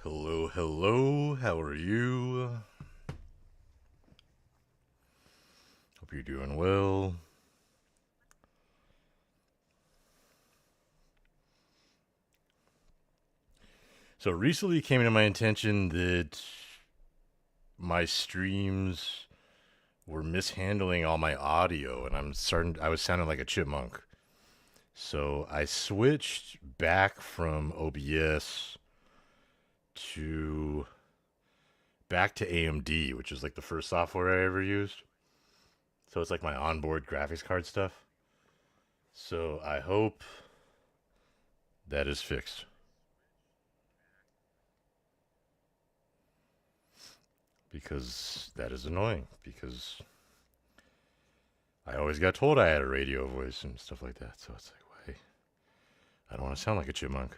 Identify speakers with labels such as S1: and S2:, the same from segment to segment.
S1: Hello, hello, how are you? Hope you're doing well. So recently it came into my attention that my streams were mishandling all my audio and I was sounding like a chipmunk. So I switched back from OBS to back to AMD, which is like the first software I ever used. So it's like my onboard graphics card stuff. So I hope that is fixed. Because that is annoying. Because I always got told I had a radio voice and stuff like that. So it's like, wait, I don't want to sound like a chipmunk.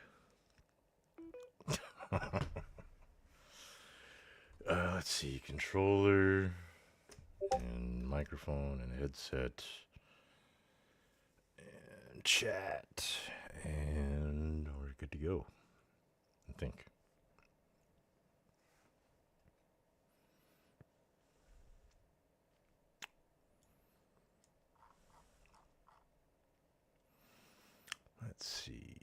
S1: Let's see, controller and microphone and headset and chat, and we're good to go, I think. Let's see.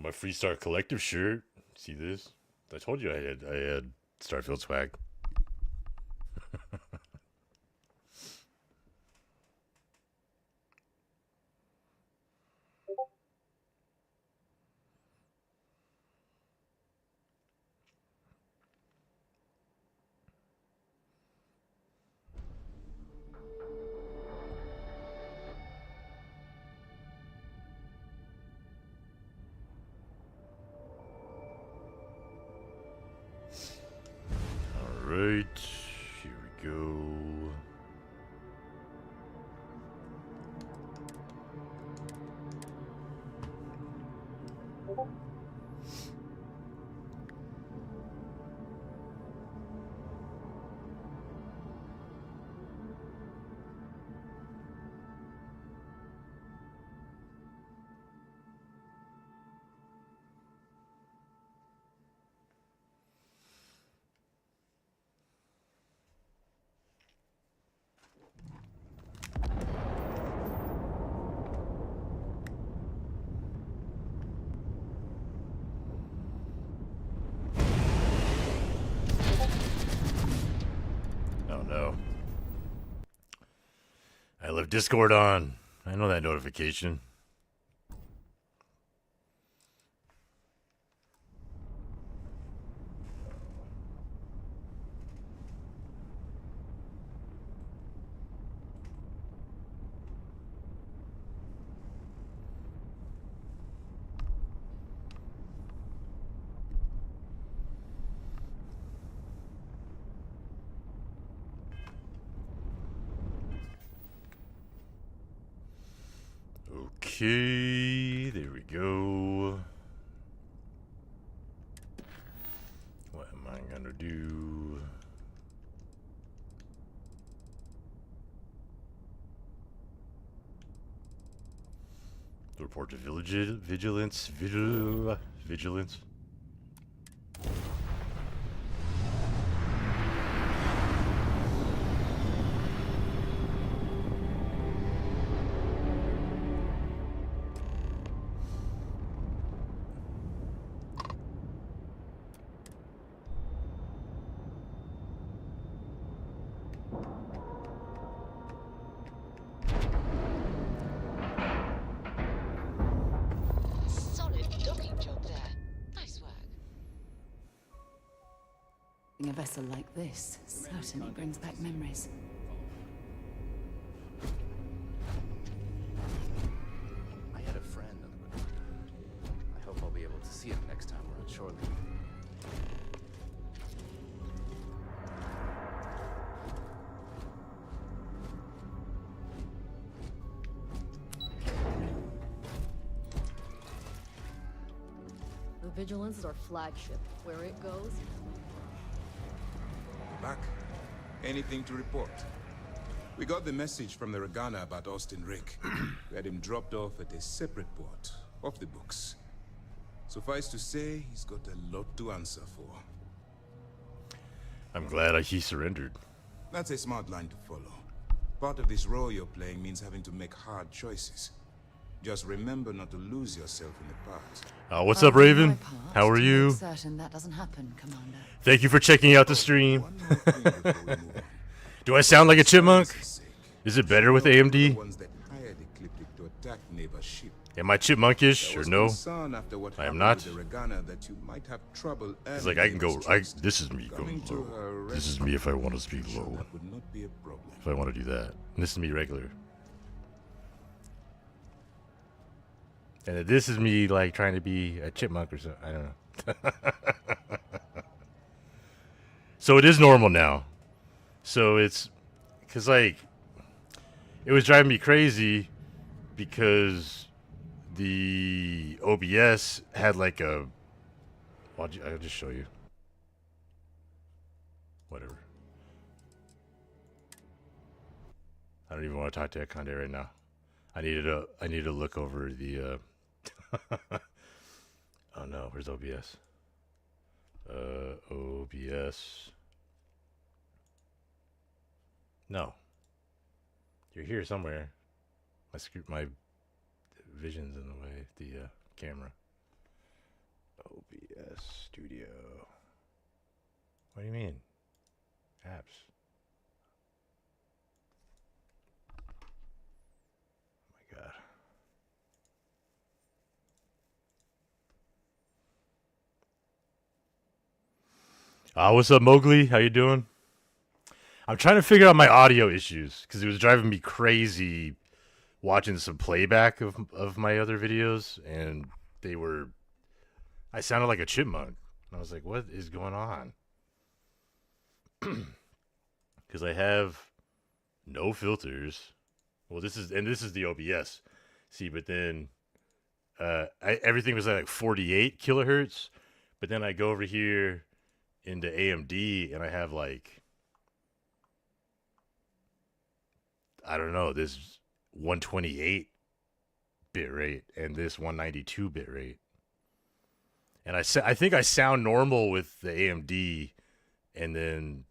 S1: My Freestar Collective shirt. See this? I told you I had Starfield swag. Alright, here we go. No. I left Discord on. I know that notification. Okay, there we go. What am I gonna do? Report to vigilance.
S2: A vessel like this certainly brings back memories.
S3: I had a friend on the boat. I hope I'll be able to see him next time we're on shore leave.
S4: The Vigilance is our flagship. Where it goes,
S5: Back. Anything to report? We got the message from the Regana about Austin Rick. We had him dropped off at a separate port, off the books. Suffice to say, he's got a lot to answer for.
S1: I'm glad he surrendered.
S5: That's a smart line to follow. Part of this role you're playing means having to make hard choices. Just remember not to lose yourself in the part.
S1: What's up, Raven? How are
S2: to
S1: you?
S2: make certain that doesn't happen, Commander.
S1: Thank you for checking out the stream.
S5: One more thing before we move on.
S1: Do I sound like a chipmunk?
S5: For sake,
S1: Is it better with
S5: you know, the
S1: AMD?
S5: ones that hired Ecliptic to attack neighbor ship.
S1: Am I chipmunkish
S5: There
S1: or
S5: was
S1: no?
S5: concern after what
S1: I am
S5: happened
S1: not.
S5: with the Regana that you might have trouble
S1: It's like I can go.
S5: earning
S1: This is me
S5: Coming
S1: going
S5: to
S1: low.
S5: her
S1: This is
S5: rescue,
S1: me if I want to speak
S5: sure
S1: low.
S5: that would not be a problem.
S1: If I want to do that. And this is me regular. And this is me like trying to be a chipmunk or something. I don't know. So it is normal now. So it's because like it was driving me crazy because the OBS had like a. I'll just show you. Whatever. I don't even want to talk to Akande right now. I need to look over the. Oh no, where's OBS? OBS. No. You're here somewhere. My vision's in the way. The camera. OBS Studio. What do you mean? Apps. Oh my god. What's up, Mowgli? How you doing? I'm trying to figure out my audio issues because it was driving me crazy watching some playback of my other videos, and I sounded like a chipmunk. And I was like, what is going on? Because I have no filters. Well, this is the OBS. See, but then everything was at like 48 kilohertz, but then I go over here into AMD and I have like, I don't know, this 128 bit rate and this 192 bit rate. And I think I sound normal with the AMD, and then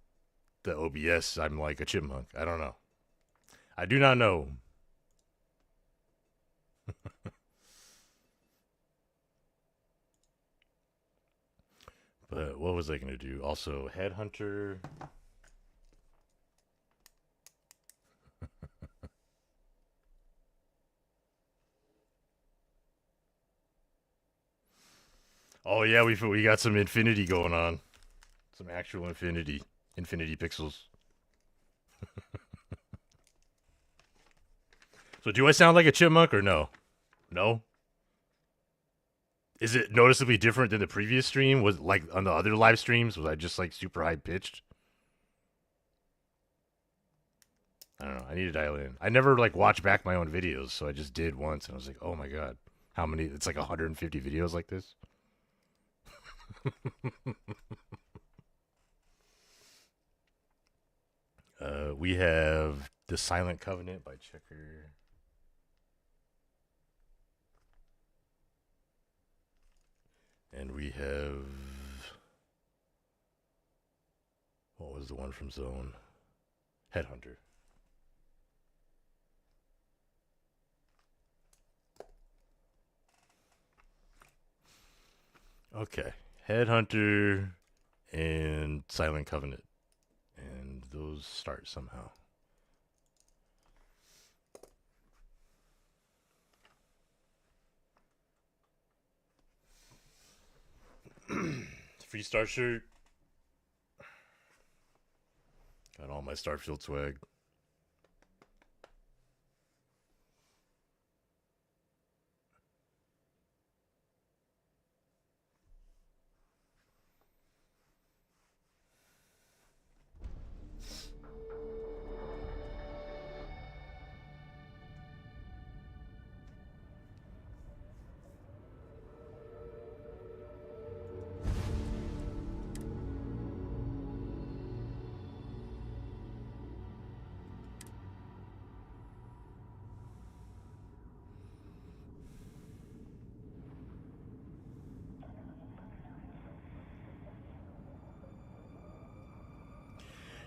S1: the OBS, I'm like a chipmunk. I don't know. I do not know. But what was I going to do? Also, Headhunter. Oh yeah, we got some infinity going on. Some actual infinity pixels. So do I sound like a chipmunk or no? No? Is it noticeably different than the previous stream? Was like on the other live streams, was I just like super high pitched? I don't know. I need to dial in. I never like watch back my own videos, so I just did once and I was like, "Oh my god. How many? It's like 150 videos like this." We have The Silent Covenant by Checker. And we have, what was the one from Zone? Headhunter. Okay. Headhunter and Silent Covenant. And those start somehow. Free Star shirt. Got all my Starfield swag.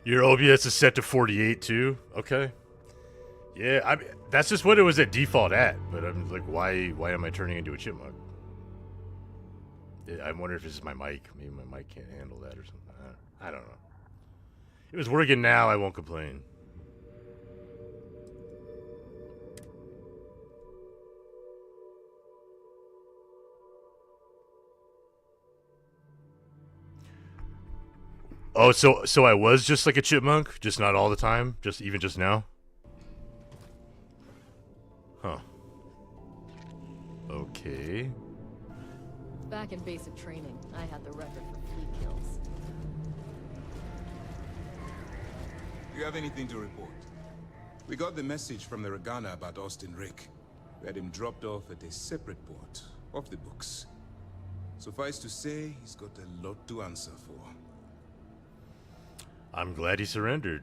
S1: Your OBS is set to 48 too. Okay. Yeah, I mean, that's just what it was at default at. But I'm like, why am I turning into a chipmunk? I wonder if it's my mic. Maybe my mic can't handle that or something. I don't know. If it's working now, I won't complain. Oh, so I was just like a chipmunk, just not all the time, even just now. Huh. Okay.
S4: Back in basic training, I had the record for fleet kills.
S5: Do you have anything to report? We got the message from the Regana about Austin Rick. We had him dropped off at a separate port, off the books. Suffice to say, he's got a lot to answer for.
S1: I'm glad he surrendered.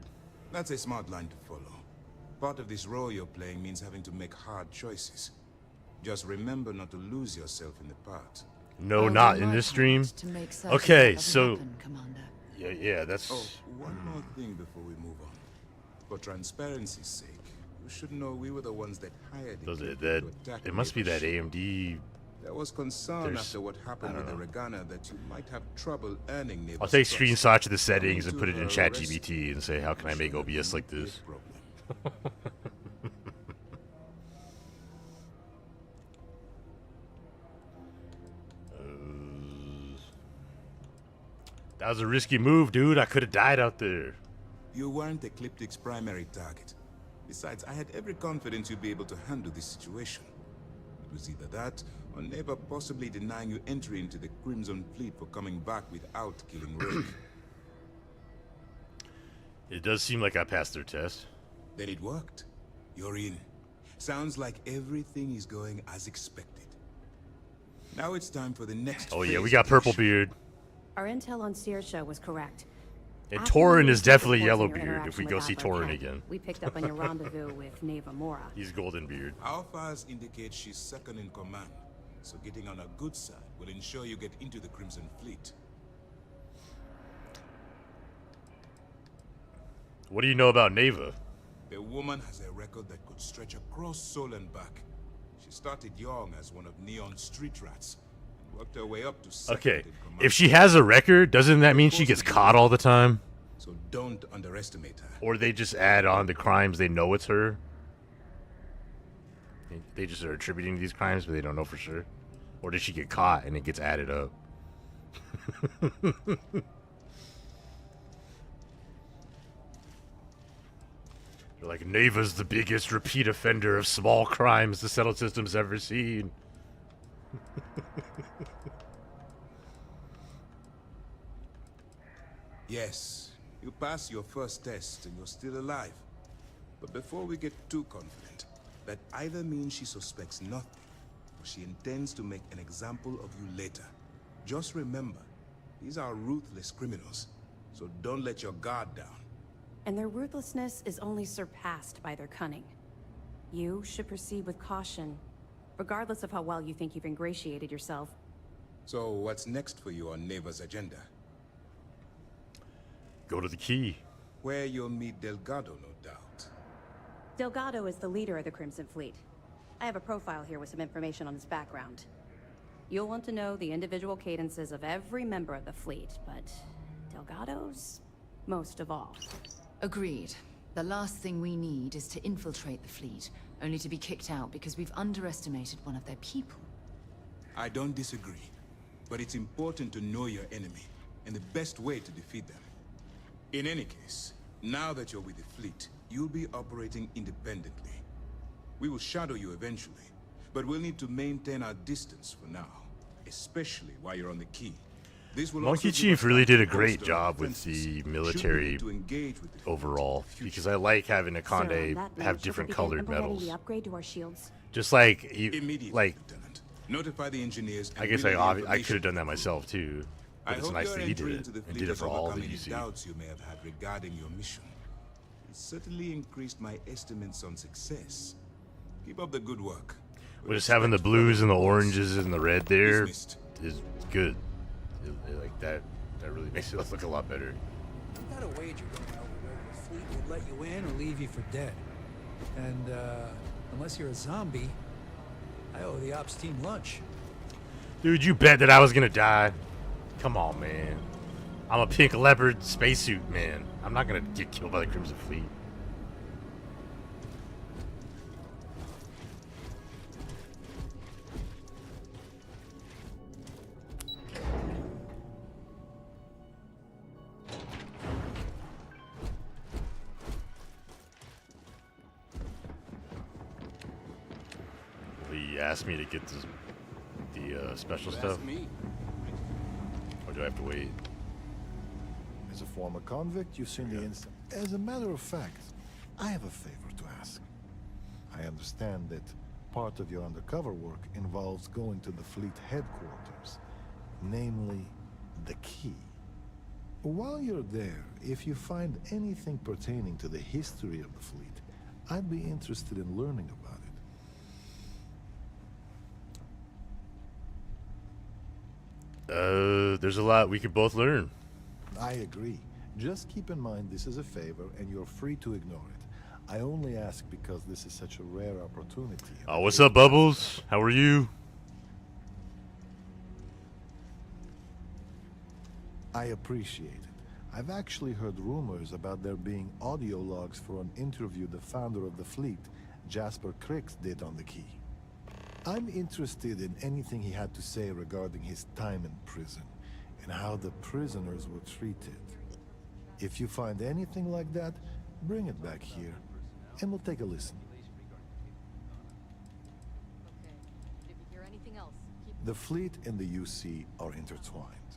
S5: That's a smart line to follow. Part of this role you're playing means having to make hard choices. Just remember not to lose yourself in the part.
S1: No,
S2: I'll do
S1: not in
S2: my
S1: this stream.
S2: part to make certain
S1: Okay,
S2: that doesn't
S1: so
S2: happen, Commander.
S1: yeah, that's.
S5: Oh, one more thing before we move on. For transparency's sake, you should know we were the ones that hired
S1: Does
S5: him
S1: it
S5: to attack
S1: it must be
S5: Neighbor
S1: that
S5: ship.
S1: AMD.
S5: There was concern
S1: There's-
S5: after what happened with the Regana that you might have trouble earning Neighbor's
S1: I'll take
S5: trust.
S1: screenshots of the settings and
S5: Coming
S1: put it
S5: to
S1: in
S5: her
S1: ChatGPT and say, how can I make
S5: rescue
S1: OBS like
S5: shouldn't be a
S1: this?
S5: problem.
S1: That was a risky move, dude. I could have died out there.
S5: You weren't Ecliptic's primary target. Besides, I had every confidence you'd be able to handle this situation. It was either that, or Neighbor possibly denying you entry into the Crimson Fleet for coming back without killing Rick.
S1: It does seem like I passed their test.
S5: Then it worked. You're in. Sounds like everything is going as expected. Now it's time for the next
S1: Oh yeah,
S5: phase
S1: we
S5: of
S1: got
S5: the
S1: Purple
S5: mission.
S1: Beard.
S6: Our intel on Searsha was correct.
S1: And
S6: After
S1: Torin
S6: we
S1: is
S6: received
S1: definitely
S6: reports on your
S1: Yellowbeard if we
S6: interaction
S1: go
S6: with
S1: see
S6: Adler
S1: Torin
S6: Kent,
S1: again.
S6: We picked up on your rendezvous with Neva Mora.
S1: He's Golden Beard.
S5: Our files indicate she's second in command, so getting on a good side will ensure you get into the Crimson Fleet.
S1: What do you know about Neva?
S5: The woman has a record that could stretch across Sol and back. She started young as one of Neon's street rats, and worked her way up to second
S1: Okay,
S5: in command.
S1: if she has a record, doesn't that mean she gets caught all the time?
S5: So don't underestimate her.
S1: Or they just add on the crimes, they know it's her? They just are attributing these crimes, but they don't know for sure? Or did she get caught and it gets added up? They're like, Neva's the biggest repeat offender of small crimes the Settled System's ever seen.
S5: Yes, you pass your first test and you're still alive. But before we get too confident, that either means she suspects nothing, or she intends to make an example of you later. Just remember, these are ruthless criminals, so don't let your guard down.
S6: And their ruthlessness is only surpassed by their cunning. You should proceed with caution, regardless of how well you think you've ingratiated yourself.
S5: So what's next for you on Neva's agenda?
S1: Go to the key.
S5: Where you'll meet Delgado, no doubt.
S6: Delgado is the leader of the Crimson Fleet. I have a profile here with some information on his background. You'll want to know the individual cadences of every member of the fleet, but Delgado's most of all.
S2: Agreed. The last thing we need is to infiltrate the fleet, only to be kicked out because we've underestimated one of their people.
S5: I don't disagree, but it's important to know your enemy, and the best way to defeat them. In any case, now that you're with the fleet, you'll be operating independently. We will shadow you eventually, but we'll need to maintain our distance for now, especially while you're on the key. This will
S1: Monkey
S5: also give
S1: Chief
S5: us
S1: really
S5: time
S1: did a
S5: to
S1: great
S5: bolster
S1: job
S5: our
S1: with
S5: defenses,
S1: the
S5: should we
S1: military
S5: need to engage with the fleet
S1: overall,
S5: in the future.
S1: because I like having a
S6: Sir, on
S1: Conde
S6: that note,
S1: have
S6: should
S1: different
S6: we begin
S1: colored
S6: implementing
S1: medals.
S6: the upgrade to our shields?
S1: Just like,
S5: Immediately,
S1: like,
S5: Lieutenant. Notify the engineers and
S1: I guess
S5: relay the
S1: I
S5: information
S1: could have done
S5: to
S1: that
S5: the crew.
S1: myself too,
S5: I
S1: but it's
S5: hope
S1: nice
S5: your
S1: that he did
S5: entry
S1: it
S5: into the
S1: and
S5: fleet
S1: did it
S5: has
S1: for all
S5: overcome
S1: the
S5: any
S1: UC.
S5: doubts you may have had regarding your mission. It certainly increased my estimates on success. Keep up the good work.
S1: But just having the blues and the oranges and the red there
S5: Dismissed.
S1: is good. Like that really makes it look a lot better.
S7: I got a wager going over whether the fleet will let you in or leave you for dead. And, unless you're a zombie, I owe the ops team lunch.
S1: Dude, you bet that I was gonna die. Come on, man. I'm a pink leopard spacesuit, man. I'm not gonna get killed by the Crimson Fleet. He asked me to get the special stuff.
S3: Ask me.
S1: Or do I have to wait?
S8: As a former convict, you've seen the instant. As a matter of fact, I have a favor to ask. I understand that part of your undercover work involves going to the fleet headquarters, namely the key. While you're there, if you find anything pertaining to the history of the fleet, I'd be interested in learning about it.
S1: There's a lot we could both learn.
S8: I agree. Just keep in mind this is a favor, and you're free to ignore it. I only ask because this is such a rare opportunity.
S1: Oh, what's up, Bubbles? How are you?
S8: I appreciate it. I've actually heard rumors about there being audio logs for an interview the founder of the fleet, Jasper Crix, did on the key. I'm interested in anything he had to say regarding his time in prison and how the prisoners were treated. If you find anything like that, bring it back here and we'll take a listen.
S4: Okay. If you hear anything else, keep...
S8: The fleet and the UC are intertwined,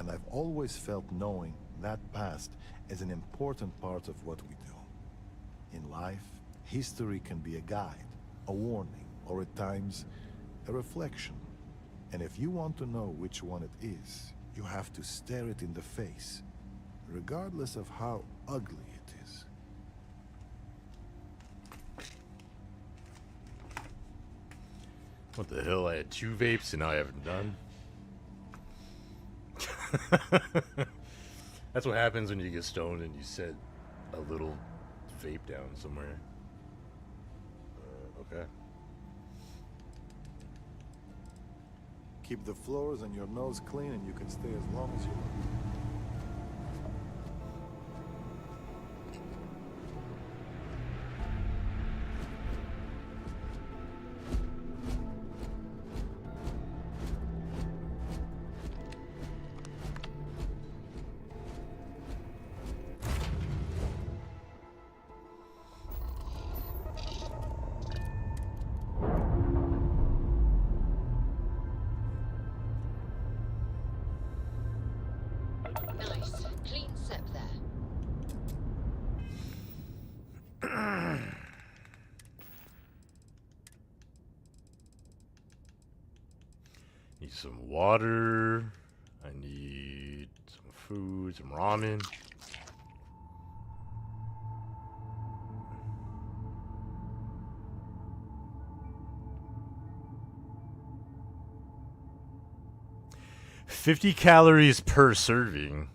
S8: and I've always felt knowing that past as an important part of what we do. In life, history can be a guide, a warning, or at times, a reflection. And if you want to know which one it is, you have to stare it in the face, regardless of how ugly it is.
S1: What the hell? I had 2 vapes and now I have none. That's what happens when you get stoned and you set a little vape down somewhere. Okay.
S8: Keep the floors and your nose clean and you can stay as long as you want.
S9: Nice. Clean sep there.
S1: Need some water. I need some food, some ramen. $50 calories per serving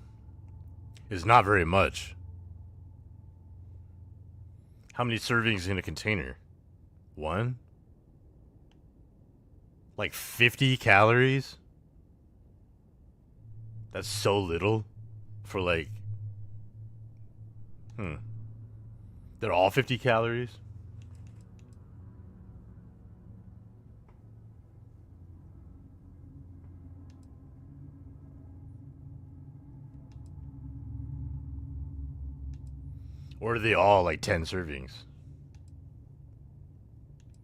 S1: is not very much. How many servings in a container? 1? Like 50 calories? That's so little for like... They're all 50 calories? Or are they all like 10 servings?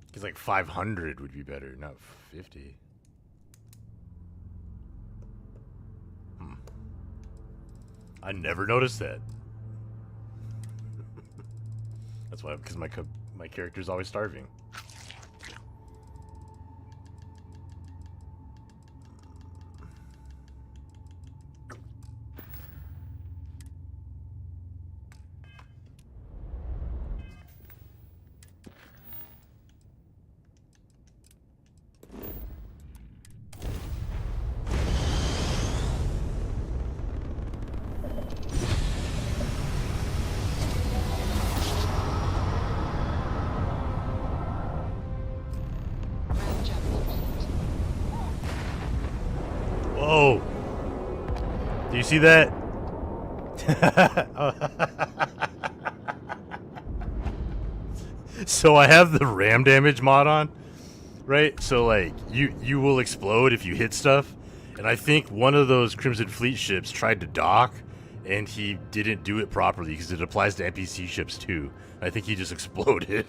S1: Because like 500 would be better, not 50. I never noticed that. That's why, because my character's always starving. see that? So I have the ram damage mod on, right? So like you will explode if you hit stuff, and I think one of those Crimson Fleet ships tried to dock, and he didn't do it properly because it applies to NPC ships too. I think he just exploded.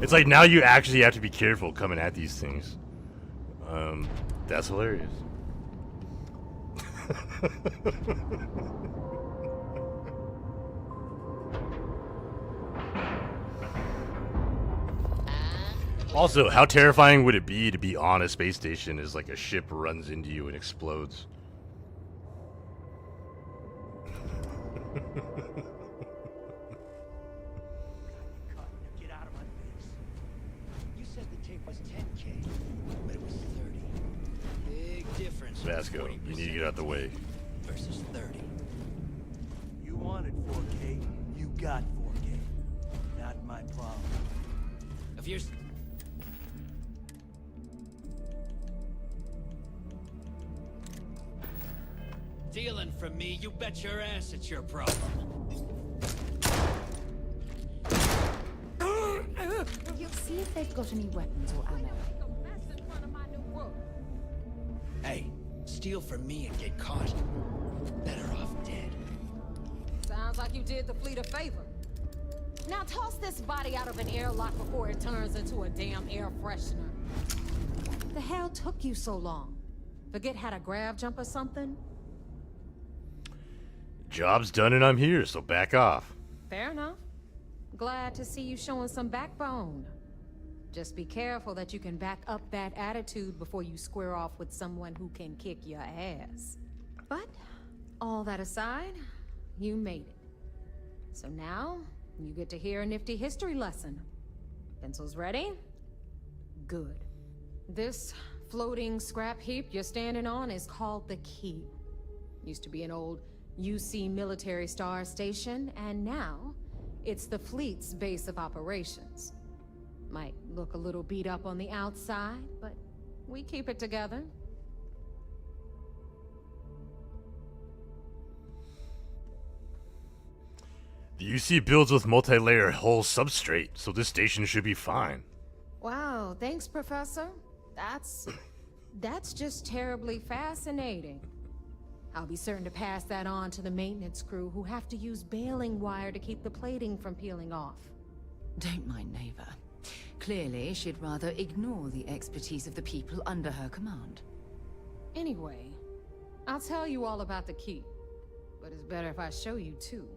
S1: It's like now you actually have to be careful coming at these things. That's hilarious. Also, how terrifying would it be on a space station as like a ship runs into you and explodes?
S10: Get out of my face. You said the tape was 10K, but it was 30. Big difference.
S1: Vasco, you need to get out the way.
S10: Versus 30. You wanted 4K, you got 4K. Not my problem.
S3: If you're... stealing from me, you bet your ass it's your problem.
S2: You'll see if they've got any weapons or ammo.
S3: Hey, steal from me and get caught. Better off dead.
S11: Sounds like you did the fleet a favor. Now toss this body out of an airlock before it turns into a damn air freshener. The hell took you so long? Forget how to grav jump or something?
S1: Job's done and I'm here, so back off.
S11: Fair enough. Glad to see you showing some backbone. Just be careful that you can back up that attitude before you square off with someone who can kick your ass. But, all that aside, you made it. So now, you get to hear a nifty history lesson. Pencils ready? Good. This floating scrap heap you're standing on is called the Key. Used to be an old UC military star station, and now it's the fleet's base of operations. Might look a little beat up on the outside, but we keep it together.
S1: The UC builds with multi-layer hull substrate, so this station should be fine.
S11: Wow, thanks, Professor. That's just terribly fascinating. I'll be certain to pass that on to the maintenance crew who have to use baling wire to keep the plating from peeling off.
S2: Don't mind Neva. Clearly, she'd rather ignore the expertise of the people under her command.
S11: Anyway, I'll tell you all about the Key, but it's better if I show you too.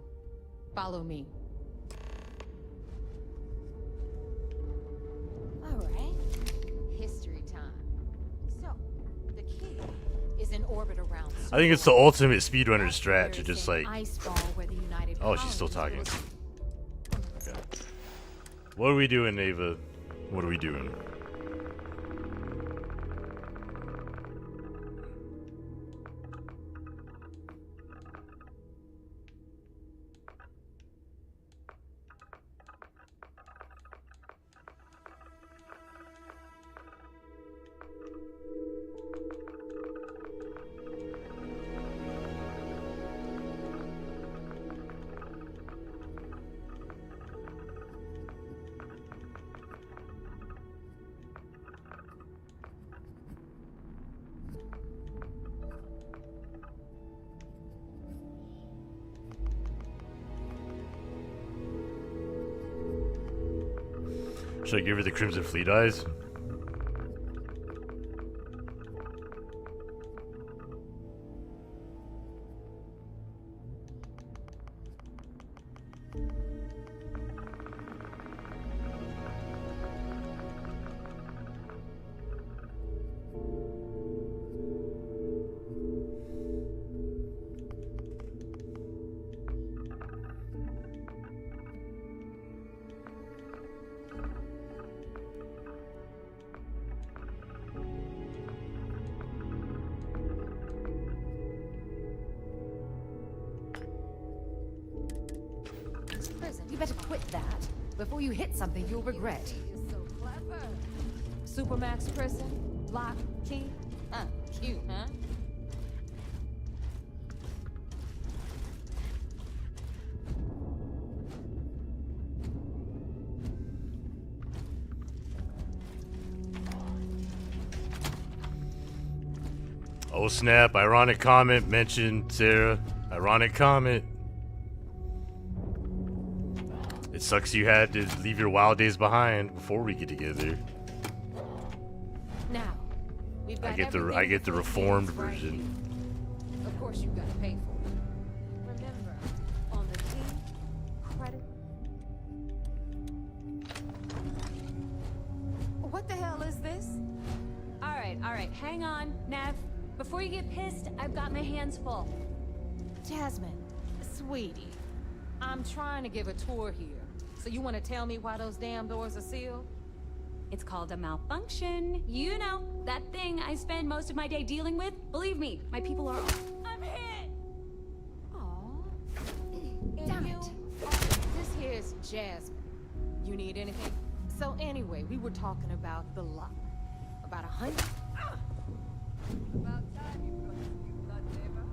S11: Follow me. All right, history time. So, the Key is in orbit around.
S1: I think it's the ultimate speedrunner strat to just like... Oh, she's still talking. Okay. What are we doing, Neva? What are we doing? Should I give her the Crimson Fleet eyes?
S2: You better quit that. Before you hit something you'll regret.
S11: You're so clever. Supermax prison? Lock, key. Cute, huh?
S1: Oh snap, ironic comment mentioned, Sarah. Ironic comment. It sucks you had to leave your wild days behind before we get together.
S11: Now, we've got
S1: I get the
S11: everything
S1: reformed
S11: right
S1: version.
S11: here. Of course, you gotta pay for it.
S4: Remember, on the team, credit.
S11: What the hell is this?
S6: All right, hang on, Nev. Before you get pissed, I've got my hands full.
S11: Jasmine, sweetie, I'm trying to give a tour here. So you want to tell me why those damn doors are sealed?
S6: It's called a malfunction. You know, that thing I spend most of my day dealing with. Believe me, my people are... I'm hit!
S11: Aww.
S2: Damn it.
S11: This here's Jasmine. You need anything? So anyway, we were talking about the lock. About 100...
S12: About time you brought us new blood, neighbor.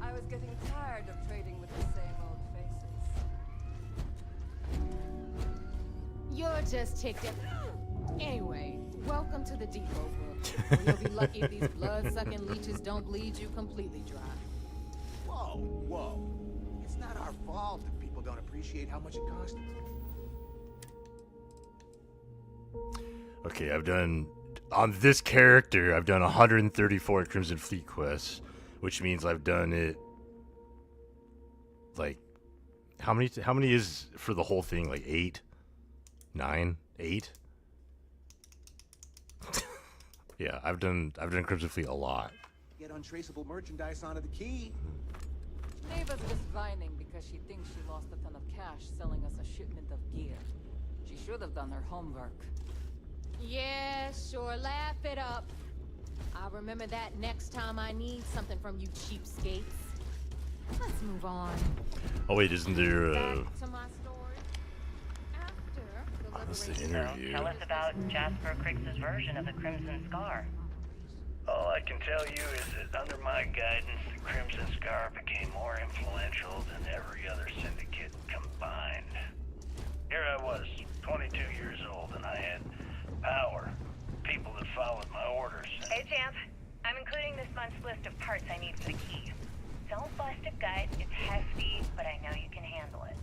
S12: I was getting tired of trading with the same old faces.
S11: You're just ticked at... Anyway, welcome to the depot, Brooke. Where you'll be lucky if these blood-sucking leeches don't bleed you completely dry.
S3: Whoa, whoa. It's not our fault if people don't appreciate how much it costs.
S1: Okay, I've done... On this character, I've done 134 Crimson Fleet quests, which means I've done it... Like... How many is for the whole thing? Like 8? 9? 8? Yeah, I've done Crimson Fleet a lot.
S3: Get untraceable merchandise onto the key.
S12: Neighbor's just whining because she thinks she lost a ton of cash selling us a shipment of gear. She should have done her homework.
S11: Yeah, sure, laugh it up. I'll remember that next time I need something from you cheapskates. Let's move on.
S1: Oh wait, isn't there
S11: Back to my story. After
S1: what's the interview?
S13: Tell us about Jasper Criggs' version of the Crimson Scar.
S14: All I can tell you is that under my guidance, the Crimson Scar became more influential than every other syndicate combined. Here I was, 22 years old, and I had power. People that followed my orders.
S13: Hey, Champ. I'm including this month's list of parts I need for the key. Don't bust it, guys. It's hefty, but I know you can handle it.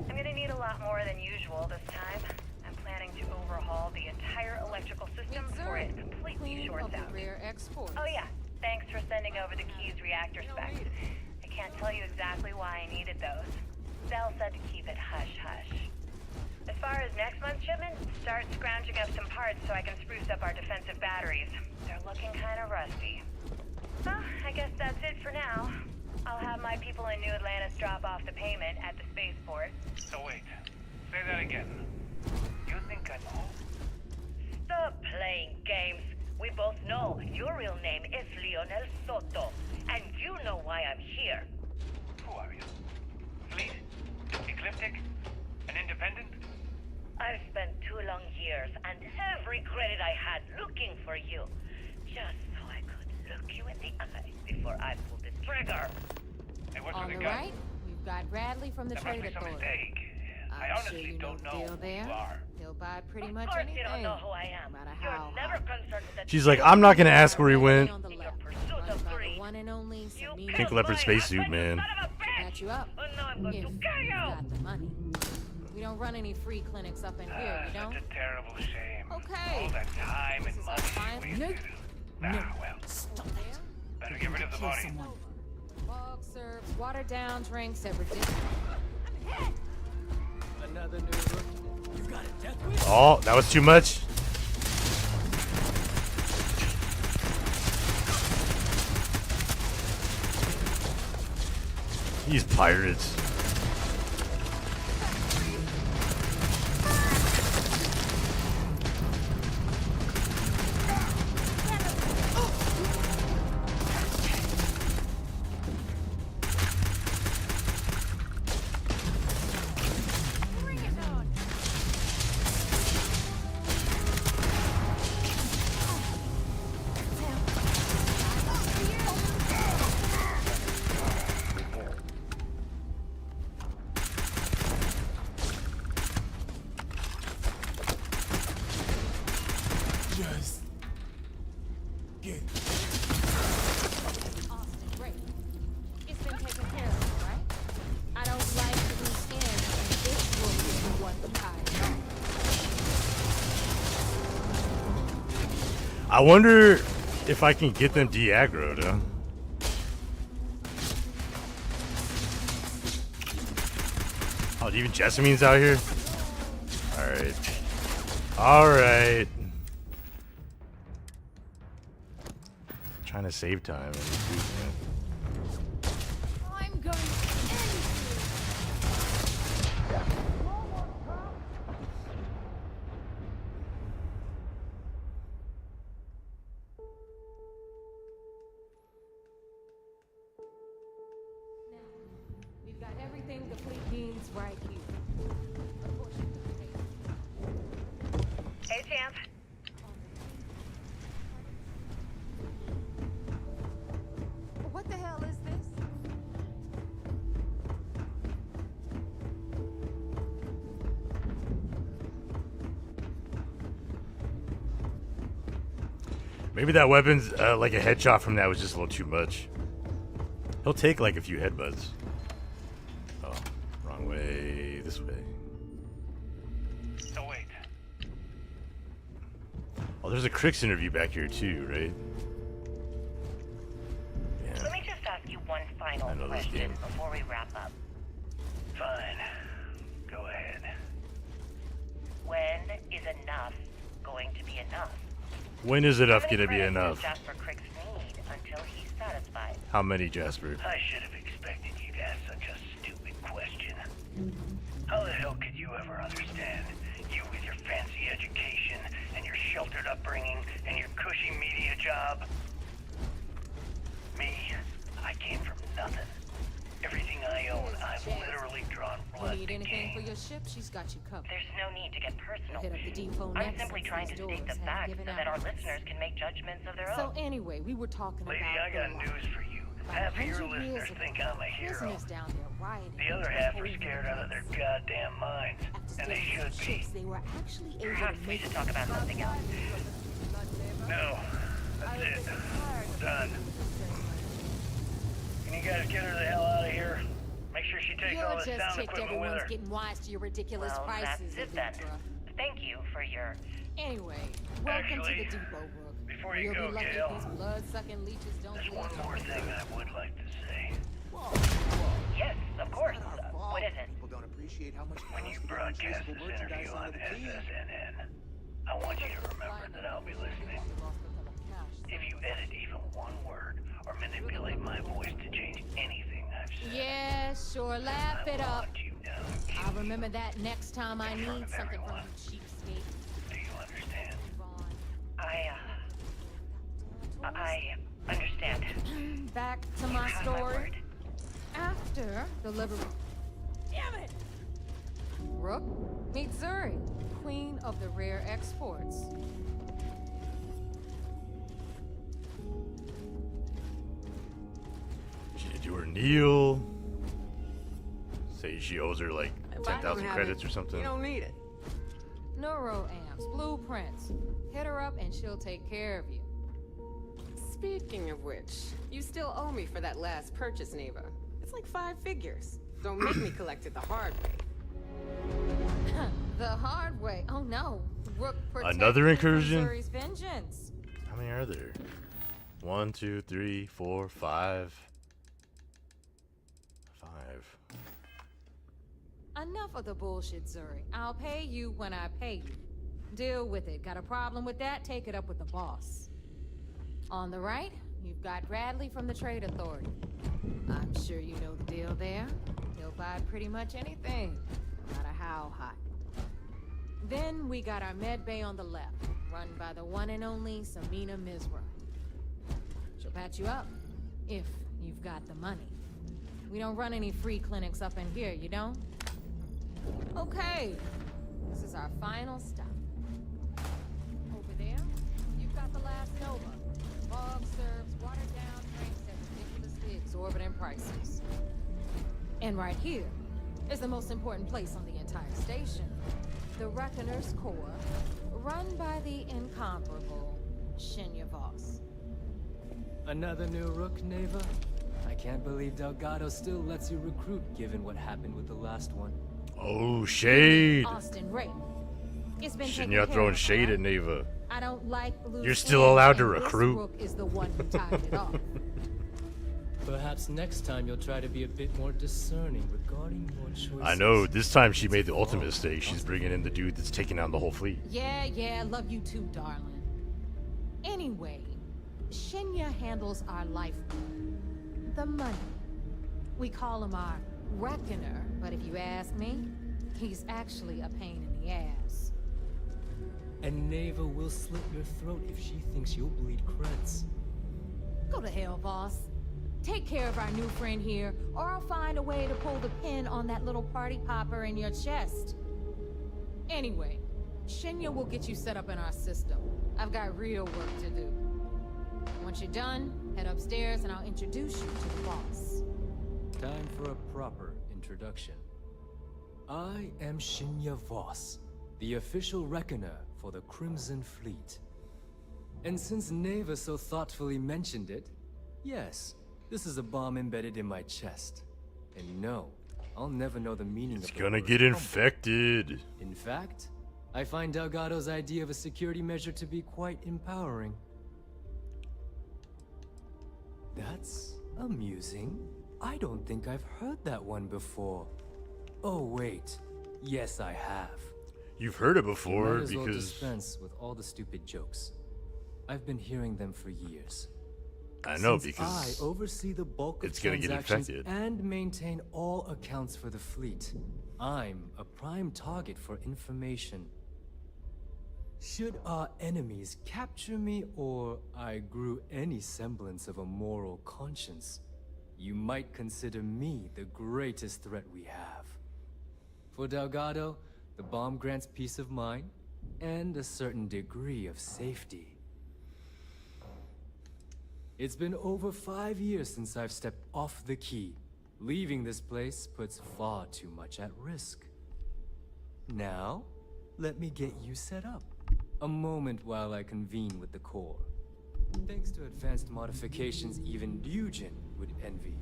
S13: I'm gonna need a lot more than usual this time. I'm planning to overhaul the entire electrical system before it completely shorts out.
S11: Rare export.
S13: Oh yeah, thanks for sending over the key's reactor specs. I can't tell you exactly why I needed those. Zell said to keep it hush-hush. As far as next month's shipment, start scrounging up some parts so I can spruce up our defensive batteries. They're looking kind of rusty. Well, I guess that's it for now. I'll have my people in New Atlantis drop off the payment at the spaceport.
S14: So wait, say that again. You think I know?
S13: Stop playing games. We both know your real name is Leonel Soto, and you know why I'm here.
S14: Who are you? Fleet? Ecliptic? An independent?
S13: I've spent 2 long years and every credit I had looking for you, just so I could look you in the eye before I pulled the trigger.
S14: Hey, what's
S11: On
S14: with
S11: the
S14: the gun?
S11: right, we've got Bradley from the
S14: That must
S11: Trade
S14: be some
S11: Authority.
S14: mistake. I
S11: I'm sure
S14: honestly
S11: you
S14: don't know
S11: deal
S14: who
S11: there.
S14: you are.
S11: He'll buy pretty
S13: Of
S11: much
S13: course
S11: anything.
S13: you don't know who I am.
S11: No matter
S13: You're
S11: how
S13: never
S11: hot.
S13: concerned with that.
S1: She's like, I'm not gonna ask where he went.
S11: On the
S13: In your
S11: left.
S13: pursuit
S11: Run
S13: of
S11: by the
S13: greed.
S11: one and only
S13: You
S11: Samina.
S1: Pink leopard spacesuit, man.
S11: Patch you up.
S13: And now I'm going
S11: If
S13: to
S11: you
S13: kill you.
S11: got the money. We don't run any free clinics up in here, you don't?
S14: Such a terrible shame.
S11: Okay.
S14: All that time
S11: This
S14: and
S11: is our
S14: money
S11: final-
S14: wasted.
S11: Nope.
S14: Well,
S11: Stop it.
S14: better get rid of the
S2: Kill
S14: body.
S2: someone.
S11: Fog serves watered down drinks at ridiculous.
S10: Another new rookie. You got a death wish?
S1: Oh, that was too much. These pirates. I wonder if I can get them de-aggroed, huh? Oh, even Jessamine's out here? Alright. Alright. Trying to save time.
S11: I'm going to end We've got everything the fleet needs right here.
S13: Hey, Champ.
S11: What the hell is this?
S1: Maybe that weapon's like a headshot from that was just a little too much. He'll take like a few headbutts. Oh, wrong way. This way.
S14: So wait.
S1: Oh, there's a Crix interview back here too, right? Yeah.
S13: Let me just ask you one final question before we wrap up.
S14: Fine. Go ahead.
S13: When is enough going to be enough?
S1: When is enough gonna be enough?
S13: Jasper Crick's need until he's satisfied.
S1: How many, Jasper?
S14: I should have expected you to ask such a stupid question. How the hell could you ever understand? You with your fancy education and your sheltered upbringing and your cushy media job. Me, I came from nothing. Everything I own, I've literally drawn blood
S11: Need
S14: to
S11: anything for
S14: gain.
S11: your ship? She's got you covered.
S13: There's no need to get personal.
S11: Hit up the depot
S13: I'm
S11: next
S13: simply
S11: since
S13: trying to
S11: these
S13: state the
S11: doors haven't
S13: facts so
S11: given
S13: that our
S11: out.
S13: listeners can make judgments of their
S11: So
S13: own.
S11: anyway, we were talking
S14: Lady,
S11: about
S14: I got
S11: the
S14: news for you.
S11: About
S14: Half of your
S11: 100 years
S14: listeners
S11: ago,
S14: think I'm a hero.
S11: prisoners down there rioting.
S14: The other half are scared out of their goddamn minds. And they should be.
S11: Ships, they were actually able
S13: Perhaps
S11: to
S13: we
S11: make
S13: should talk about something else.
S14: No, that's it. We're done. Can you guys get her the hell out of here? Make sure she takes all
S11: You're
S14: the
S11: just
S14: sound
S11: ticked
S14: equipment with
S11: everyone's
S14: her.
S11: getting wise to your ridiculous
S13: Well,
S11: prices,
S13: that's it then.
S11: Elutra.
S13: Thank you for your...
S11: Anyway, welcome
S14: Actually,
S11: to the depot, Rook.
S14: before you
S11: You'll
S14: go,
S11: be lucky
S14: Gail,
S11: if these blood-sucking leeches don't
S14: there's
S11: bleed
S14: one
S11: you.
S14: more thing I would like to say.
S13: Yes, of course. What is it?
S3: People don't appreciate how much
S14: When you broadcast this interview on SSNN, I want you to remember that I'll be listening. If you edit even one word or manipulate my voice to change anything I've said,
S11: Yeah, sure, laugh it up.
S14: you know,
S11: I'll remember that next time I need something from you cheapskate.
S14: do you understand?
S13: I understand.
S11: Back to my
S13: have my
S11: story.
S13: word.
S11: After the liver... Damn it! Rook, meet Zuri, queen of the rare exports.
S1: She did do her kneel. Say she owes her like
S15: If I don't
S1: 10,000
S15: have
S1: credits
S15: it,
S1: or something.
S15: You don't need it.
S11: Neuroamps, blueprints. Hit her up and she'll take care of you.
S15: Speaking of which, you still owe me for that last purchase, Neva. It's like 5 figures. Don't make me collect it the hard way.
S11: The hard way. Oh no. Rook
S1: Another incursion?
S11: Zuri's vengeance.
S1: How many are there? 1, 2, 3, 4, 5. 5.
S11: Enough of the bullshit, Zuri. I'll pay you when I pay you. Deal with it. Got a problem with that? Take it up with the boss. On the right, you've got Bradley from the Trade Authority. I'm sure you know the deal there. He'll buy pretty much anything, no matter how hot. Then we got our med bay on the left, run by the one and only Samina Mizra. She'll patch you up, if you've got the money. We don't run any free clinics up in here, you don't? Okay, this is our final stop. Over there, you've got the last Nova. Fog serves watered-down drinks at ridiculously exorbitant prices. And right here is the most important place on the entire station. The Reckoner's Core, run by the incomparable Shinya Voss.
S16: Another new Rook, Neva? I can't believe Delgado still lets you recruit given what happened with the last one.
S1: Oh, shade.
S11: Austin Ray. It's been
S1: Shinya throwing shade at Neva.
S11: I don't like loose
S1: You're still
S11: ends,
S1: allowed to
S11: and this
S1: recruit.
S11: Rook is the one who tied it off.
S16: Perhaps next time you'll try to be a bit more discerning regarding your choices.
S1: I know, this time she made the ultimate mistake. She's bringing in the dude that's taking down the whole fleet.
S11: Yeah, love you too, darling. Anyway, Shinya handles our lifeblood, the money. We call him our reckoner, but if you ask me, he's actually a pain in the ass.
S16: And Neva will slit your throat if she thinks you'll bleed creds.
S11: Go to hell, boss. Take care of our new friend here, or I'll find a way to pull the pin on that little party popper in your chest. Anyway, Shinya will get you set up in our system. I've got real work to do. Once you're done, head upstairs and I'll introduce you to the boss.
S16: Time for a proper introduction. I am Shinya Voss, the official reckoner for the Crimson Fleet. And since Neva so thoughtfully mentioned it, yes, this is a bomb embedded in my chest. And no, I'll never know the meaning of it.
S1: It's gonna get infected.
S16: In fact, I find Delgado's idea of a security measure to be quite empowering. That's amusing. I don't think I've heard that one before. Oh wait, yes I have.
S1: You've heard it before
S16: Might as well
S1: because
S16: dispense with all the stupid jokes. I've been hearing them for years.
S1: I know,
S16: Since
S1: because
S16: I oversee the bulk of
S1: it's gonna get
S16: transactions
S1: infected.
S16: and maintain all accounts for the fleet. I'm a prime target for information. Should our enemies capture me, or I grew any semblance of a moral conscience, you might consider me the greatest threat we have. For Delgado, the bomb grants peace of mind and a certain degree of safety. It's been over 5 years since I've stepped off the key. Leaving this place puts far too much at risk. Now, let me get you set up. A moment while I convene with the core. Thanks to advanced modifications even Ryujin would envy,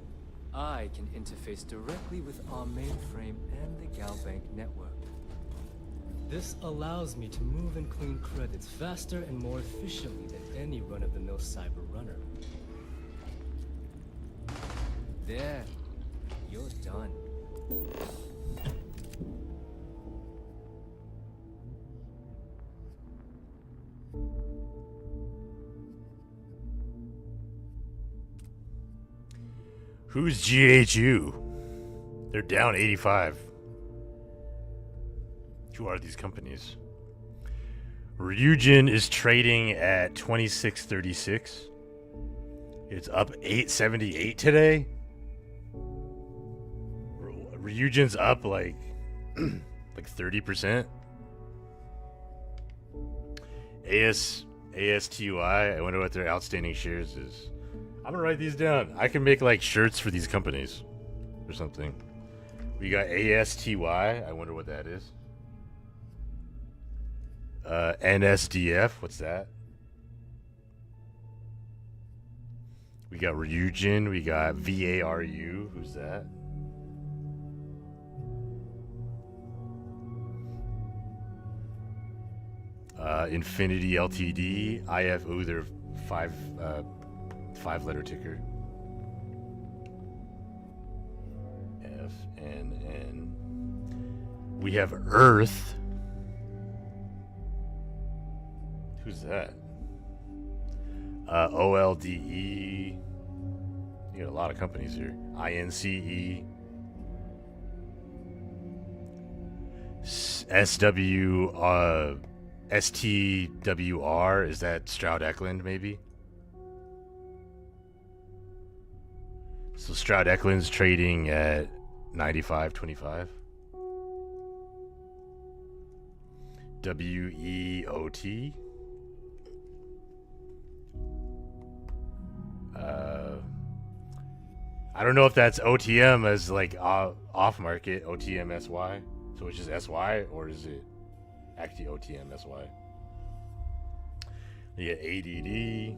S16: I can interface directly with our mainframe and the Galbank network. This allows me to move and clean credits faster and more efficiently than any run-of-the-mill cyber runner. There, you're done.
S1: who's GHU? They're down 85. Who are these companies? Ryujin is trading at 2636. It's up 878 today. Ryujin's up like 30%. ASTUI, I wonder what their outstanding shares is. I'm gonna write these down. I can make like shirts for these companies or something. We got ASTY, I wonder what that is. NSDF, what's that? We got Ryujin, we got VARU, who's that? Infinity Ltd, IFO, they're five-letter ticker. FNN. We have Earth. Who's that? OLDE. You got a lot of companies here. INCE. STWR. Is that Stroud Eklund, maybe? So Stroud Eklund's trading at 95.25. WEOT. I don't know if that's OTM as like off market, OTM SY. So it's just SY, or is it actually OTM SY? You get ADD,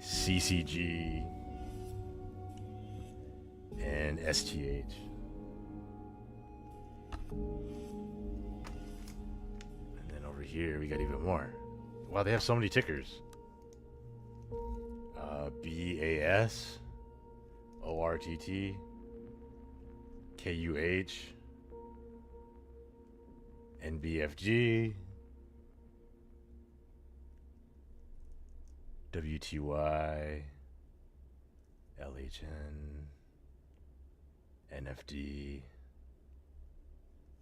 S1: CCG, and STH. And then over here we got even more. Wow, they have so many tickers. BAS, ORTT, KUH, NBFG, WTY, LHN, NFD,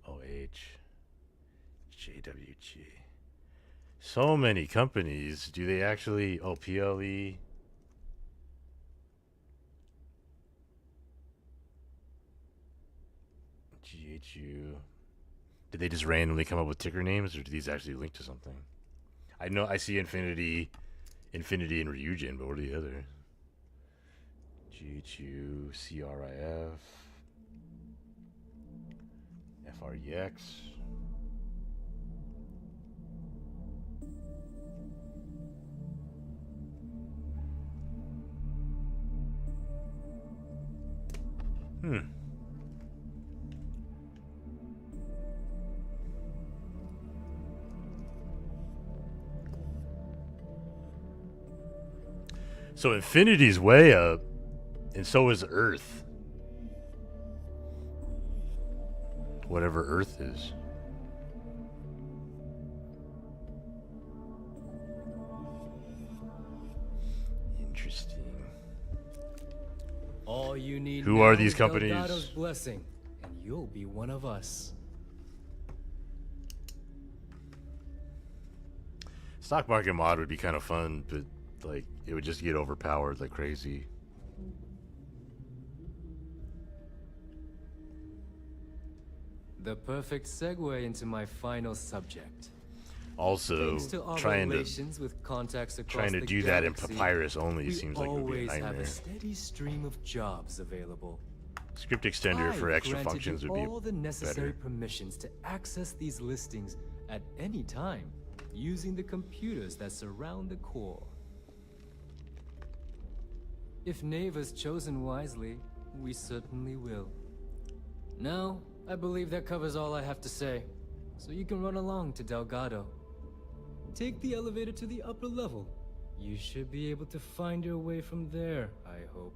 S1: OH, JWG. So many companies. Do they actually... Oh, PLE. GHU. Did they just randomly come up with ticker names, or do these actually link to something? I know I see Infinity and Ryujin, but what are the others? GHU, CRIF, FREX. So Infinity's way up, and so is Earth. Whatever Earth is. Interesting.
S16: All you need
S1: Who
S16: now
S1: are these
S16: is
S1: companies?
S16: Delgado's blessing, and you'll be one of us.
S1: Stock market mod would be kind of fun, but like it would just get overpowered like crazy.
S16: The perfect segue into my final subject.
S1: Also,
S16: Thanks to our
S1: trying
S16: relations with contacts across
S1: to
S16: the
S1: do that in
S16: galaxy,
S1: Papyrus only
S16: we
S1: seems like it would be a
S16: always have
S1: nightmare.
S16: a steady stream of jobs available.
S1: Script extender for
S16: I've
S1: extra
S16: granted
S1: functions
S16: you
S1: would be
S16: all the necessary
S1: better.
S16: permissions to access these listings at any time using the computers that surround the core. If Neva's chosen wisely, we certainly will. Now, I believe that covers all I have to say, so you can run along to Delgado. Take the elevator to the upper level. You should be able to find your way from there, I hope.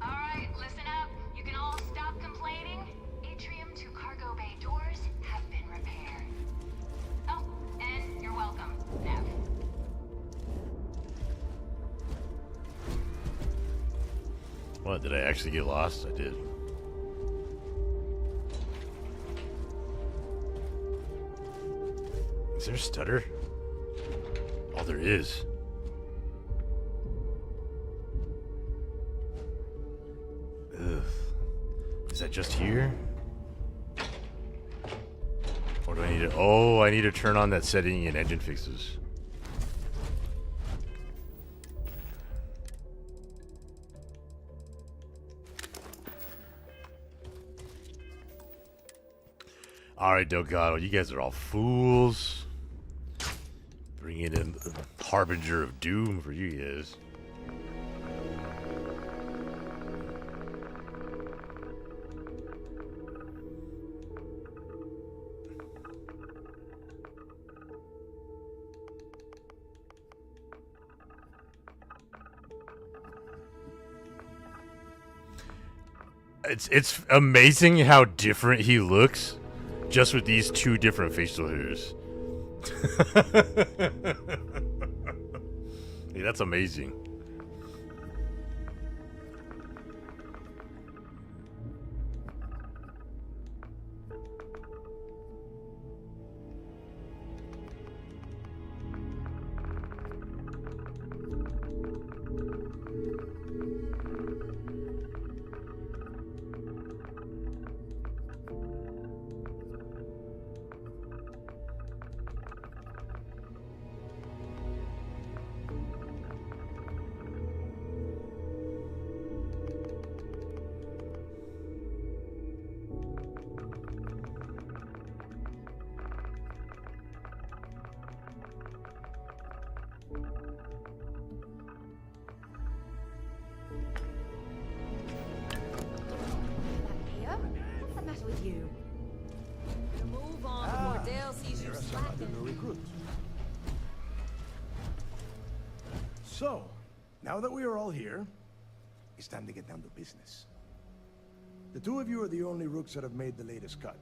S17: Alright, listen up. You can all stop complaining. Atrium to cargo bay doors have been repaired. Oh, and you're welcome, Nev.
S1: What, did I actually get lost? I did. Is there a stutter? Oh, there is. Ugh. Is that just here? Or do I need to... Oh, I need to turn on that setting in engine fixes. Alright, Delgado, you guys are all fools. Bringing in the harbinger of doom for you guys. It's amazing how different he looks just with these two different facial hairs. Hey, that's amazing.
S18: So, now that we are all here, it's time to get down to business. The two of you are the only rooks that have made the latest cut.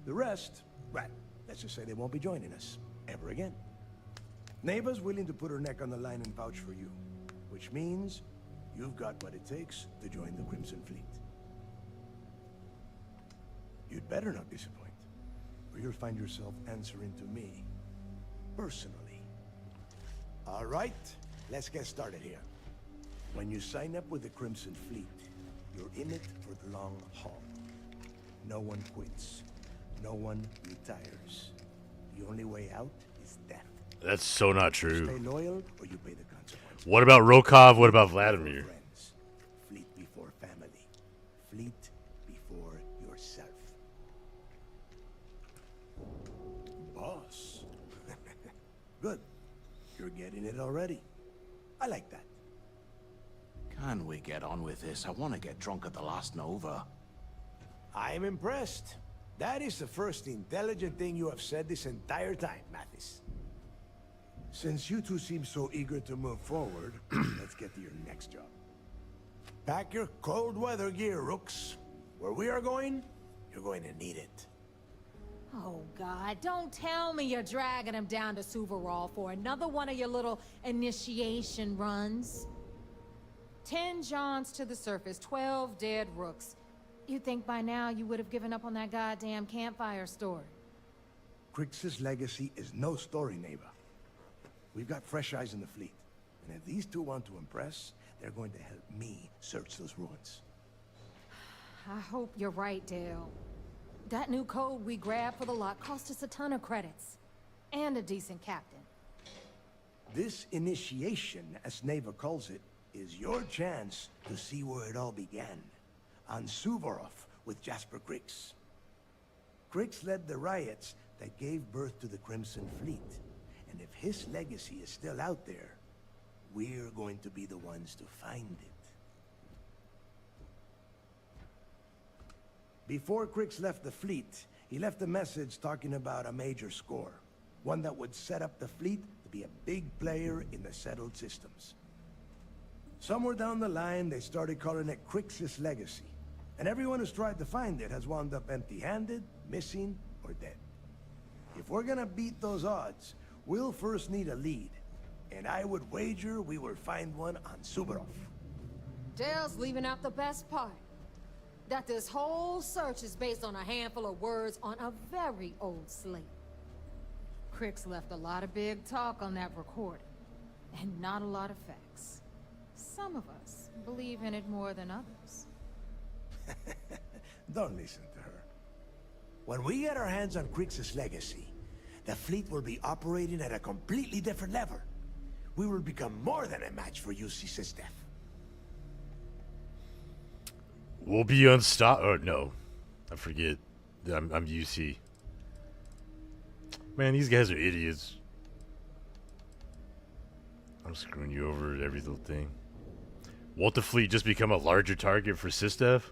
S18: The rest, well, let's just say they won't be joining us ever again. Neva's willing to put her neck on the line and vouch for you, which means you've got what it takes to join the Crimson Fleet. You'd better not disappoint, or you'll find yourself answering to me, personally. All right, let's get started here. When you sign up with the Crimson Fleet, you're in it for the long haul. No one quits. No one retires. The only way out is death.
S1: That's so not
S18: You
S1: true.
S18: stay loyal, or you pay the consequences.
S1: What about Rokov? What about Vladimir?
S18: Friends. Fleet before family. Fleet before yourself. Boss. Good. You're getting it already. I like that.
S3: Can we get on with this? I want to get drunk at the last Nova.
S18: I'm impressed. That is the first intelligent thing you have said this entire time, Mathis. Since you two seem so eager to move forward, let's get to your next job. Pack your cold weather gear, Rooks. Where we are going, you're going to need it.
S11: Oh, God, don't tell me you're dragging him down to Suvorov for another one of your little initiation runs. 10 Johns to the surface, 12 dead Rooks. You'd think by now you would have given up on that goddamn campfire story.
S18: Crix's legacy is no story, Neva. We've got fresh eyes in the fleet. And if these two want to impress, they're going to help me search those ruins.
S11: I hope you're right, Dale. That new code we grabbed for the lot cost us a ton of credits. And a decent captain.
S18: This initiation, as Neva calls it, is your chance to see where it all began. On Suvorov with Jasper Crix. Crix led the riots that gave birth to the Crimson Fleet. And if his legacy is still out there, we're going to be the ones to find it. Before Crix left the fleet, he left a message talking about a major score. One that would set up the fleet to be a big player in the settled systems. Somewhere down the line, they started calling it Crix's legacy. And everyone who's tried to find it has wound up empty-handed, missing, or dead. If we're gonna beat those odds, we'll first need a lead. And I would wager we will find one on Suvorov.
S11: Dale's leaving out the best part. That this whole search is based on a handful of words on a very old slate. Crix left a lot of big talk on that recording, and not a lot of facts. Some of us believe in it more than others.
S18: Don't listen to her. When we get our hands on Crix's legacy, the fleet will be operating at a completely different level. We will become more than a match for UC System.
S1: We'll be unstoppable. Oh, no. I forget. I'm UC. Man, these guys are idiots. I'm screwing you over at every little thing. Won't the fleet just become a larger target for Systef?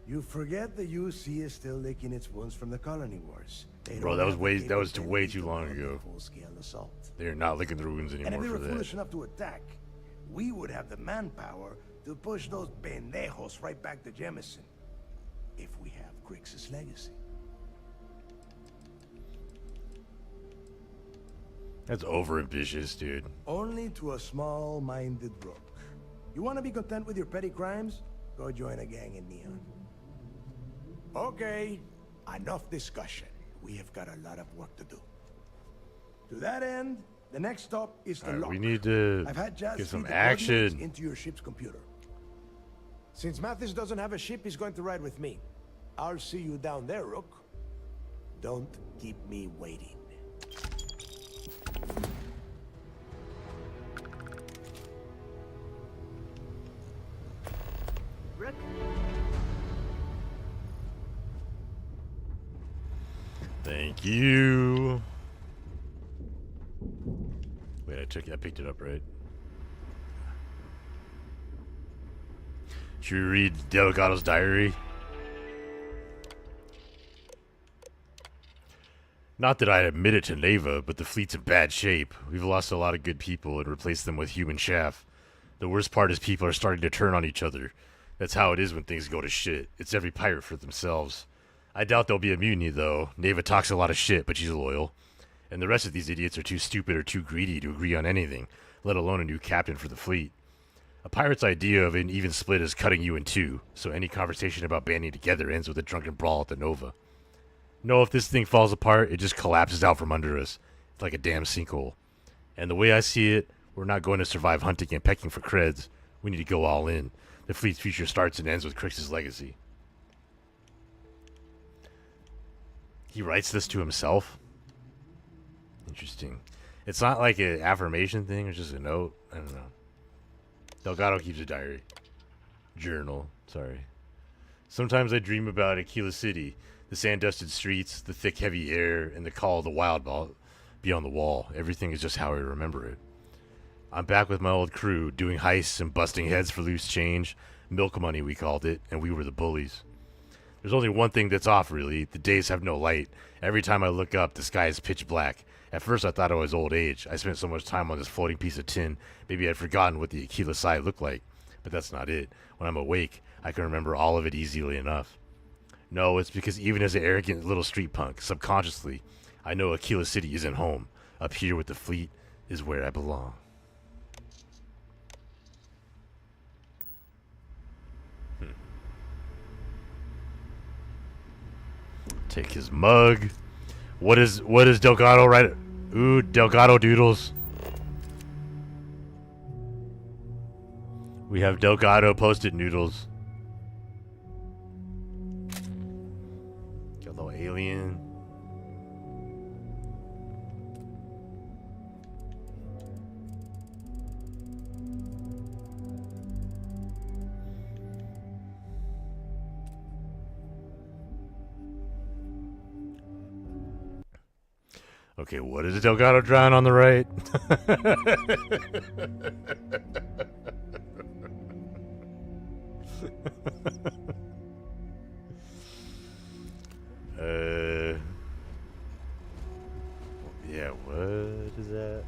S18: You forget the UC is still licking its wounds from the colony wars.
S1: Bro, that was way too long ago.
S18: Full-scale assault.
S1: They're not licking their wounds
S18: And
S1: anymore
S18: if they
S1: for
S18: were
S1: that.
S18: foolish enough to attack, we would have the manpower to push those pendejos right back to Jemison. If we have Crix's legacy.
S1: That's overambitious, dude.
S18: Only to a small-minded rook. You want to be content with your petty crimes? Go join a gang in Neon. Okay, enough discussion. We have got a lot of work to do. To that end, the next stop is the
S1: Alright,
S18: lock.
S1: we need to
S18: I've had Jazz
S1: get some
S18: feed the coordinates
S1: action.
S18: into your ship's computer. Since Mathis doesn't have a ship, he's going to ride with me. I'll see you down there, Rook. Don't keep me waiting.
S10: Rook?
S1: Thank you. Wait, I picked it up, right? Should we read Delgado's diary? Not that I'd admit it to Neva, but the fleet's in bad shape. We've lost a lot of good people and replaced them with human chaff. The worst part is people are starting to turn on each other. That's how it is when things go to shit. It's every pirate for themselves. I doubt there'll be a mutiny, though. Neva talks a lot of shit, but she's loyal. And the rest of these idiots are too stupid or too greedy to agree on anything, let alone a new captain for the fleet. A pirate's idea of an even split is cutting you in two, so any conversation about banding together ends with a drunken brawl at the Nova. No, if this thing falls apart, it just collapses out from under us. It's like a damn sinkhole. And the way I see it, we're not going to survive hunting and pecking for creds. We need to go all in. The fleet's future starts and ends with Crix's legacy. He writes this to himself? Interesting. It's not like an affirmation thing, it's just a note. I don't know. Delgado keeps a diary. Journal, sorry. Sometimes I dream about Aquila City, the sand-dusted streets, the thick, heavy air, and the call of the wild beyond the wall. Everything is just how I remember it. I'm back with my old crew, doing heists and busting heads for loose change. Milk money, we called it, and we were the bullies. There's only one thing that's off, really. The days have no light. Every time I look up, the sky is pitch black. At first, I thought it was old age. I spent so much time on this floating piece of tin, maybe I'd forgotten what the Aquila side looked like. But that's not it. When I'm awake, I can remember all of it easily enough. No, it's because even as an arrogant little street punk, subconsciously, I know Aquila City isn't home. Up here with the fleet is where I belong. Take his mug. What is Delgado right? Ooh, Delgado doodles. We have Delgado post-it noodles. Got a little alien. Okay, what is Delgado drawing on the right? Yeah, what is that?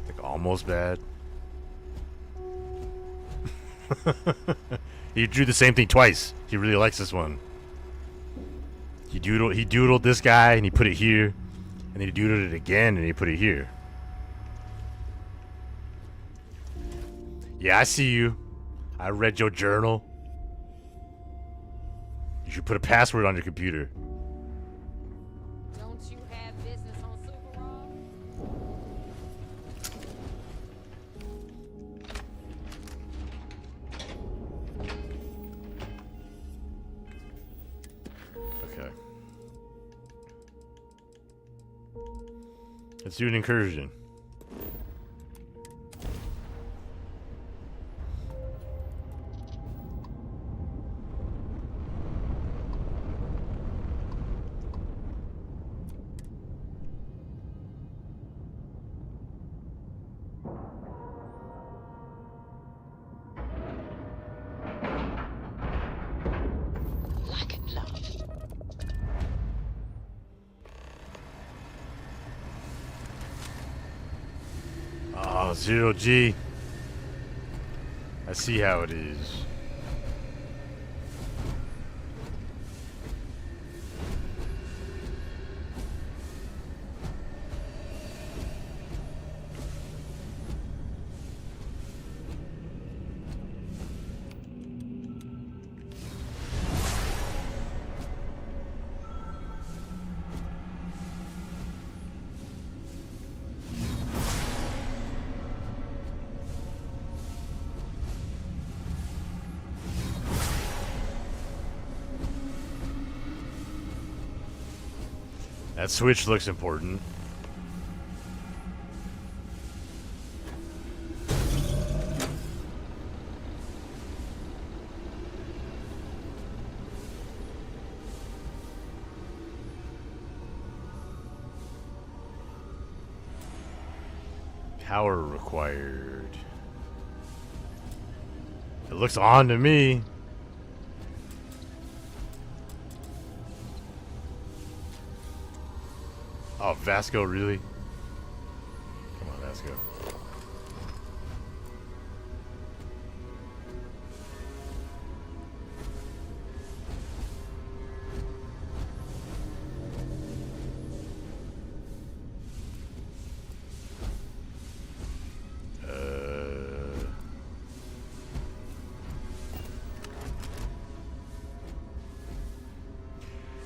S1: Like almost bad. He drew the same thing twice. He really likes this one. He doodled this guy and he put it here, and then he doodled it again and he put it here. Yeah, I see you. I read your journal. You should put a password on your computer.
S11: Don't you have business on Super Raw?
S1: Okay. Let's do an incursion. Oh, 0G. I see how it is. That switch looks important. Power required. It looks on to me. Oh, Vasco, really? Come on, Vasco.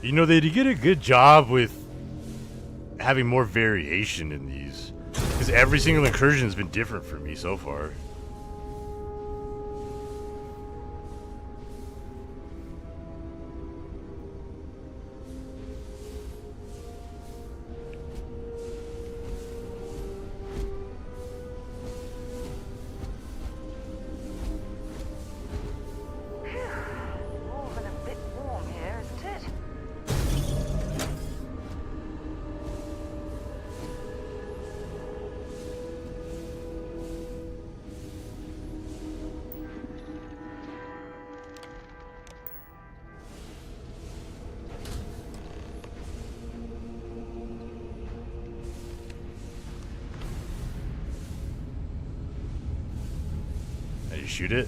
S1: You know, they did a good job with having more variation in these. Because every single incursion has been different for me so far. Shoot it.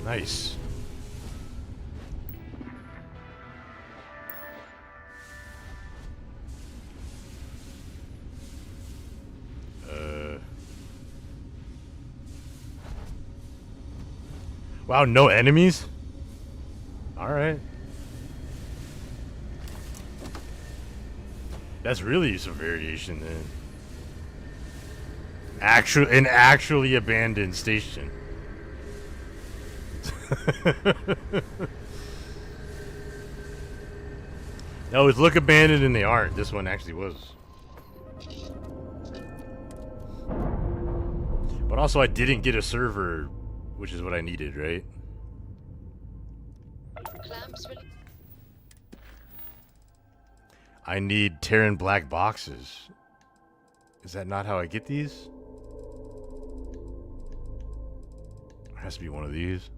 S1: Nice. Wow, no enemies? All right. That's really some variation then. An actually abandoned station. No, it's look abandoned and they aren't. This one actually was. But also I didn't get a server, which is what I needed, right? I need Terran black boxes. Is that not how I get these? It has to be one of these.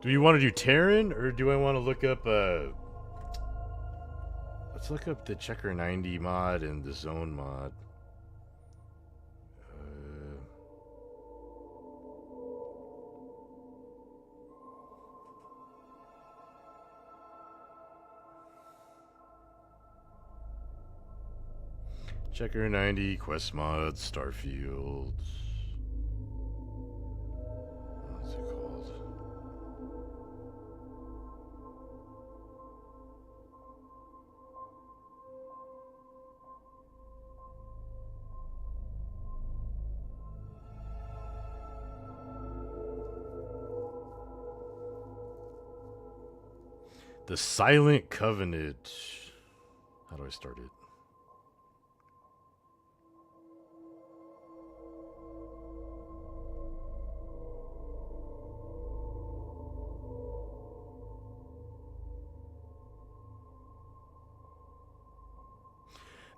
S1: Do you want to do Terran, or do I want to look up, let's look up the Checker 90 mod and the Zone mod. Checker 90, quest mods, Starfield. What's it called? The Silent Covenant. How do I start it?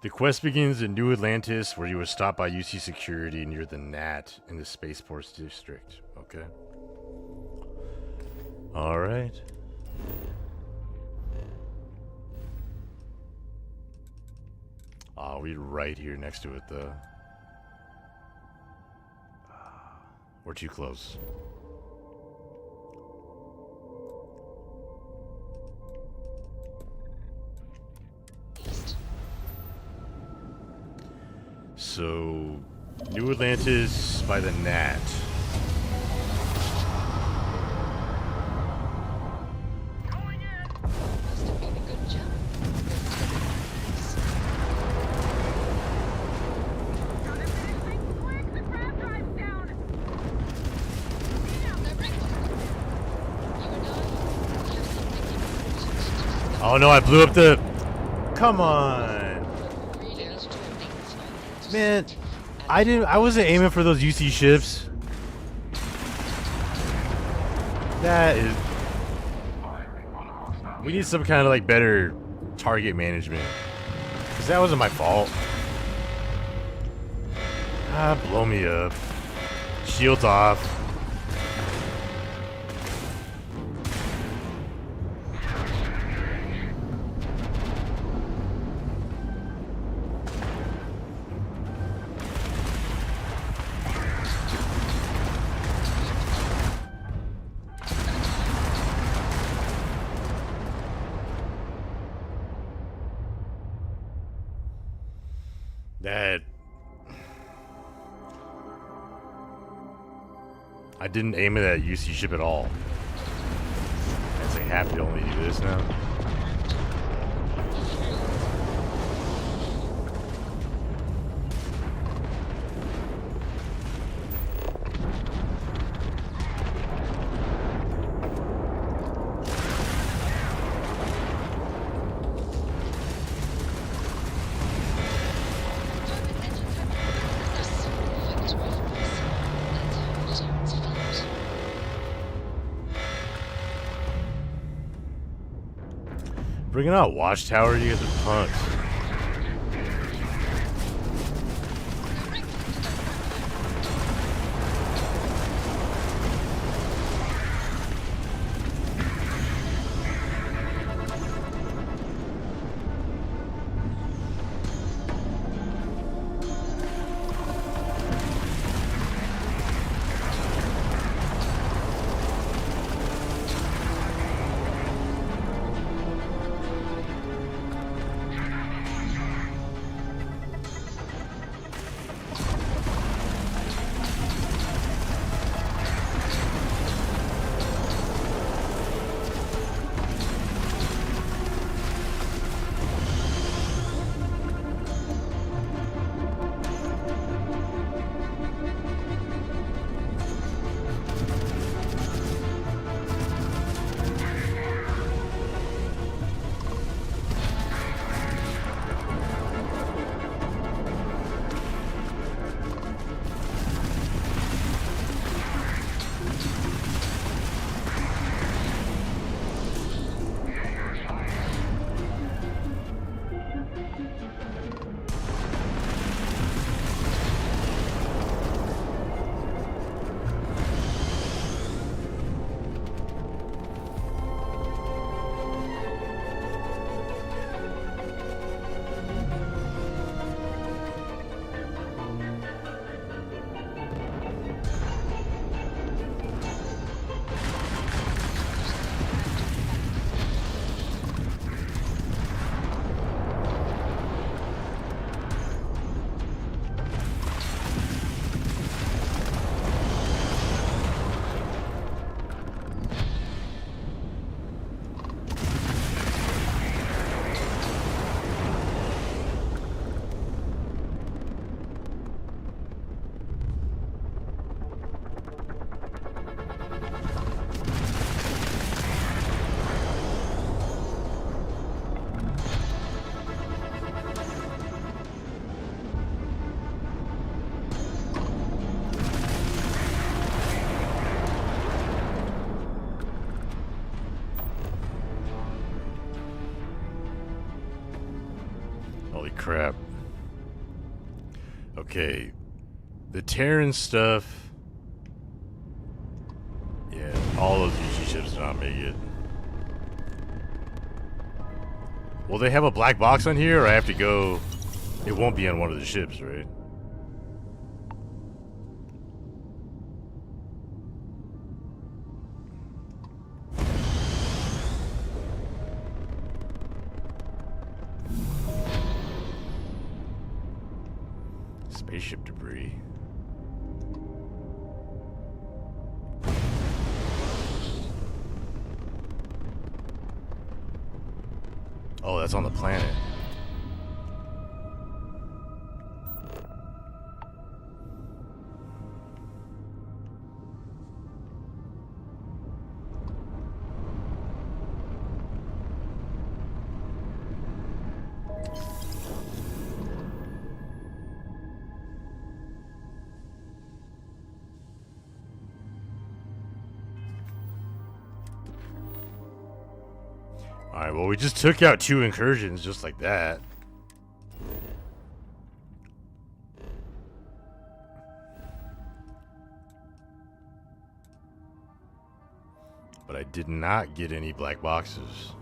S1: The quest begins in New Atlantis, where you were stopped by UC security near the NAT in the Spaceports District. Okay. Alright. Oh, we're right here next to it, though. We're too close. So, New Atlantis by the NAT. Oh no, I blew up the... Come on. Man, I wasn't aiming for those UC ships. That is... We need some kind of like better target management. Cause that wasn't my fault. Ah, blow me up. Shields off. That I didn't aim at that UC ship at all. As they have to only do this now. Bringing out Watchtower, you guys are punks. Crap. Okay. The Terran stuff. Yeah, all those UG ships did not make it. Will they have a black box on here, or I have to go... It won't be on one of the ships, right? Spaceship debris. Oh, that's on the planet. Alright, well, we just took out 2 incursions just like that. But I did not get any black boxes.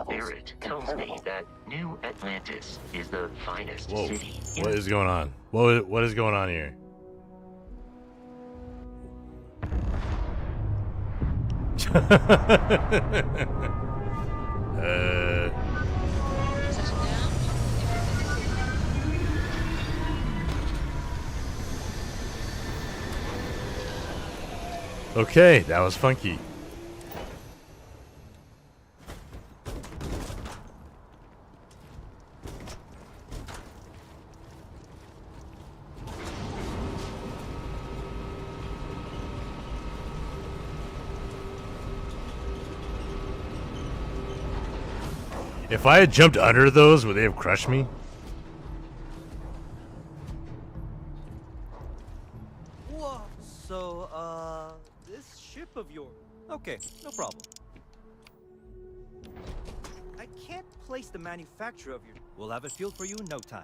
S19: Barrett tells me that New Atlantis is the finest
S1: Whoa.
S19: city.
S1: What is going on? What is going on here? Okay, that was funky. If I had jumped under those, would they have crushed me?
S20: Whoa, so, this ship of yours. Okay, no problem. I can't place the manufacturer of your. We'll have it filled for you in no time.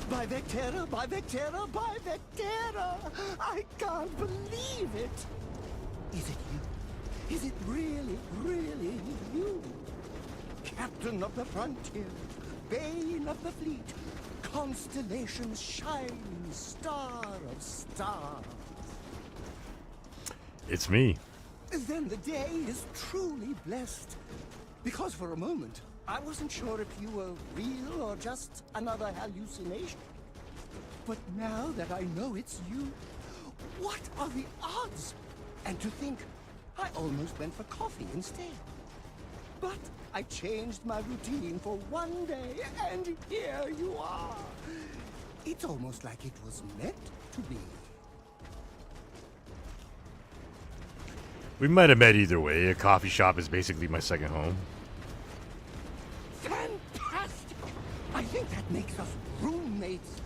S21: By Vectera, by Vectera, by Vectera! I can't believe it! Is it you? Is it really, really you? Captain of the frontier, bane of the fleet, constellation's shining star of stars.
S1: It's me.
S21: Then the day is truly blessed. Because for a moment, I wasn't sure if you were real or just another hallucination. But now that I know it's you, what are the odds? And to think, I almost went for coffee instead. But I changed my routine for one day, and here you are. It's almost like it was meant to be.
S1: We might have met either way. A coffee shop is basically my second home.
S21: Fantastic! I think that makes us roommates.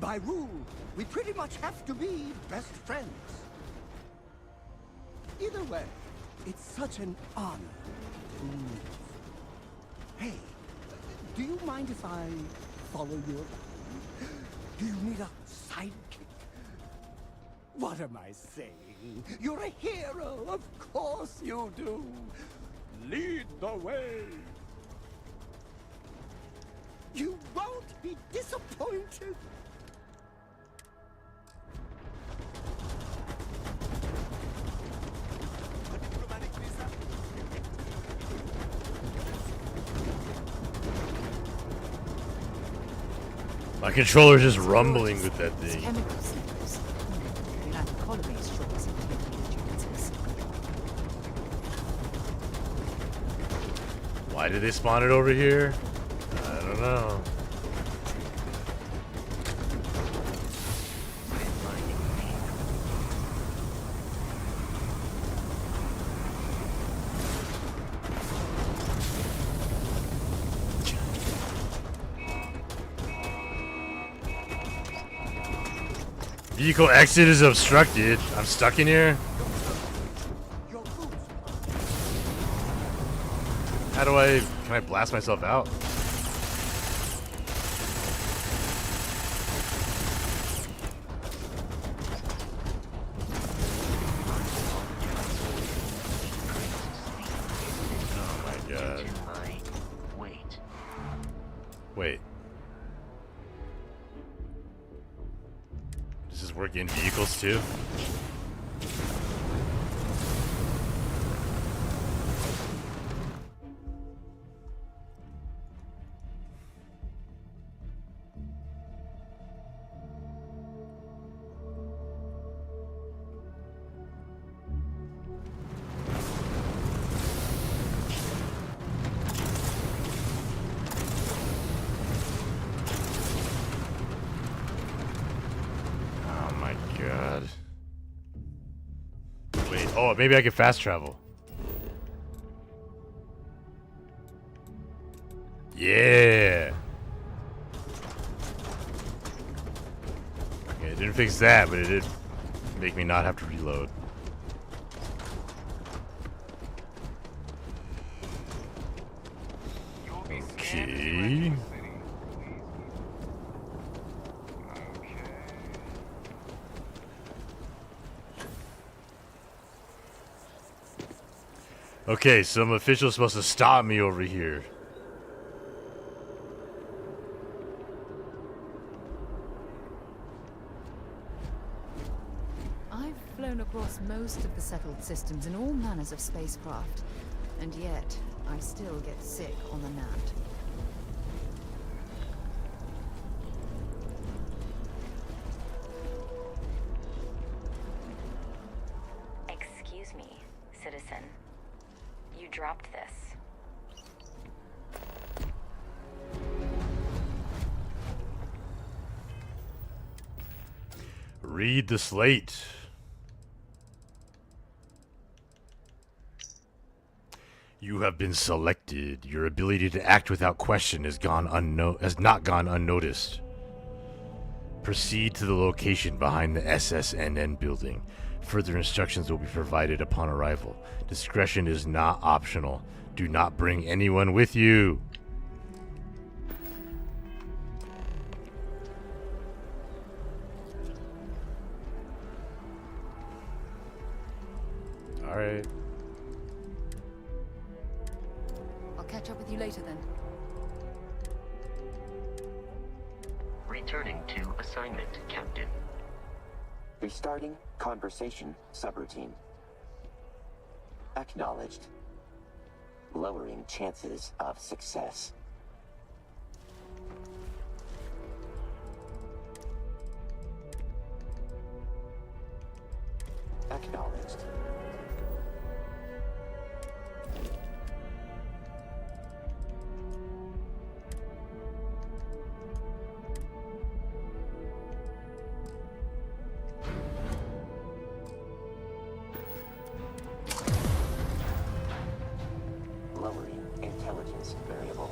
S21: By rule, we pretty much have to be best friends. Either way, it's such an honor to meet you. Hey, do you mind if I follow your line? Do you need a sidekick? What am I saying? You're a hero, of course you do. Lead the way. You won't be disappointed.
S1: My controller's just rumbling with that thing.
S2: Chemical signals. United Colonies sure seem to be the chances.
S1: Why did they spawn it over here? I don't know. Vehicle exit is obstructed. I'm stuck in here. How do I... Can I blast myself out? Oh my god. Wait. Does this work in vehicles too? Oh, maybe I can fast travel. Yeah. Okay, it didn't fix that, but it did make me not have to reload. Okay. Okay, some official's supposed to stop me over here.
S2: I've flown across most of the settled systems in all manners of spacecraft, and yet I still get sick on the Nat.
S5: Excuse me, citizen. You dropped this.
S1: Read the slate. You have been selected. Your ability to act without question has not gone unnoticed. Proceed to the location behind the SSNN building. Further instructions will be provided upon arrival. Discretion is not optional. Do not bring anyone with you. Alright.
S2: I'll catch up with you later then.
S19: Returning to assignment, Captain.
S22: Restarting conversation subroutine. Acknowledged. Lowering chances of success. Acknowledged. Lowering intelligence variable.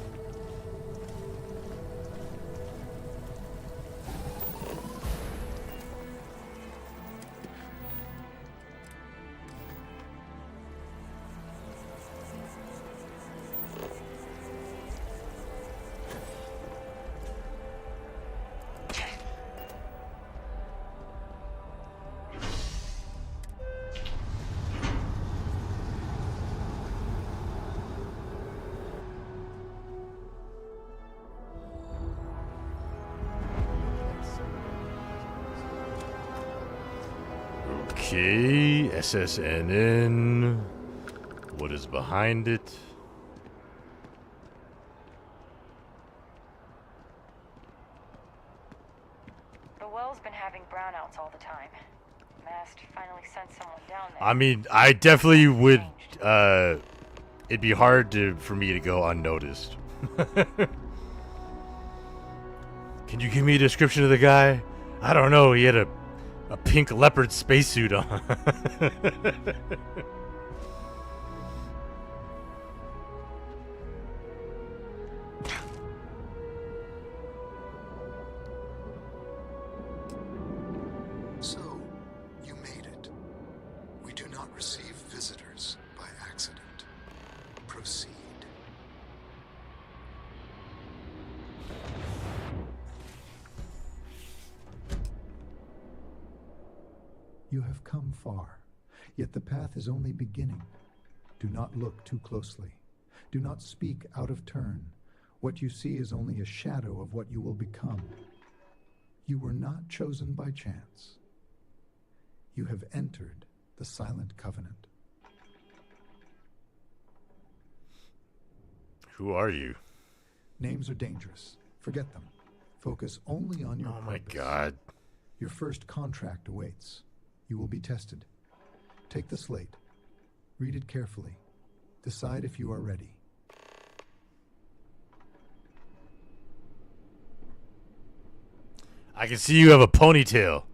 S1: Okay, SSNN. What is behind it?
S5: The well's been having brownouts all the time. Mast finally sent someone down there.
S1: I mean, I definitely would, it'd be hard for me to go unnoticed. Can you give me a description of the guy? I don't know, he had a pink leopard spacesuit on.
S8: So, you made it. We do not receive visitors by accident. Proceed.
S23: You have come far, yet the path is only beginning. Do not look too closely. Do not speak out of turn. What you see is only a shadow of what you will become. You were not chosen by chance. You have entered the Silent Covenant.
S1: Who are you?
S23: Names are dangerous. Forget them. Focus only on your purpose.
S1: My God.
S23: Your first contract awaits. You will be tested. Take the slate. Read it carefully. Decide if you are ready.
S1: I can see you have a ponytail.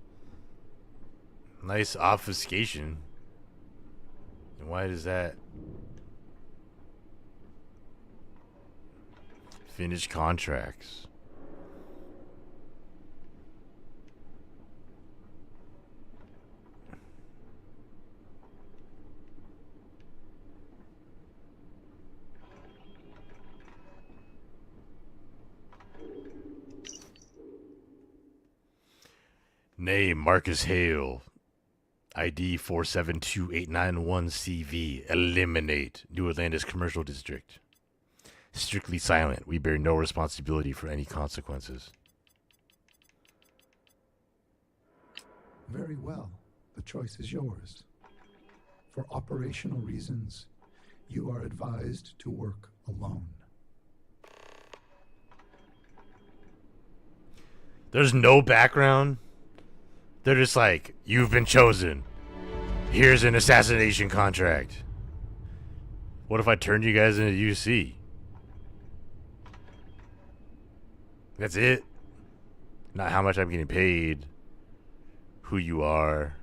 S1: Nice obfuscation. And why does that? Finish contracts. Name Marcus Hale. ID 472891CV. Eliminate New Atlantis Commercial District. Strictly silent. We bear no responsibility for any consequences.
S23: Very well. The choice is yours. For operational reasons, you are advised to work alone.
S1: There's no background. They're just like, you've been chosen. Here's an assassination contract. What if I turned you guys into UC? That's it? Not how much I'm getting paid. Who you are.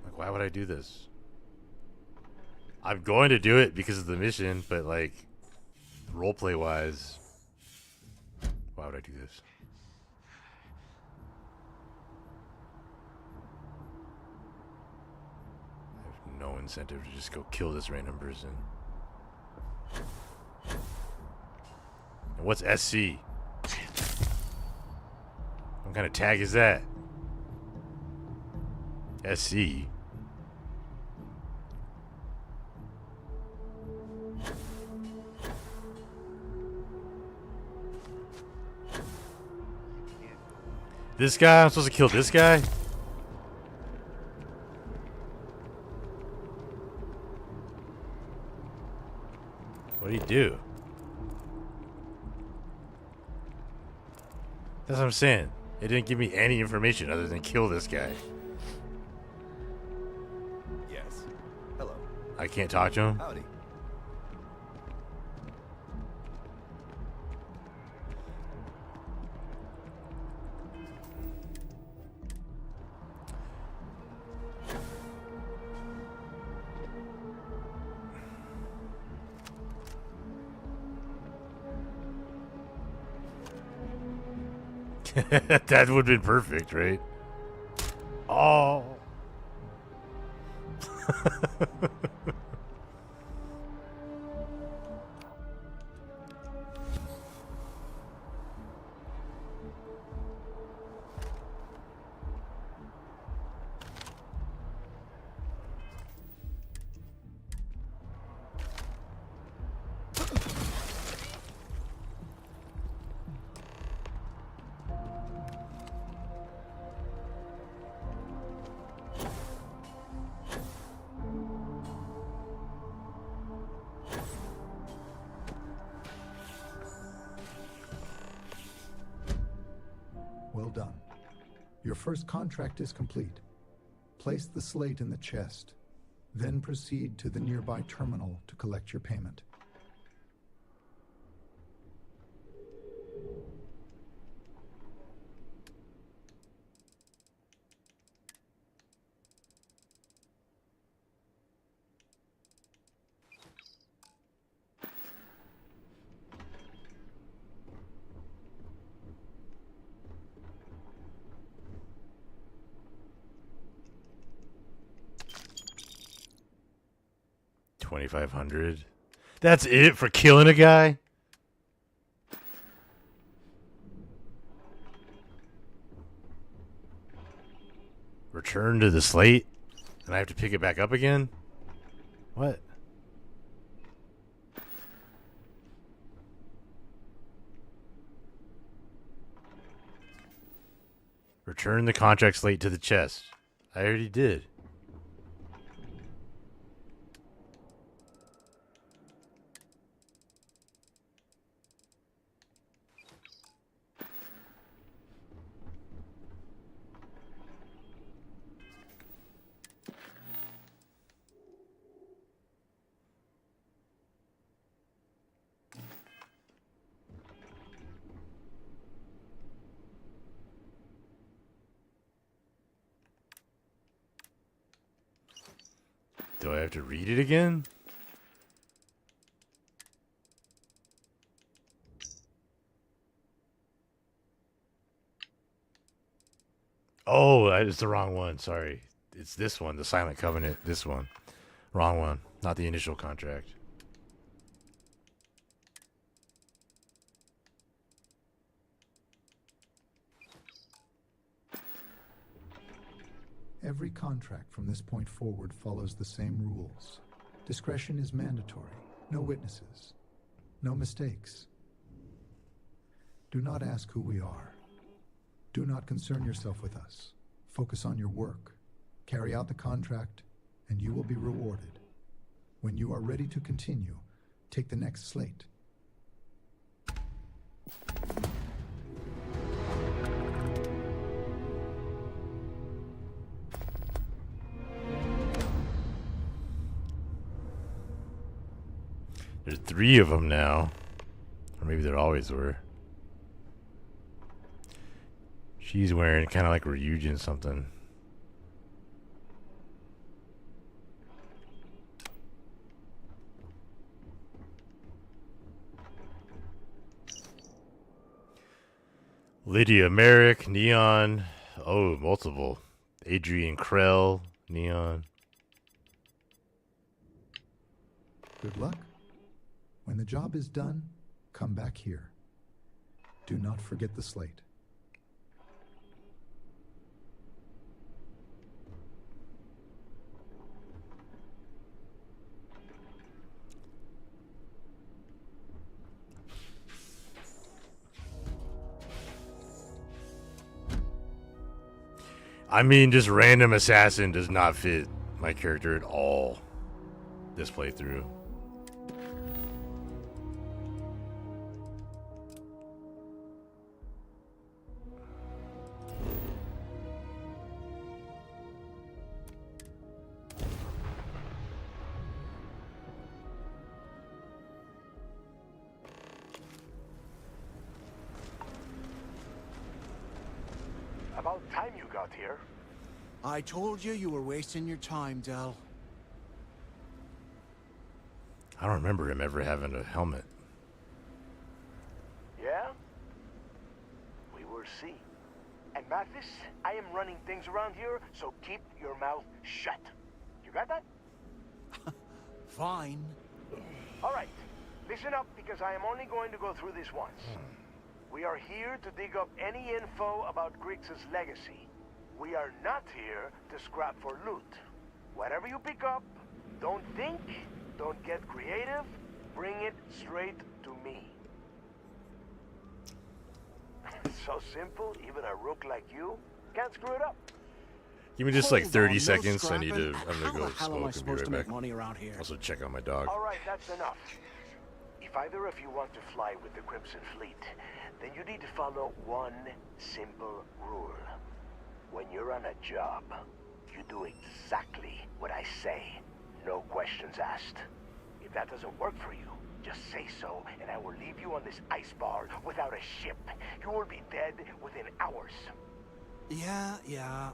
S1: Like, why would I do this? I'm going to do it because of the mission, but like, roleplay wise, why would I do this? I have no incentive to just go kill this random person. And what's SC? What kind of tag is that? SC. This guy? I'm supposed to kill this guy? What do you do? That's what I'm saying. It didn't give me any information other than kill this guy.
S3: Yes. Hello.
S1: I can't talk to him?
S3: Howdy.
S1: That would have been perfect, right? Oh.
S23: Well done. Your first contract is complete. Place the slate in the chest. Then proceed to the nearby terminal to collect your payment.
S1: $2,500. That's it for killing a guy? Return to the slate? And I have to pick it back up again? What? Return the contract slate to the chest. I already did. Do I have to read it again? Oh, it's the wrong one. Sorry. It's this one, the Silent Covenant. This one. Wrong one. Not the initial contract.
S23: Every contract from this point forward follows the same rules. Discretion is mandatory. No witnesses. No mistakes. Do not ask who we are. Do not concern yourself with us. Focus on your work. Carry out the contract, and you will be rewarded. When you are ready to continue, take the next slate.
S1: There's 3 of them now. Or maybe there always were. She's wearing kind of like Ryujin something. Lydia Merrick, Neon. Oh, multiple. Adrian Krell, Neon.
S23: Good luck. When the job is done, come back here. Do not forget the slate.
S1: I mean, just random assassin does not fit my character at all this playthrough.
S4: About time you got here.
S21: I told you you were wasting your time, Del.
S1: I don't remember him ever having a helmet.
S4: Yeah? We will see. And Mathis, I am running things around here, so keep your mouth shut. You got that?
S21: Fine.
S4: All right. Listen up, because I am only going to go through this once. We are here to dig up any info about Griggs' legacy. We are not here to scrap for loot. Whatever you pick up, don't think, don't get creative, bring it straight to me. So simple, even a rook like you can't screw it up.
S1: Give me just like
S21: Hold
S1: 30
S21: on, no
S1: seconds. I need to.
S21: scrapping.
S1: I'm
S21: How
S1: gonna go
S21: the hell am I
S1: smoke and be
S21: supposed
S1: right
S21: to make
S1: back.
S21: money around here?
S1: Also check out my dog.
S4: All right, that's enough. If either of you want to fly with the Crimson Fleet, then you need to follow one simple rule. When you're on a job, you do exactly what I say. No questions asked. If that doesn't work for you, just say so, and I will leave you on this ice bar without a ship. You will be dead within hours.
S21: Yeah.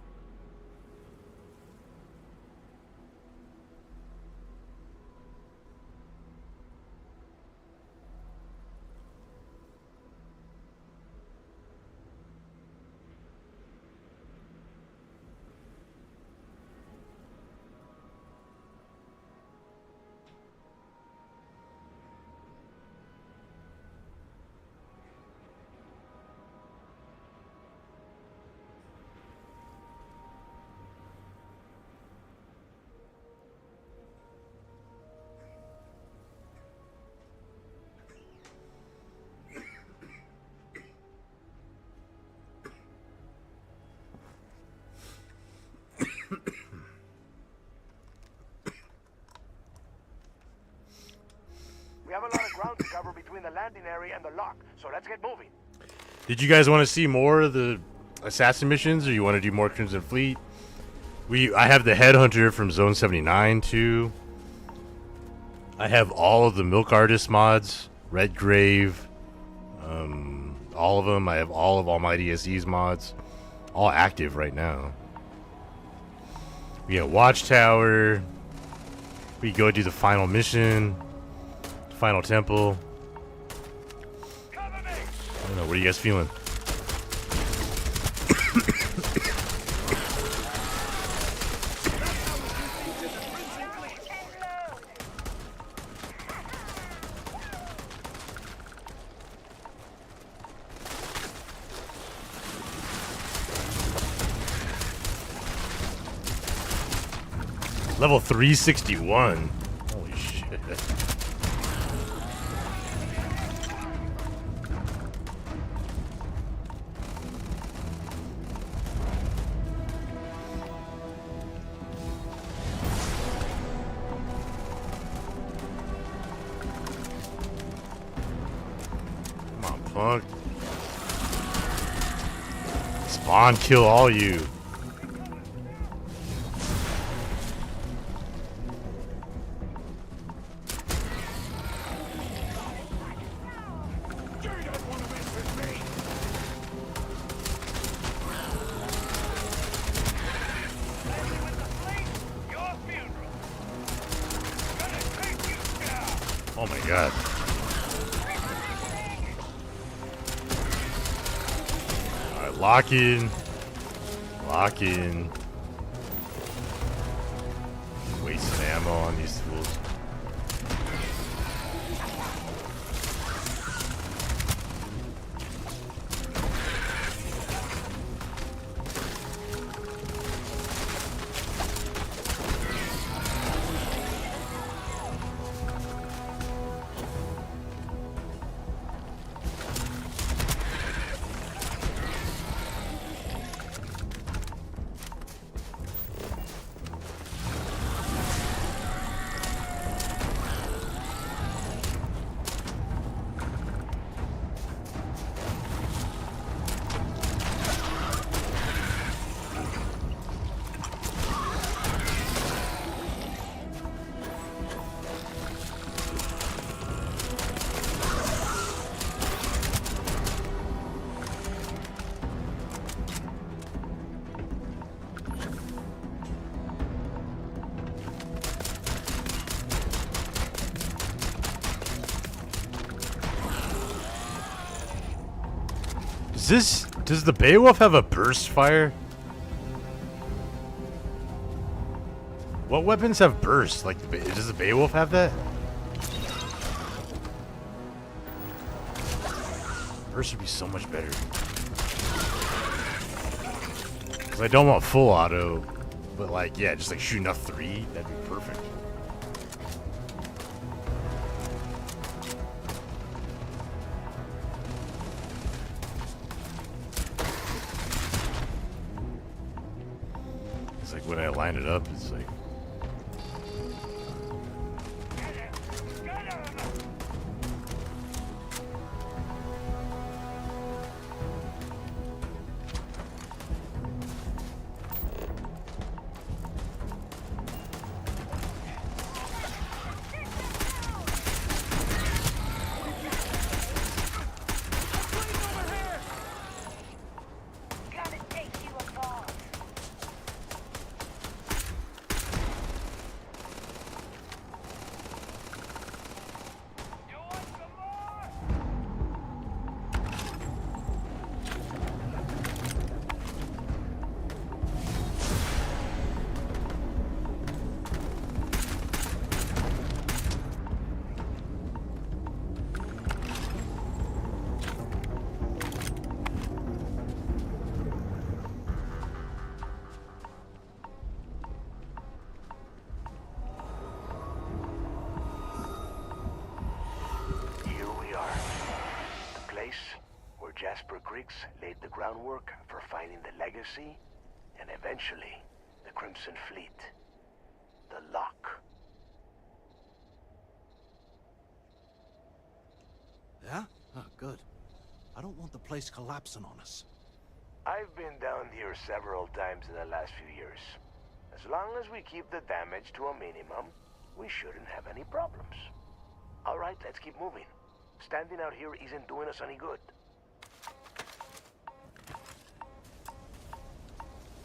S4: We have a lot of ground to cover between the landing area and the lock, so let's get moving.
S1: Did you guys want to see more of the assassin missions, or you want to do more Crimson Fleet? I have the Headhunter from Zone 79 too. I have all of the Milk Artist mods, Redgrave, all of them. I have all of Almighty SE's mods, all active right now. We got Watchtower. We go do the final mission, final temple. I don't know. What are you guys feeling? Level 361. Holy shit. Come on, punk. Spawn, kill all you. Oh my god. Alright, lock in. Lock in. Wasting ammo on these fools. Does the Beowulf have a burst fire? What weapons have burst? Like, does the Beowulf have that? Burst would be so much better. Cause I don't want full auto, but like, yeah, just like shooting up 3, that'd be perfect. When I line it up, it's like...
S4: Laid the groundwork for finding the legacy, and eventually, the Crimson Fleet. The lock.
S6: Yeah? Oh, good. I don't want the place collapsing on us.
S4: I've been down here several times in the last few years. As long as we keep the damage to a minimum, we shouldn't have any problems. All right, let's keep moving. Standing out here isn't doing us any good.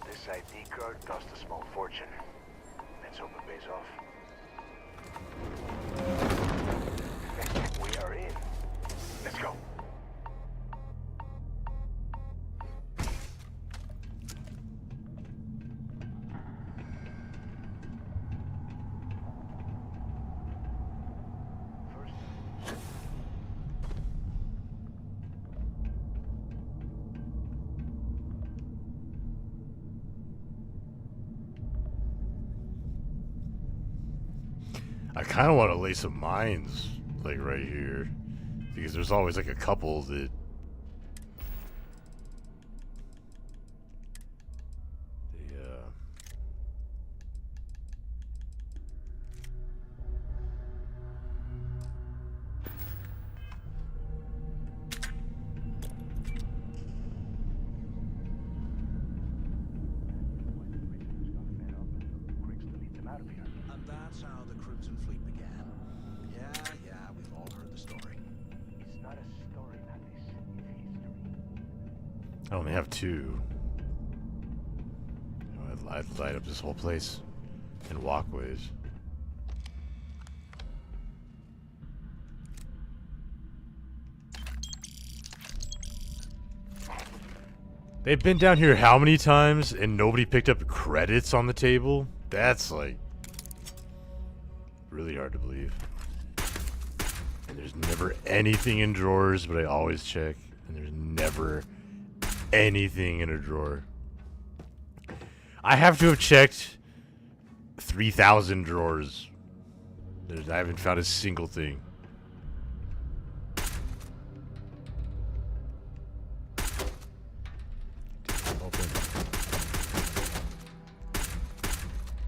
S4: This ID card cost a small fortune. Let's hope it pays off. We are in. Let's go.
S1: I kind of want to lay some mines, like, right here. Because there's always, like, a couple that...
S6: And that's how the Crimson Fleet began. Yeah, we've all heard the story.
S4: It's not a story, Mattis. It's history.
S1: I only have 2. I'd light up this whole place in walkways. They've been down here how many times and nobody picked up credits on the table? That's like really hard to believe. And there's never anything in drawers, but I always check. And there's never anything in a drawer. I have to have checked 3,000 drawers. I haven't found a single thing. Open.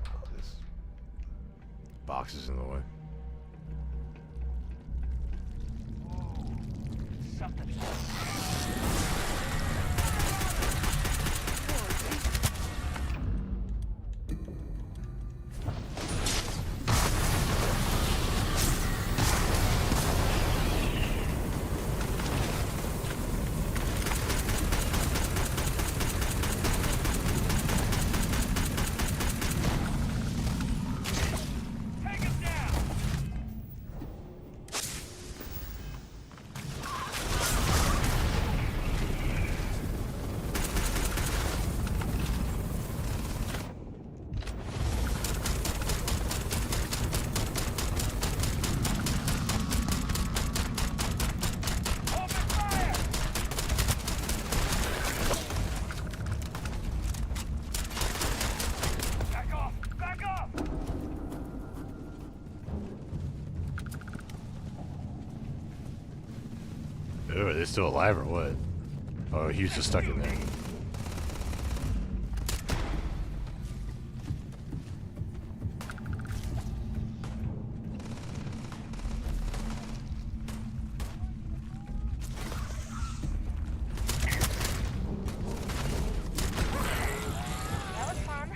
S1: Oh, this box is in the way. Oh, are they still alive or what? Oh, he was just stuck in there.
S5: That was fun.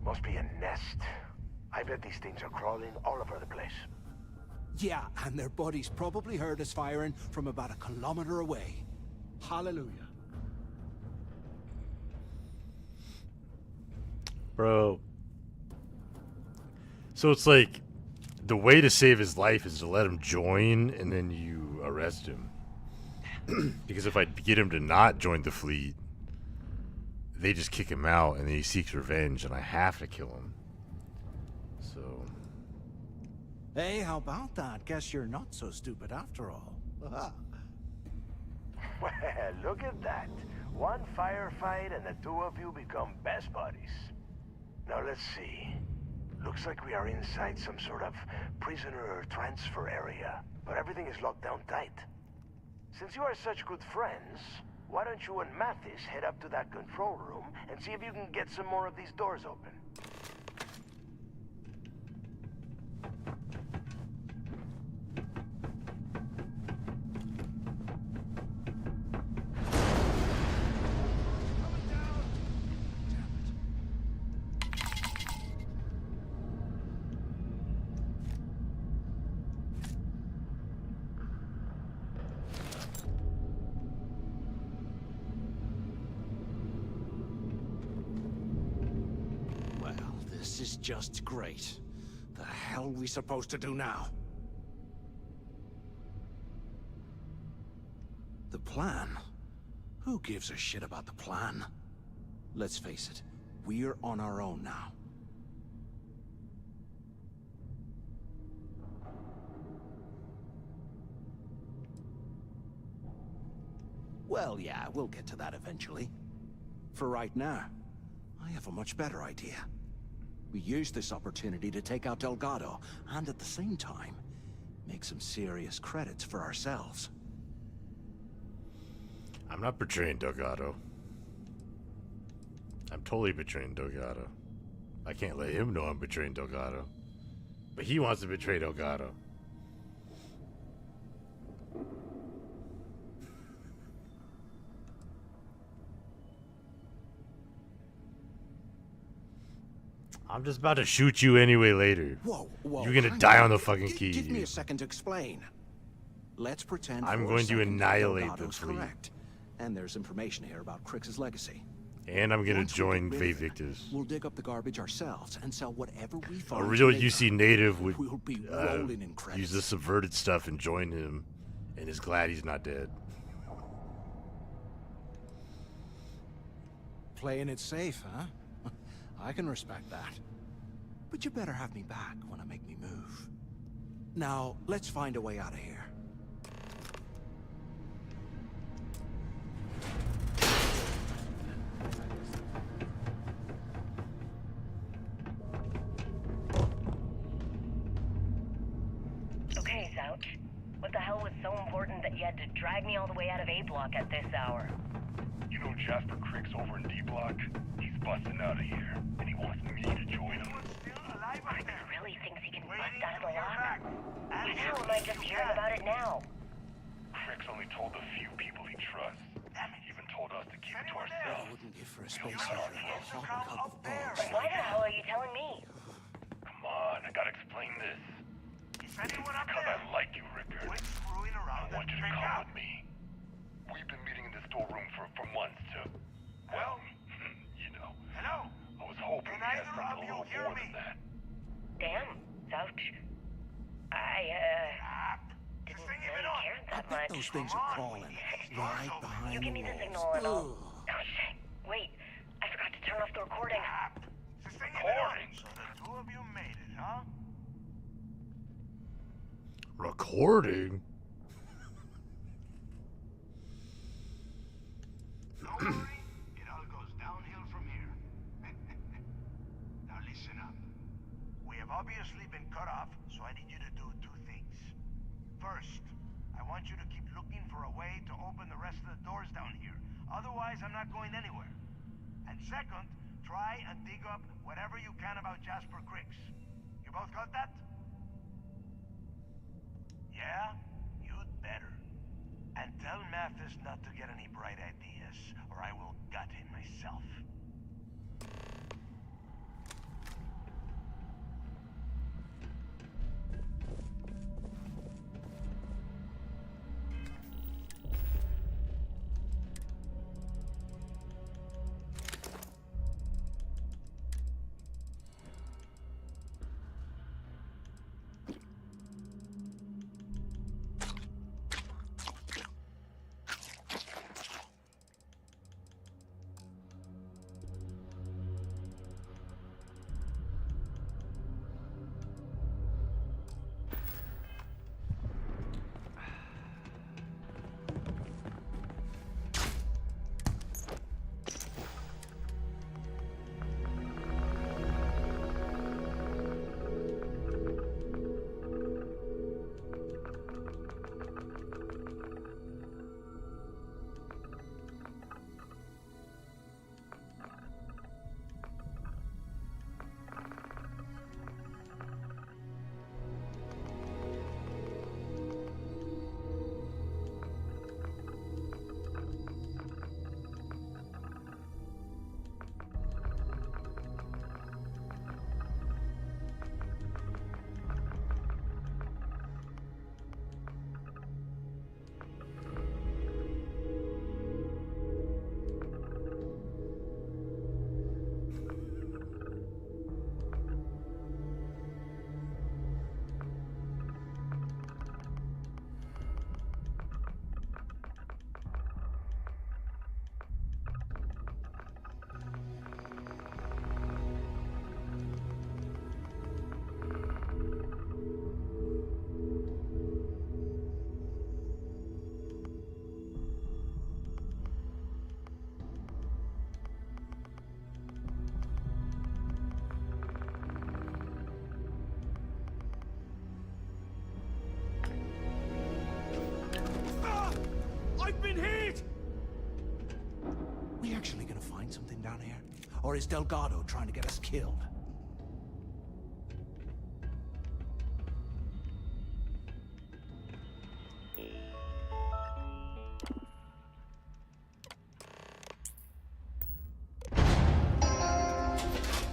S4: Must be a nest. I bet these things are crawling all over the place.
S6: Yeah, and their buddies probably heard us firing from about a kilometer away. Hallelujah.
S1: Bro. So it's like the way to save his life is to let him join and then you arrest him. Because if I get him to not join the fleet, they just kick him out and then he seeks revenge and I have to kill him. So.
S6: Hey, how about that? Guess you're not so stupid after all.
S4: Well, look at that. One firefight and the two of you become best buddies. Now let's see. Looks like we are inside some sort of prisoner transfer area, but everything is locked down tight. Since you are such good friends, why don't you and Mathis head up to that control room and see if you can get some more of these doors open?
S6: This is just great. The hell are we supposed to do now? The plan? Who gives a shit about the plan? Let's face it, we're on our own now. Well, yeah, we'll get to that eventually. For right now, I have a much better idea. We use this opportunity to take out Delgado, and at the same time, make some serious credits for ourselves.
S1: I'm not betraying Delgado. I'm totally betraying Delgado. I can't let him know I'm betraying Delgado. But he wants to betray Delgado. I'm just about to shoot you anyway later.
S6: Whoa,
S1: You're gonna
S6: hang
S1: die on the fucking key.
S6: Give me a second to explain. Let's pretend
S1: I'm
S6: for a
S1: going to
S6: second
S1: annihilate
S6: Delgado's
S1: the fleet.
S6: correct. And there's information here about Crix's legacy.
S1: And I'm gonna
S6: Once we
S1: join
S6: get rid of it,
S1: Victus.
S6: We'll dig up the garbage ourselves and sell whatever we find.
S1: A real
S6: to make
S1: UC native would
S6: We'll be rolling in credits.
S1: use the subverted stuff and join him, and is glad he's not dead.
S6: Playing it safe, huh? I can respect that. But you better have me back when I make me move. Now, let's find a way out of here.
S13: Okay, Zouch. What the hell was so important that you had to drag me all the way out of A block at this hour?
S14: You know Jasper Crick's over in D block? He's busting out of here, and he wants me to join him.
S13: Crick really thinks he can bust out of the lock? Why the hell am I just hearing about it now?
S14: Crick's only told a few people he trusts. He even told us to keep it to ourselves.
S6: Wouldn't give for a space heater and a hot cup of balls.
S13: But why the hell are you telling me?
S14: Come on, I gotta explain this. Because I like you, Rickard. I want you to come with me. We've been meeting in the storeroom for months to, well, you know. Hello. I was hoping we had something a little more than that.
S13: Damn, Zouch. I, didn't really care that much.
S6: Those things are crawling right behind
S13: You give me the signal and I'll... Oh, shit. Wait. I forgot to turn off the recording.
S14: Recording?
S4: So the two of you made it, huh?
S1: Recording?
S4: Don't worry, it all goes downhill from here. Now listen up. We have obviously been cut off, so I need you to do two things. First, I want you to keep looking for a way to open the rest of the doors down here. Otherwise, I'm not going anywhere. And second, try and dig up whatever you can about Jasper Cricks. You both got that? Yeah? You'd better. And tell Mathis not to get any bright ideas, or I will gut him myself.
S6: We actually gonna find something down here? Or is Delgado trying to get us killed?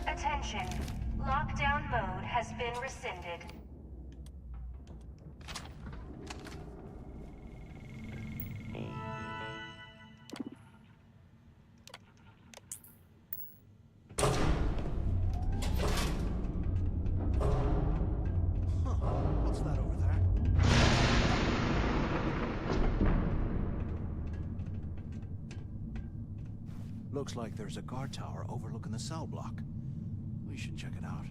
S17: Attention. Lockdown mode has been rescinded.
S6: What's that over there? Looks like there's a guard tower overlooking the cell block. We should check it out.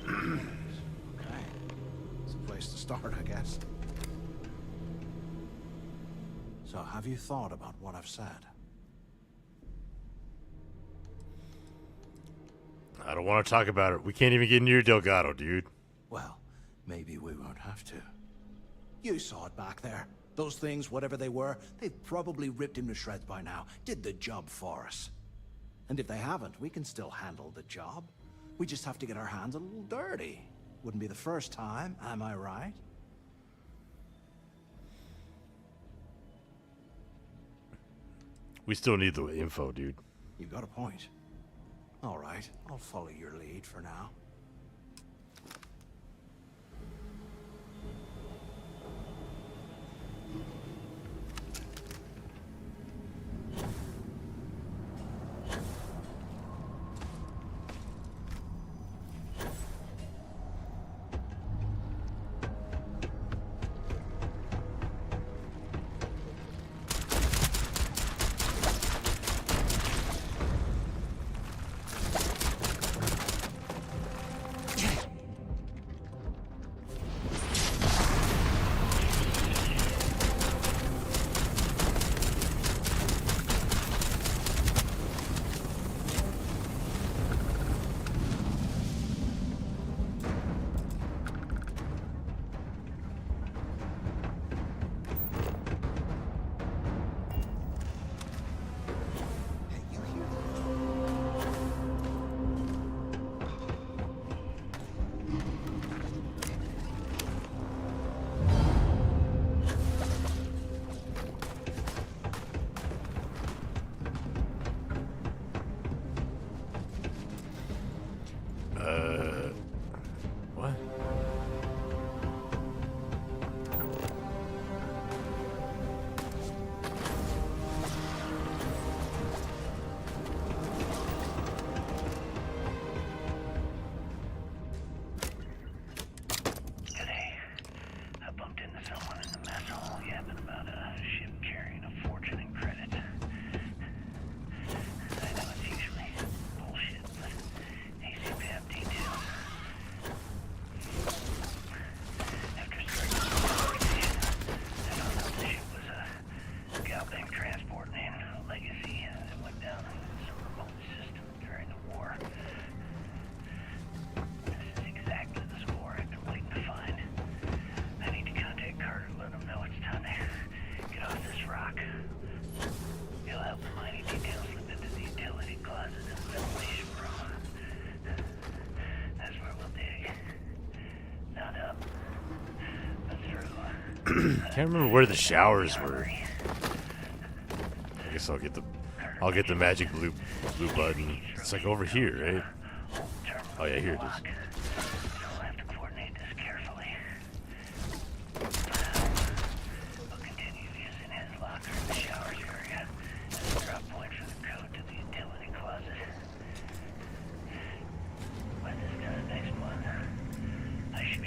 S6: Okay. It's a place to start, I guess. So, have you thought about what I've said?
S1: I don't want to talk about it. We can't even get near Delgado, dude.
S6: Well, maybe we won't have to. You saw it back there. Those things, whatever they were, they've probably ripped him to shreds by now. Did the job for us. And if they haven't, we can still handle the job. We just have to get our hands a little dirty. Wouldn't be the first time, am I right?
S1: We still need the info, dude.
S6: You got a point. All right, I'll follow your lead for now.
S1: What?
S14: Today, I bumped into someone in the mess hall yapping about a ship carrying a fortune in credit. I know it's usually bullshit, but they seem to have details. After searching the conversation, I found out the ship was a Galbank transport named Legacy that went down in some remote system during the war. This is exactly the score I've been waiting to find. I need to contact Carter and let him know it's time to get off this rock. He'll help the mining details slip into the utility closet in the ventilation room. That's where we'll dig. Not up, but through.
S1: Can't remember where the showers were. I guess I'll get the magic blue button. It's like over here, right? Oh yeah, here it is.
S14: I'll have to coordinate this carefully.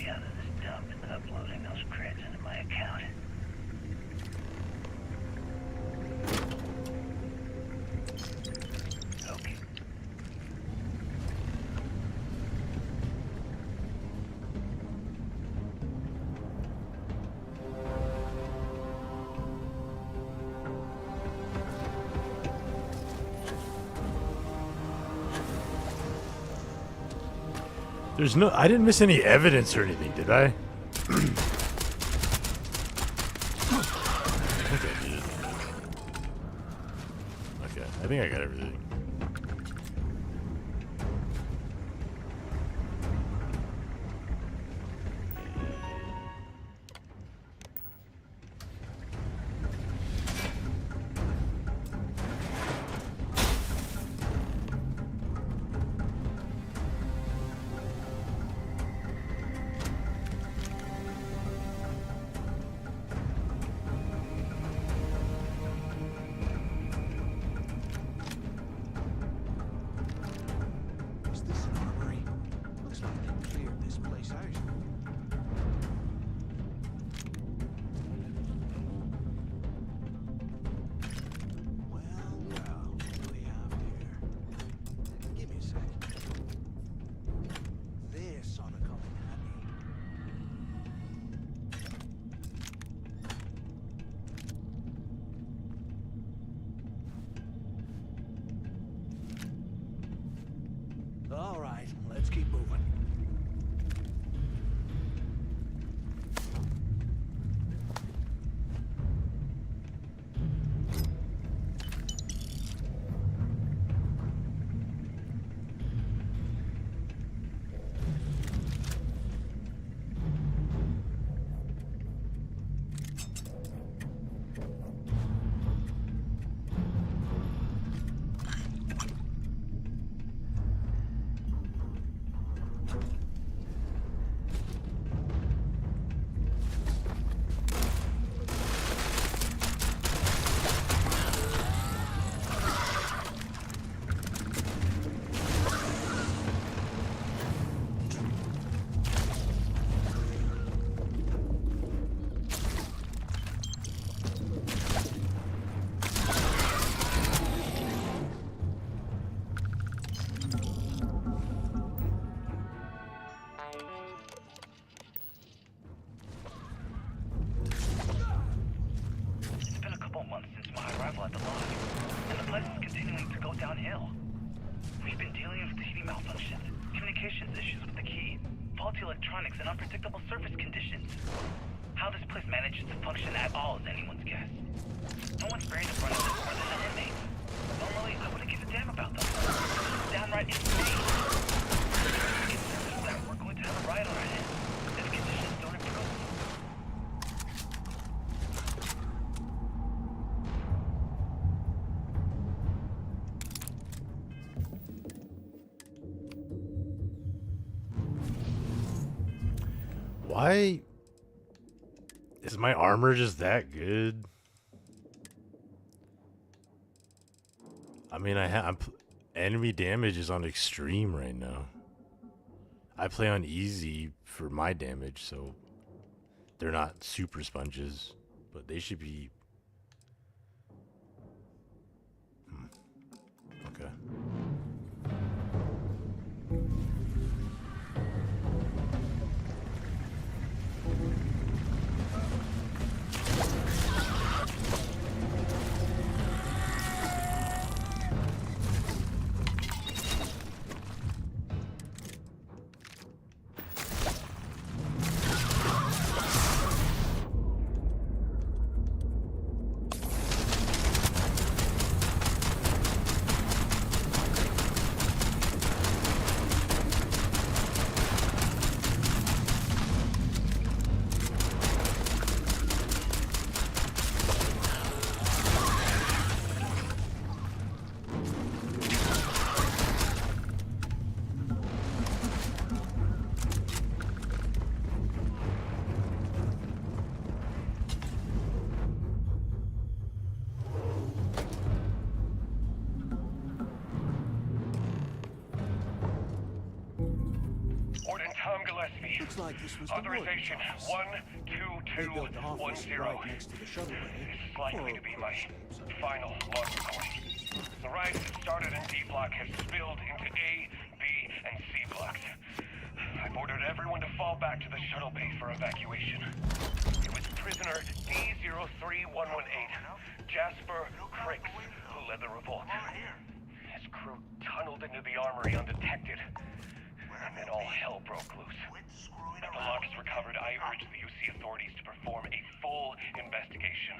S14: me out of this dump and uploading those creds into my account. Okay.
S1: There's no. I didn't miss any evidence or anything, did I? I think I did. Okay, I think I got everything.
S6: Is this an armory? Looks like they cleared this place out. Well, what do we have here? Give me a sec. This ought to come in handy. All right, let's keep moving.
S14: It's been a couple months since my arrival at the lodge, and the place is continuing to go downhill. We've been dealing with heavy malfunctions, communications issues with the key, faulty electronics, and unpredictable surface conditions. How this place manages to function at all is anyone's guess. No one's buried in front of this more than an inmate. Normally, I wouldn't give a damn about them. It's downright insane. It considers that we're going to have a riot on our hands if conditions don't improve.
S1: Why is my armor just that good? I mean, enemy damage is on extreme right now. I play on easy for my damage, so they're not super sponges, but they should be. Okay.
S14: Tom Gillespie.
S6: Looks like this was the
S14: Authorization
S6: They built the office
S14: 12210.
S6: right next to the shuttle bay.
S14: This is likely to be my final launch point. The ride that started in D block has spilled into A, B, and C blocks. I've ordered everyone to fall back to the shuttle bay for evacuation. It was prisoner D03118, Jasper Cricks, who led the revolt. His crew tunneled into the armory undetected, and then all hell broke loose. Now the log is recovered, I urge the UC authorities to perform a full investigation.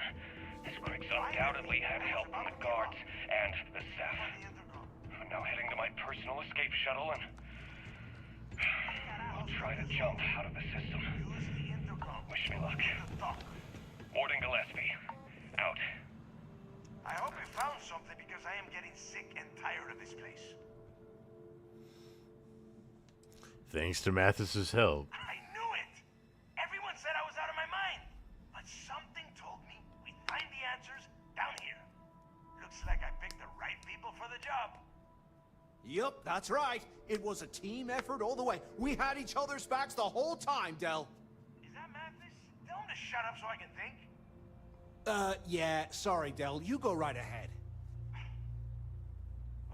S14: This Cricks undoubtedly had help from the guards and the staff. I'm now heading to my personal escape shuttle and I'll try to jump out of the system. Wish me luck. Warden Gillespie, out.
S4: I hope you found something because I am getting sick and tired of this place.
S1: Thanks to Mathis's help.
S4: I knew it! Everyone said I was out of my mind. But something told me we'd find the answers down here. Looks like I picked the right people for the job.
S6: Yup, that's right. It was a team effort all the way. We had each other's backs the whole time, Del.
S4: Is that Mathis? Tell him to shut up so I can think.
S6: Yeah, sorry, Del. You go right ahead.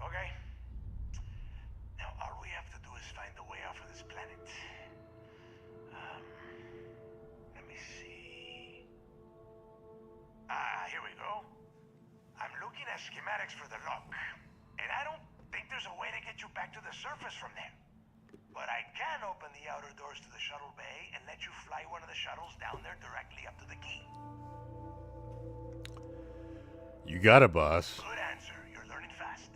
S4: Okay. Now all we have to do is find a way off of this planet. Let me see. Here we go. I'm looking at schematics for the lock. And I don't think there's a way to get you back to the surface from there. But I can open the outer doors to the shuttle bay and let you fly one of the shuttles down there directly up to the key.
S1: You got it, boss.
S4: Good answer. You're learning fast.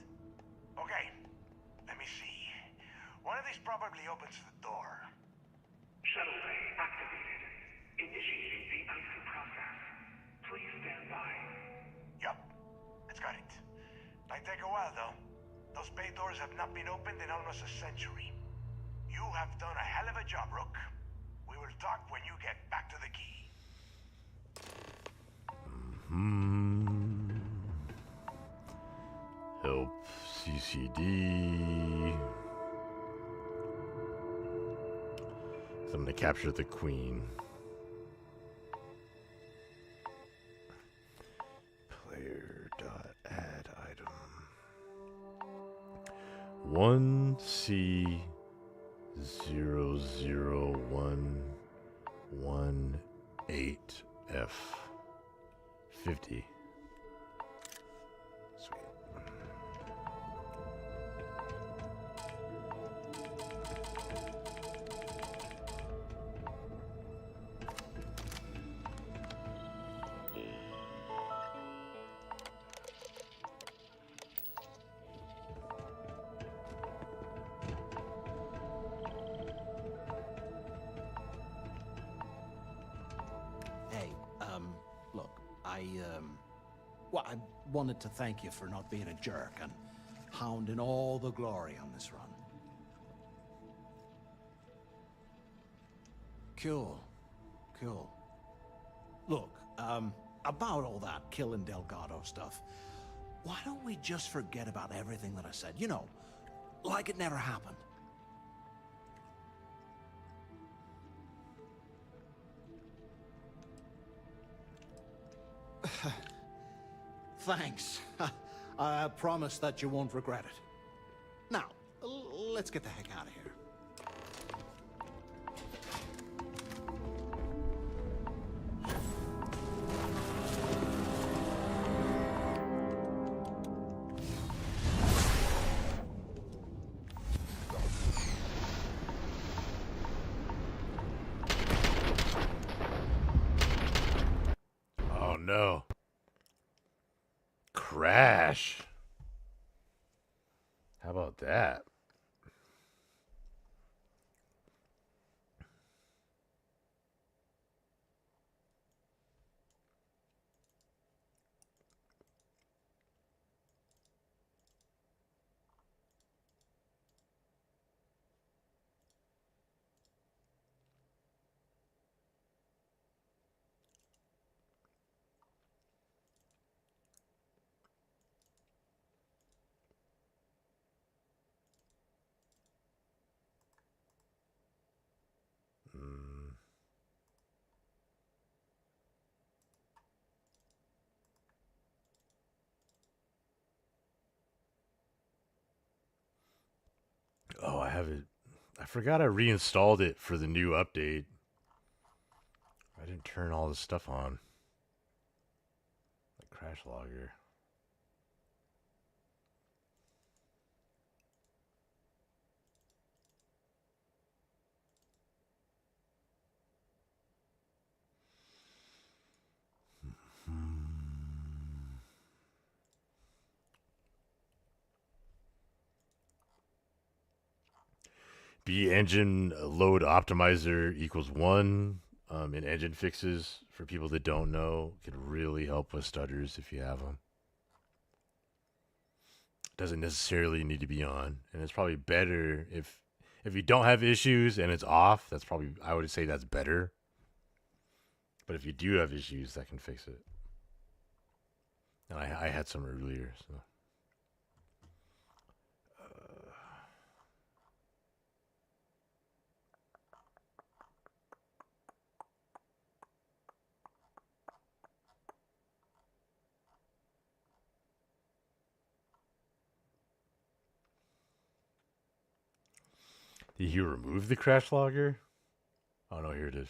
S4: Okay. Let me see. One of these probably opens the door.
S7: Shuttle bay activated. Initiating the icing process. Please stand by.
S4: Yup. It's got it. Might take a while, though. Those bay doors have not been opened in almost a century. You have done a hell of a job, Rook. We will talk when you get back to the key.
S1: Help CCD. So I'm gonna capture the queen. Player.add item. 1C00118F 50.
S6: Well, I wanted to thank you for not being a jerk and hounding all the glory on this run. Cool. Cool. Look, about all that killing Delgado stuff, why don't we just forget about everything that I said? You know, like it never happened. Thanks. I promise that you won't regret it. Now, let's get the heck out of here.
S1: Oh no. Crash. How about that? I forgot I reinstalled it for the new update. I didn't turn all this stuff on. Like crash logger. B engine load optimizer equals 1 in engine fixes for people that don't know. Can really help with stutters if you have them. Doesn't necessarily need to be on, and it's probably better if you don't have issues and it's off. That's probably, I would say that's better. But if you do have issues, that can fix it. And I had some earlier, so. Did he remove the crash logger? Oh no, here it is.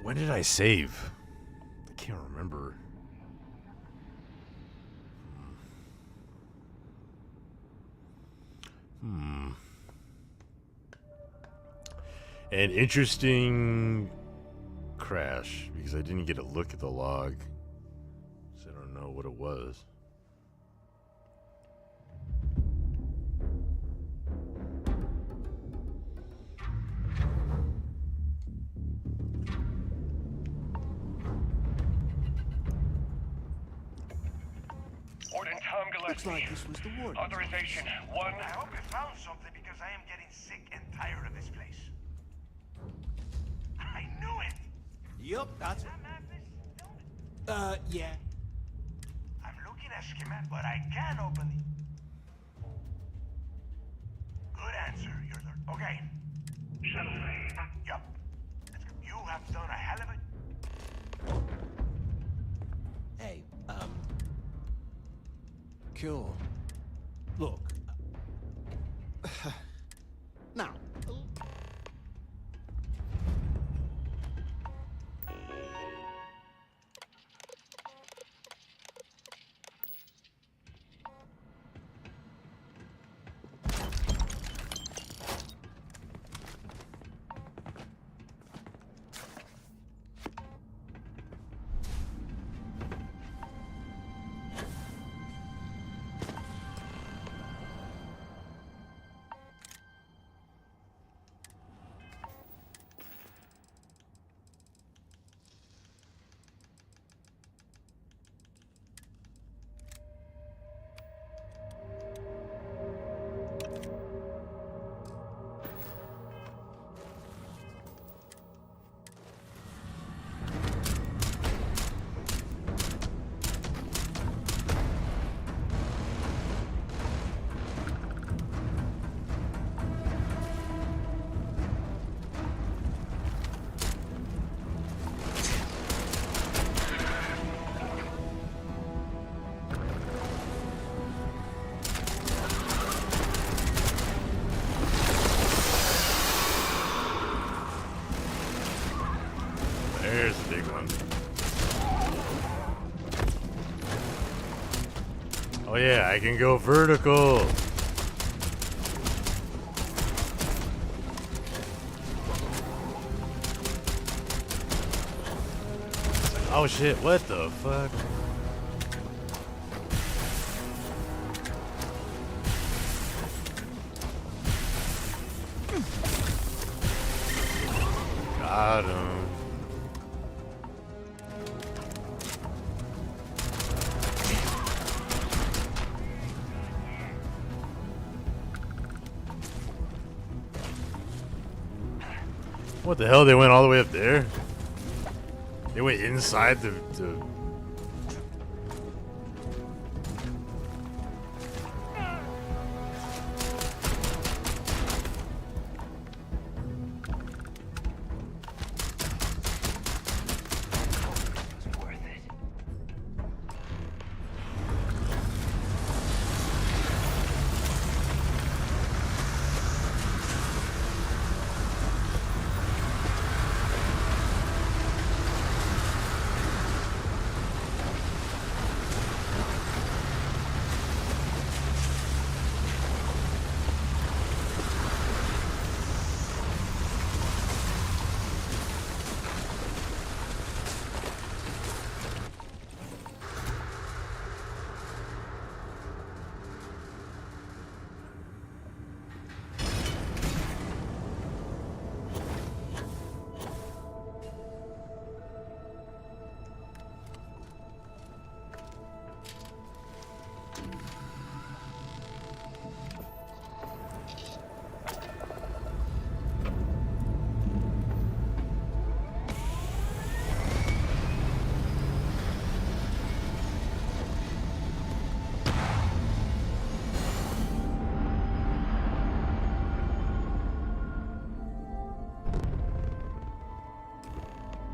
S1: When did I save? I can't remember. An interesting crash, because I didn't get a look at the log, so I don't know what it was.
S7: Looks like this was the warden. Authorization 1. I hope you found something because I am getting sick and tired of this place. I knew it!
S10: Yup, that's it. Yeah.
S7: I'm looking at schematic, but I can open it. Good answer. You're the... Okay. Shuttle bay. Yup. Let's go. You have done a hell of it.
S6: Hey, cool. Look. Now.
S1: Oh yeah, I can go vertical. Oh shit, what the fuck? Got him. What the hell? They went all the way up there? They went inside the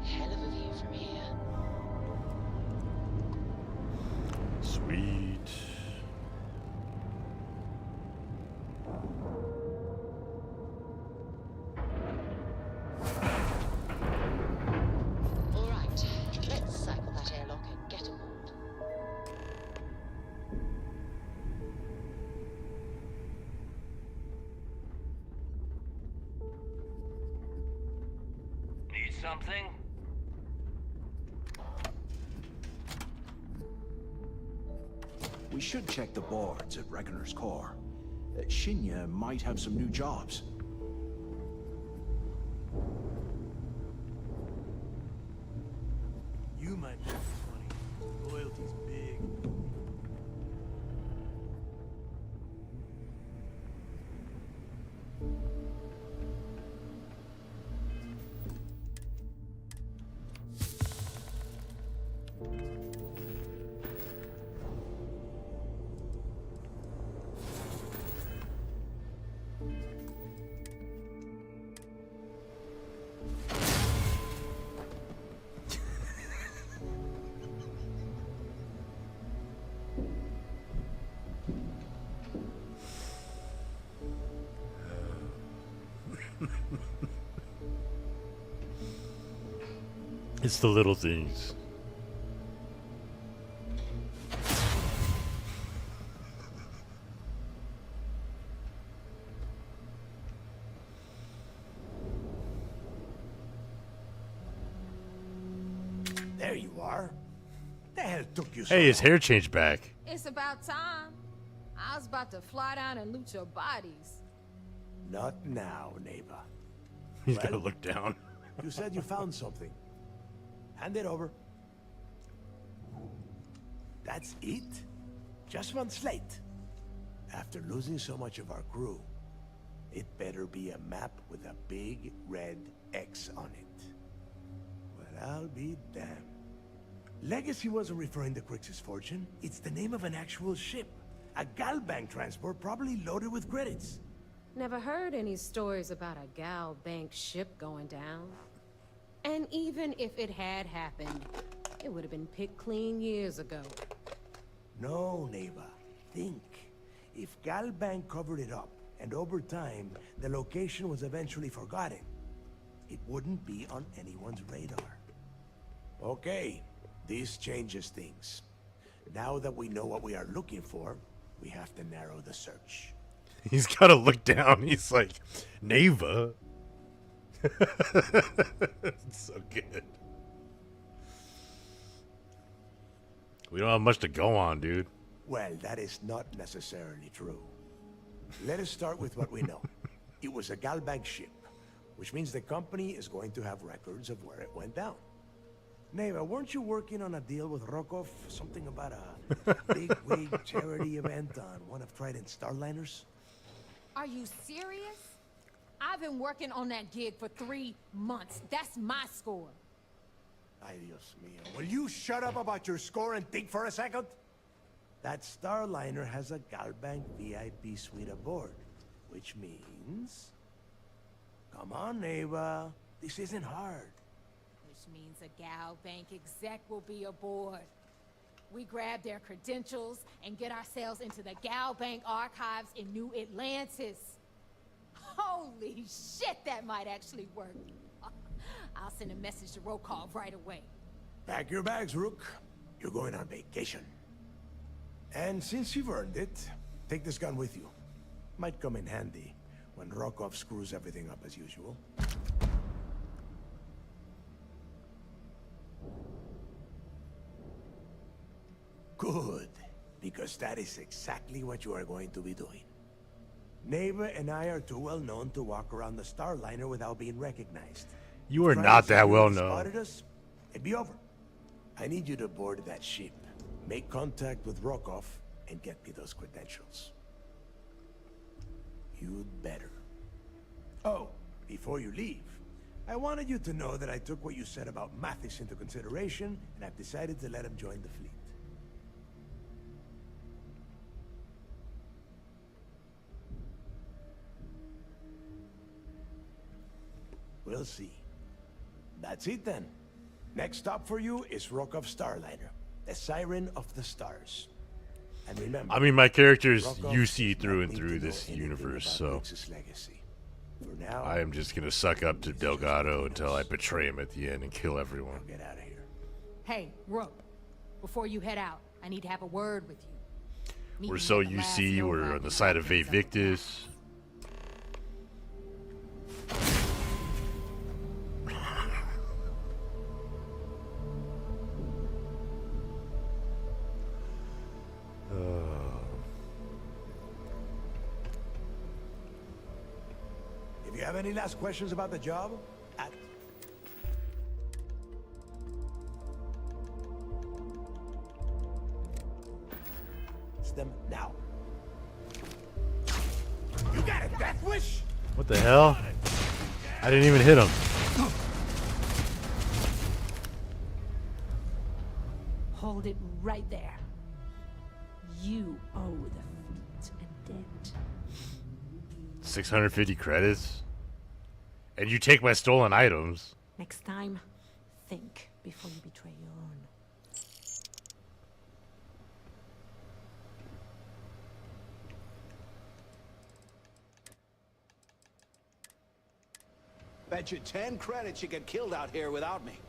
S9: Hell of a view from here.
S1: Sweet.
S9: All right, let's cycle that airlock and get aboard.
S14: Need something?
S6: We should check the boards at Reckoner's Core. Shinya might have some new jobs.
S10: You might make money. Loyalty's big.
S1: It's the little things.
S18: There you are. The hell took you so
S1: Hey, his
S18: long?
S1: hair changed back.
S11: It's about time. I was about to fly down and loot your bodies.
S18: Not now, neighbor.
S1: He's gotta look down.
S18: You said you found something. Hand it over. That's it? Just one slate. After losing so much of our crew, it better be a map with a big red X on it. Well, I'll be damned. Legacy wasn't referring to Crix's fortune. It's the name of an actual ship. A Galbank transport probably loaded with credits.
S11: Never heard any stories about a Gal Bank ship going down. And even if it had happened, it would have been picked clean years ago.
S18: No, neighbor. Think. If Galbank covered it up, and over time, the location was eventually forgotten, it wouldn't be on anyone's radar. Okay, this changes things. Now that we know what we are looking for, we have to narrow the search.
S1: He's got to look down. He's like, Neva. It's so good. We don't have much to go on, dude.
S18: Well, that is not necessarily true. Let us start with what we know. It was a Galbank ship, which means the company is going to have records of where it went down. Neva, weren't you working on a deal with Rokov? Something about a big charity event on one of Trident's Starliners?
S11: Are you serious? I've been working on that gig for 3 months. That's my score.
S18: Ay, Dios mío. Will you shut up about your score and think for a second? That Starliner has a Galbank VIP suite aboard, which means... Come on, Neva. This isn't hard.
S11: Which means a Gal Bank exec will be aboard. We grab their credentials and get ourselves into the Gal Bank archives in New Atlantis. Holy shit, that might actually work. I'll send a message to Rokov right away.
S18: Pack your bags, Rook. You're going on vacation. And since you've earned it, take this gun with you. Might come in handy when Rokov screws everything up as usual. Good, because that is exactly what you are going to be doing. Neva and I are too well known to walk around the Starliner without being recognized.
S1: You are not that well known.
S18: Spotted us, it'd be over. I need you to board that ship, make contact with Rokov, and get me those credentials. You'd better. Oh, before you leave, I wanted you to know that I took what you said about Mathis into consideration, and I've decided to let him join the fleet. We'll see. That's it then. Next stop for you is Rokov Starliner, the Siren of the Stars. And remember,
S1: I mean, my character's
S18: Rokov
S1: UC
S18: does
S1: through
S18: not
S1: and
S18: need
S1: through
S18: to know
S1: this
S18: anything
S1: universe,
S18: about
S1: so
S18: Lux's legacy. For now,
S1: I am just gonna suck up to Delgado until I betray him at the end and kill everyone.
S18: Get out of here.
S11: Hey, Rook, before you head out, I need to have a word with you. Meet
S1: We're
S11: me
S1: so
S11: at the last
S1: UC, we're
S11: Nova
S1: on the side of
S11: Captain's
S1: Victus.
S18: If you have any last questions about the job, ask. It's them now. You got a death wish?
S1: What the hell? I didn't even hit him.
S11: Hold it right there. You owe the fleet a debt.
S1: 650 credits? And you take my stolen items.
S11: Next time, think before you betray your own.
S6: Bet you 10 credits you get killed out here without me.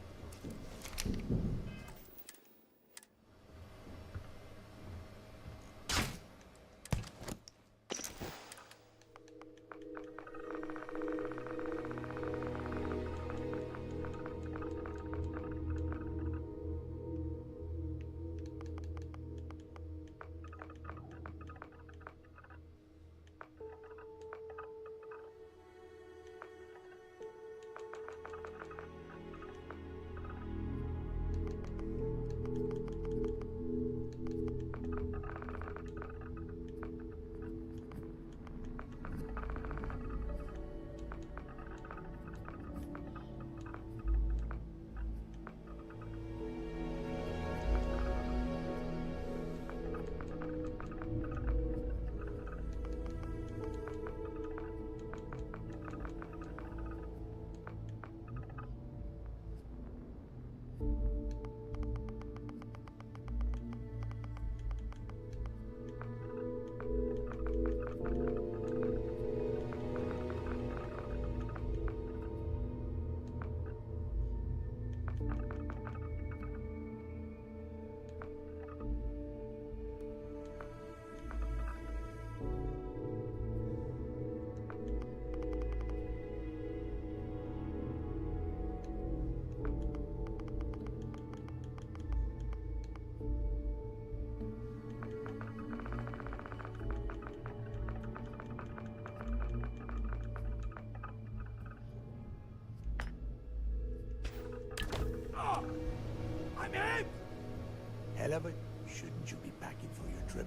S18: hell of it, shouldn't you be packing for your trip?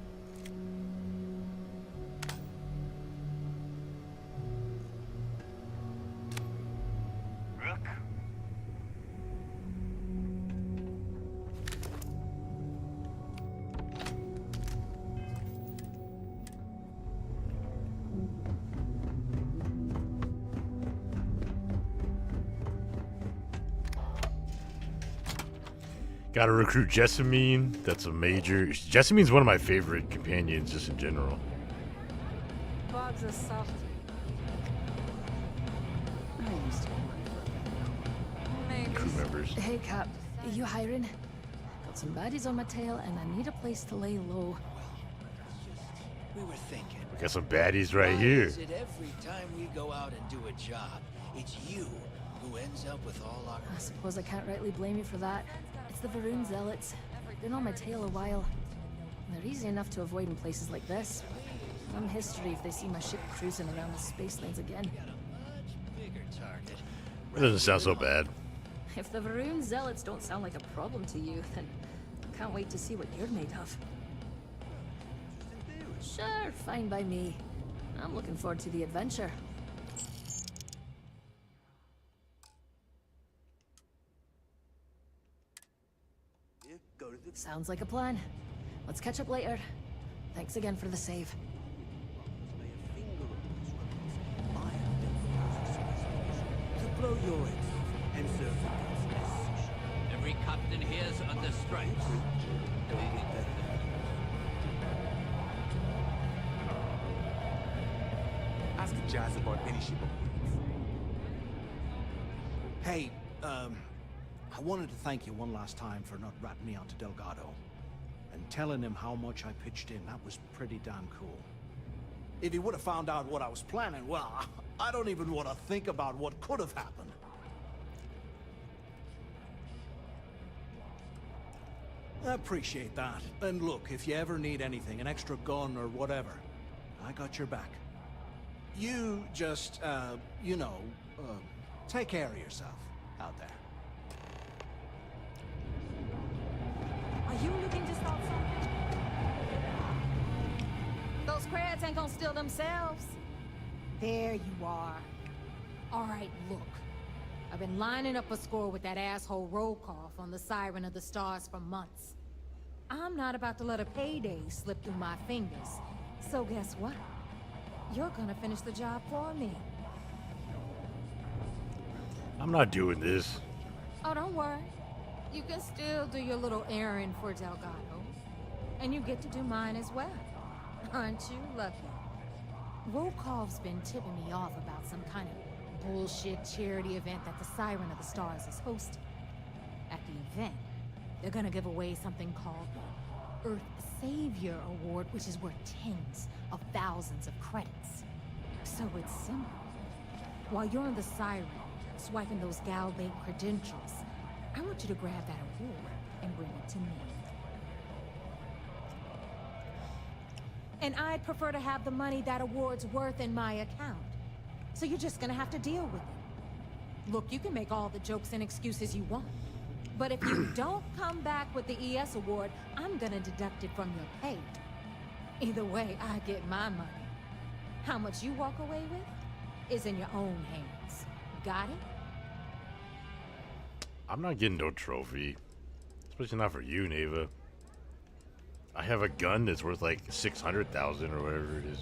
S14: Rook?
S1: Gotta recruit Jessamine. That's a major. Jessamine's one of my favorite companions, just in general.
S11: Bugs are soft.
S2: I used to.
S11: Maybe.
S1: Crew members.
S2: Hey, Cap. Are you hiring? Got some baddies on my tail, and I need a place to lay low.
S10: We were thinking.
S1: We got some baddies right
S10: Why
S1: here.
S10: is it every time we go out and do a job, it's you who ends up with all our...
S2: I suppose I can't rightly blame you for that. It's the Varun Zealots. Been on my tail a while. They're easy enough to avoid in places like this. Some history if they see my ship cruising around the space lanes again.
S10: Bigger target.
S1: It doesn't sound so bad.
S2: If the Varun Zealots don't sound like a problem to you, then I can't wait to see what you're made of. Sure, fine by me. I'm looking forward to the adventure. Sounds like a plan. Let's catch up later. Thanks again for the save.
S10: To blow your heads off and serve the business.
S12: Every captain here's under stripes.
S3: Ask Jazz about any ship upgrades.
S6: Hey, I wanted to thank you one last time for not ratting me out to Delgado. And telling him how much I pitched in. That was pretty damn cool. If he would have found out what I was planning, well, I don't even want to think about what could have happened. I appreciate that. And look, if you ever need anything, an extra gun or whatever, I got your back. You just, you know, take care of yourself out there.
S11: Are you looking to start something? Those crabs ain't gonna steal themselves. There you are. All right, look. I've been lining up a score with that asshole Rokoff on the Siren of the Stars for months. I'm not about to let a payday slip through my fingers. So guess what? You're gonna finish the job for me.
S1: I'm not doing this.
S11: Oh, don't worry. You can still do your little errand for Delgado. And you get to do mine as well. Aren't you lucky? Rokoff's been tipping me off about some kind of bullshit charity event that the Siren of the Stars is hosting. At the event, they're gonna give away something called the Earth Savior Award, which is worth tens of thousands of credits. So it's simple. While you're on the Siren, swiping those Galbait credentials, I want you to grab that award and bring it to me. And I'd prefer to have the money that award's worth in my account. So you're just gonna have to deal with it. Look, you can make all the jokes and excuses you want. But if you don't come back with the ES award, I'm gonna deduct it from your pay. Either way, I get my money. How much you walk away with is in your own hands. Got it?
S1: I'm not getting no trophy. Especially not for you, Neva. I have a gun that's worth like 600,000 or whatever it is.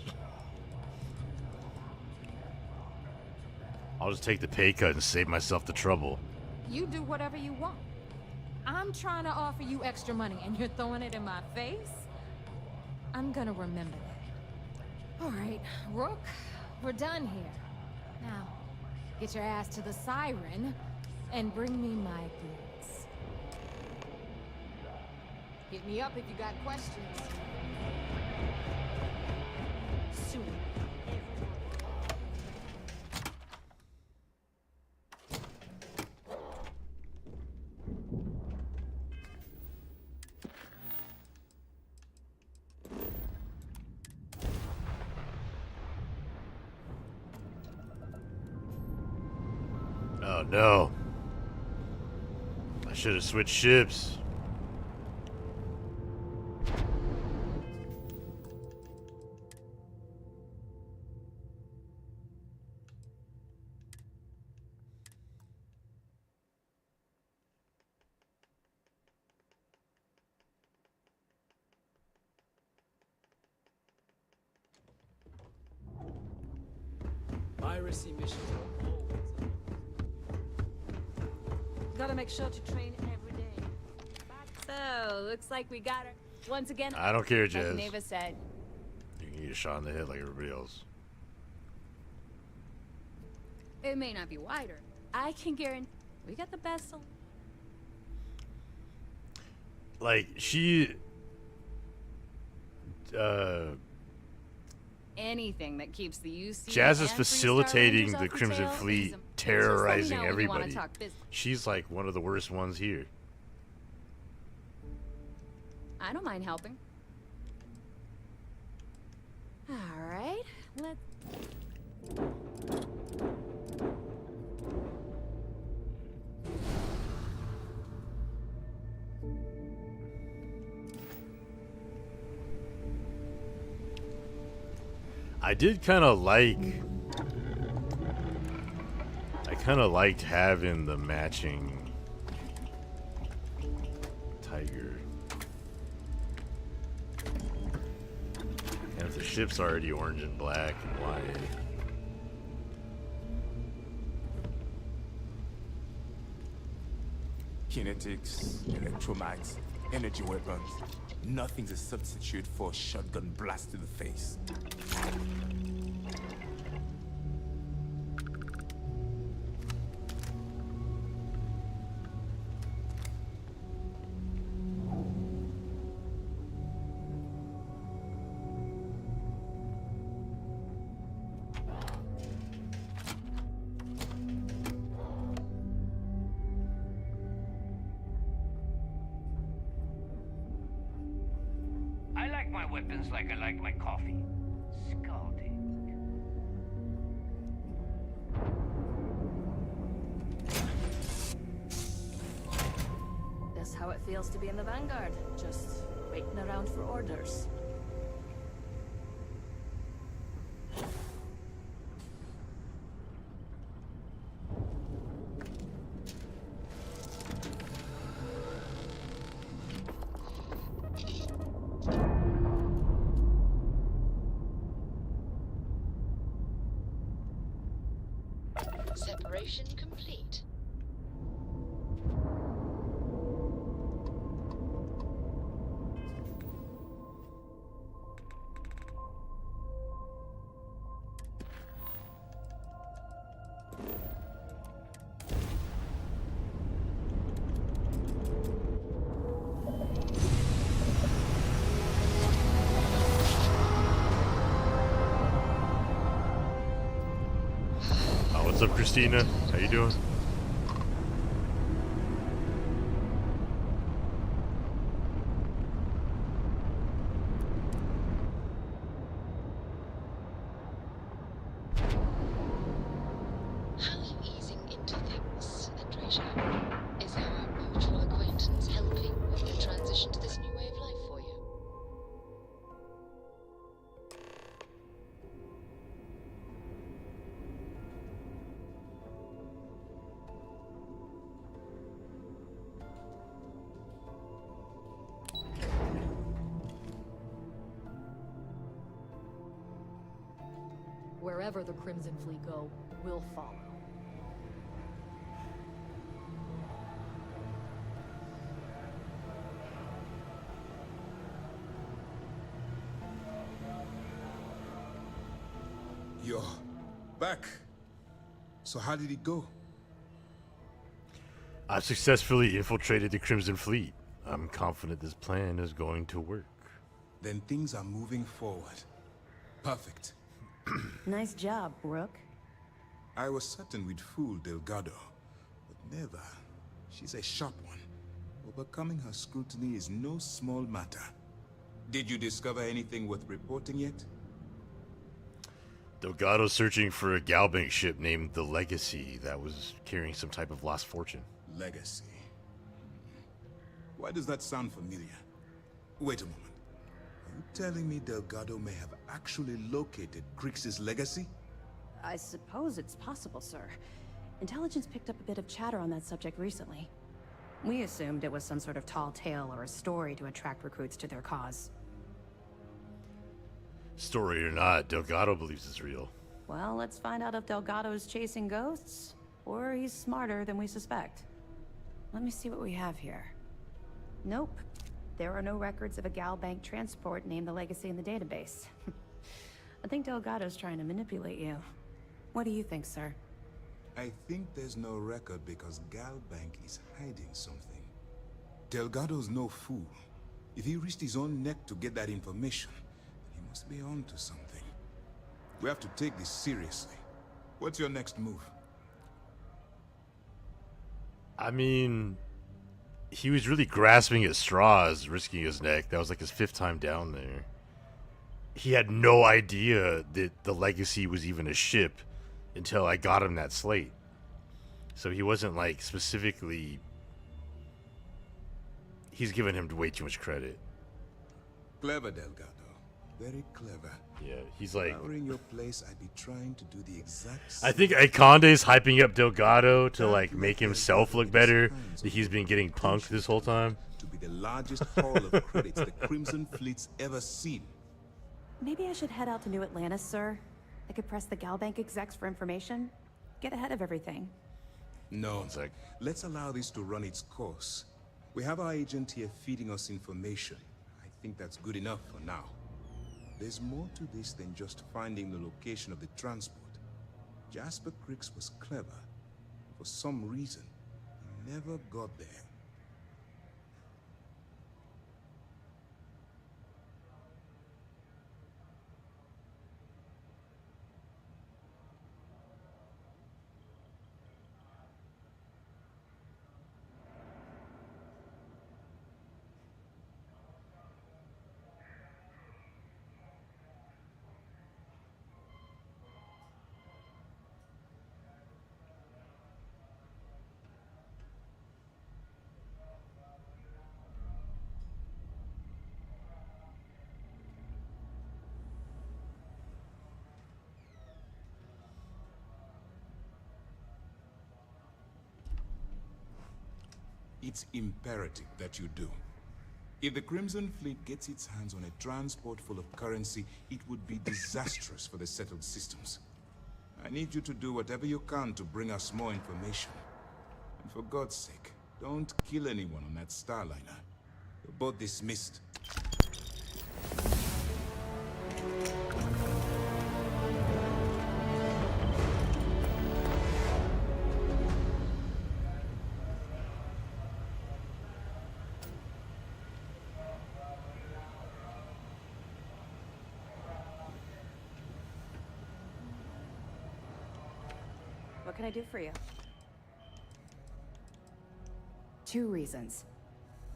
S1: I'll just take the pay cut and save myself the trouble.
S11: You do whatever you want. I'm trying to offer you extra money and you're throwing it in my face? I'm gonna remember that. All right, Rook, we're done here. Now, get your ass to the Siren and bring me my goods. Hit me up if you got questions. Soon.
S1: Oh no. I should have switched ships.
S15: Piracy missions are always up.
S11: Gotta make sure to train every day. So, looks like we got her once again.
S1: I don't care,
S11: Like
S1: Jazz.
S11: Neva said.
S1: You can get shot in the head like everybody else.
S11: It may not be wider. I can guarantee we got the best.
S1: Like, she...
S11: Anything that keeps the UC.
S1: Jazz is
S11: and
S1: facilitating
S11: Freestar Rangers
S1: the
S11: off your
S1: Crimson
S11: tail.
S1: Fleet,
S11: Just
S1: terrorizing
S11: let me know when you wanna
S1: everybody.
S11: talk business.
S1: She's like one of the worst ones here.
S11: I don't mind helping. All right, let's.
S1: I did kind of like... I kind of liked having the matching tiger. And if the ship's already orange and black and white...
S16: Kinetics, electromags, energy weapons. Nothing's a substitute for a shotgun blast to the face.
S12: I like my weapons like I like my coffee. Scalding.
S2: That's how it feels to be in the Vanguard. Just waiting around for orders.
S9: Separation complete.
S1: What's up, Christina? How you doing?
S9: How are you easing into things, Andreja? Is our mutual acquaintance helping with the transition to this new way of life for you?
S2: Wherever the Crimson Fleet go, we'll follow.
S16: You're back. So how did it go?
S1: I've successfully infiltrated the Crimson Fleet. I'm confident this plan is going to work.
S16: Then things are moving forward. Perfect.
S20: Nice job, Brooke.
S16: I was certain we'd fool Delgado, but never. She's a sharp one. Overcoming her scrutiny is no small matter. Did you discover anything worth reporting yet?
S1: Delgado's searching for a Galbank ship named the Legacy that was carrying some type of lost fortune.
S16: Legacy. Why does that sound familiar? Wait a moment. Are you telling me Delgado may have actually located Crix's legacy?
S20: I suppose it's possible, sir. Intelligence picked up a bit of chatter on that subject recently. We assumed it was some sort of tall tale or a story to attract recruits to their cause.
S1: Story or not, Delgado believes it's real.
S20: Well, let's find out if Delgado is chasing ghosts, or he's smarter than we suspect. Let me see what we have here. Nope. There are no records of a Gal Bank transport named the Legacy in the database. I think Delgado's trying to manipulate you. What do you think, sir?
S16: I think there's no record because Gal Bank is hiding something. Delgado's no fool. If he risked his own neck to get that information, he must be on to something. We have to take this seriously. What's your next move?
S1: I mean, he was really grasping at straws, risking his neck. That was like his 5th time down there. He had no idea that the Legacy was even a ship until I got him that slate. So he wasn't like specifically... He's giving him way too much credit.
S16: Clever, Delgado. Very clever.
S1: Yeah, he's like...
S16: If I were in your place, I'd be trying to do the exact same.
S1: I think Iconde's hyping up Delgado to like make himself look better. That he's been getting punked this whole time.
S16: To be the largest haul of credits the Crimson Fleet's ever seen.
S20: Maybe I should head out to New Atlantis, sir. I could press the Gal Bank execs for information. Get ahead of everything.
S16: No, let's allow this to run its course. We have our agent here feeding us information. I think that's good enough for now. There's more to this than just finding the location of the transport. Jasper Cricks was clever. For some reason, he never got there. It's imperative that you do. If the Crimson Fleet gets its hands on a transport full of currency, it would be disastrous for the settled systems. I need you to do whatever you can to bring us more information. And for God's sake, don't kill anyone on that Starliner. You're both dismissed.
S20: What can I do for you? 2 reasons.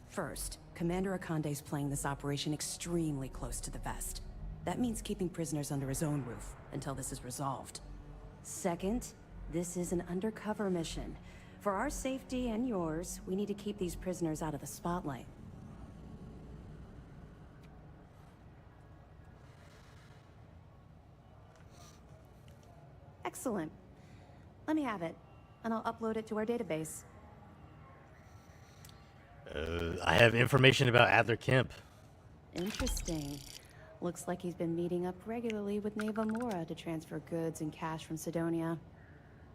S20: First, Commander Akonde's playing this operation extremely close to the vest. That means keeping prisoners under his own roof until this is resolved. Second, this is an undercover mission. For our safety and yours, we need to keep these prisoners out of the spotlight. Excellent. Let me have it, and I'll upload it to our database.
S1: I have information about Adler Kemp.
S20: Interesting. Looks like he's been meeting up regularly with Neva Mora to transfer goods and cash from Sidonia.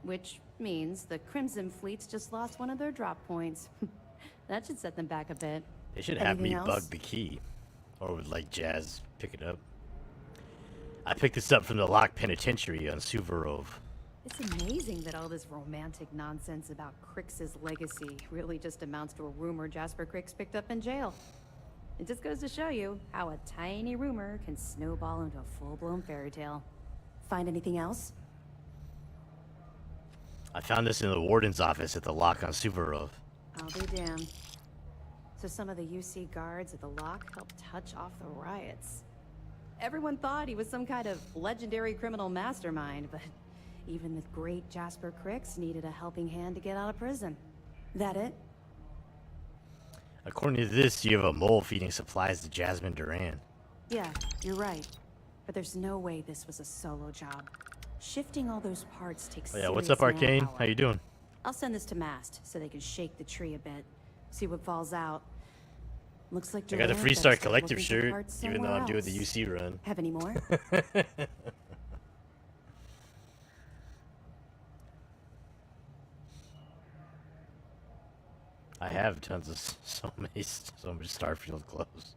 S20: Which means the Crimson Fleet's just lost one of their drop points. That should set them back a bit.
S1: They should have me
S20: Anything
S1: bug
S20: else?
S1: the key. Or would like Jazz pick it up. I picked this up from the Lock Penitentiary on Suvorov.
S20: It's amazing that all this romantic nonsense about Crix's legacy really just amounts to a rumor Jasper Crix picked up in jail. It just goes to show you how a tiny rumor can snowball into a full-blown fairy tale. Find anything else?
S1: I found this in the warden's office at the Lock on Suvorov.
S20: I'll be damned. So some of the UC guards at the Lock helped touch off the riots. Everyone thought he was some kind of legendary criminal mastermind, but even the great Jasper Crix needed a helping hand to get out of prison. That it?
S1: According to this, you have a mole feeding supplies to Jasmine Duran.
S20: Yeah, you're right. But there's no way this was a solo job. Shifting all those parts takes
S1: Oh yeah, what's
S20: serious
S1: up, Arcane?
S20: manpower.
S1: How you doing?
S20: I'll send this to Mast so they can shake the tree a bit. See what falls out. Looks like
S1: I got the
S20: Duran
S1: Freestar
S20: better start
S1: Collective
S20: looking for
S1: shirt,
S20: parts
S1: even though
S20: somewhere
S1: I'm doing the
S20: else.
S1: UC run.
S20: Have any more?
S1: have tons of so much Starfield clothes.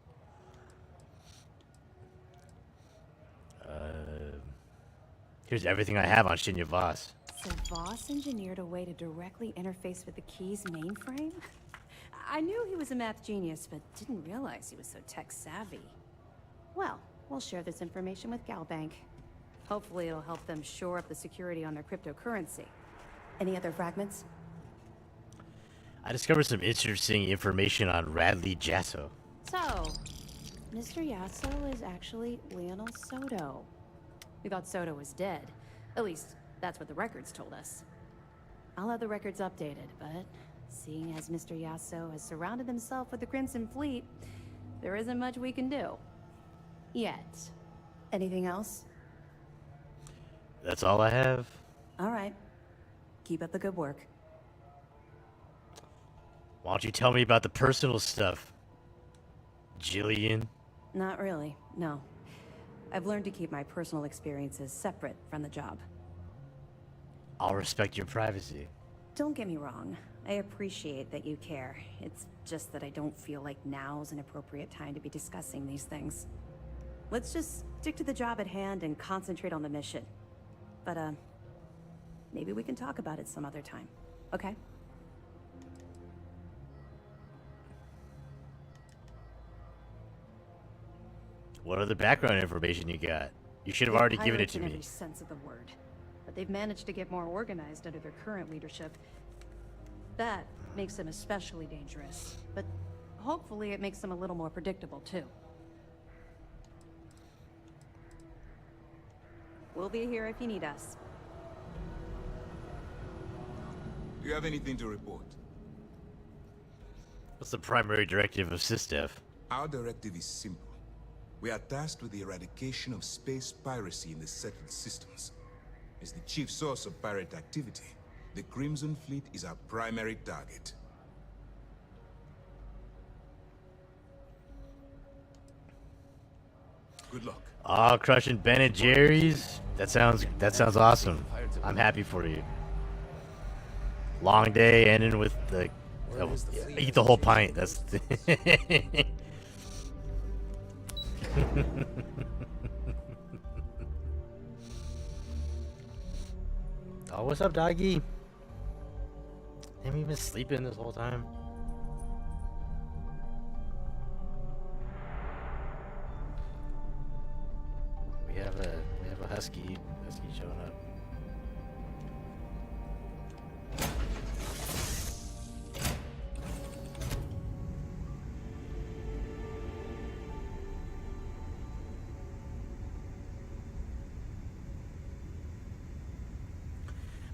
S1: Here's everything I have on Shinya Voss.
S20: So Voss engineered a way to directly interface with the Key's mainframe? I knew he was a math genius, but didn't realize he was so tech-savvy. Well, we'll share this information with Galbank. Hopefully it'll help them shore up the security on their cryptocurrency. Any other fragments?
S1: I discovered some interesting information on Radley Jasso.
S20: So, Mr. Yasso is actually Lionel Soto. We thought Soto was dead. At least, that's what the records told us. I'll have the records updated, but seeing as Mr. Yasso has surrounded himself with the Crimson Fleet, there isn't much we can do. Yet. Anything else?
S1: That's all I have.
S20: All right. Keep up the good work.
S1: Why don't you tell me about the personal stuff, Jillian?
S20: Not really, no. I've learned to keep my personal experiences separate from the job.
S1: I'll respect your privacy.
S20: Don't get me wrong. I appreciate that you care. It's just that I don't feel like now's an appropriate time to be discussing these things. Let's just stick to the job at hand and concentrate on the mission. But, maybe we can talk about it some other time, okay?
S1: What other background information you got? You should have already given it to
S20: In
S1: me.
S20: every sense of the word. But they've managed to get more organized under their current leadership. That makes them especially dangerous. But hopefully it makes them a little more predictable, too. We'll be here if you need us.
S16: Do you have anything to report?
S1: What's the primary directive of SysDev?
S16: Our directive is simple. We are tasked with the eradication of space piracy in the settled systems. As the chief source of pirate activity, the Crimson Fleet is our primary target. Good luck.
S1: Oh, crushing Ben and Jerry's. That sounds awesome. I'm happy for you. Long day ending with the eat the whole pint. That's oh, what's up, doggy? Haven't you been sleeping this whole time? We have a husky showing up.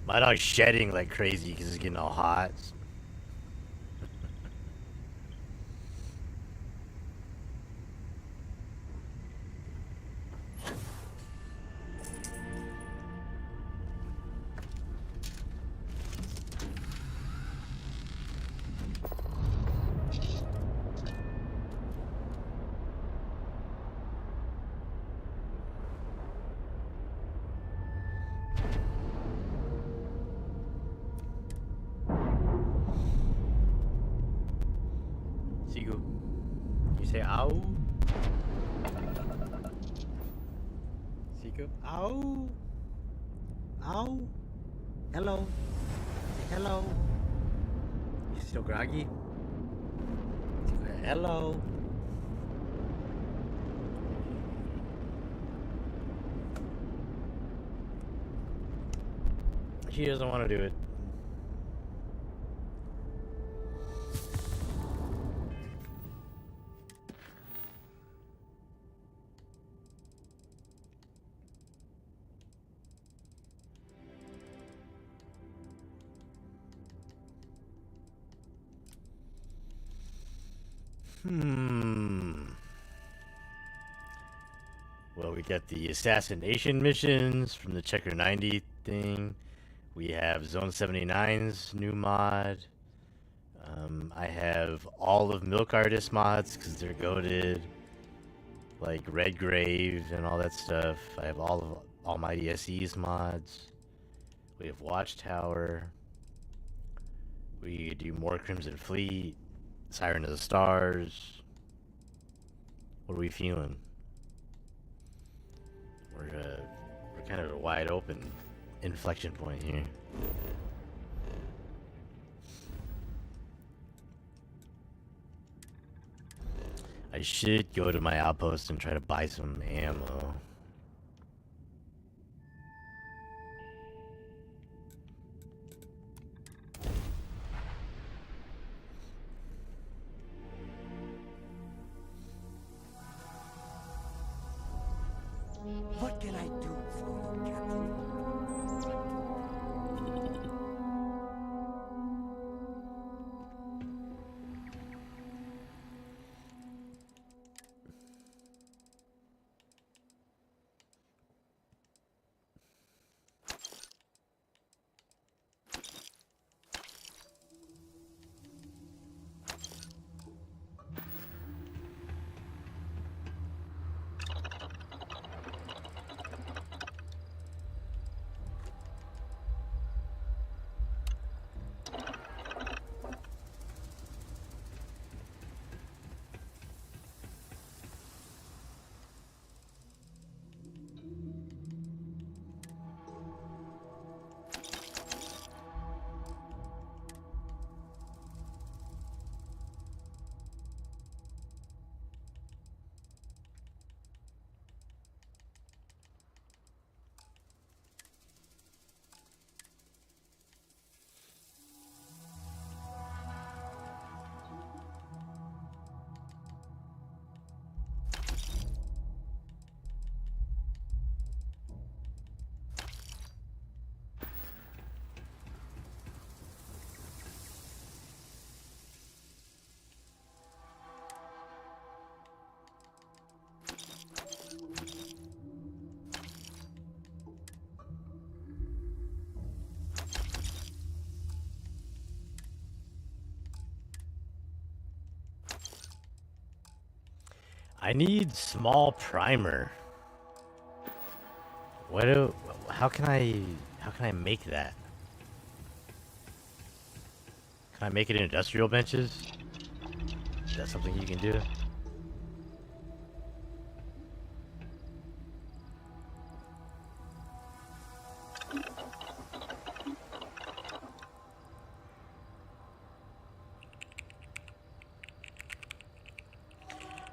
S1: My dog's shedding like crazy because it's getting all hot. Sigu, you say ow? Sigu, ow? Ow? Hello? Hello? You still groggy? Hello? He doesn't want to do it. Well, we got the assassination missions from the Checker 90 thing. We have Zone 79's new mod. I have all of Milk Artist mods because they're goated. Like Red Grave and all that stuff. I have all of Almighty SE's mods. We have Watchtower. We do more Crimson Fleet.
S8: Siren of the Stars. What are we feeling? We're kind of a wide open inflection point here. I should go to my outpost and try to buy some ammo.
S10: What can I do for you, Captain?
S8: I need small primer. How can I make that? Can I make it in industrial benches? Is that something you can do?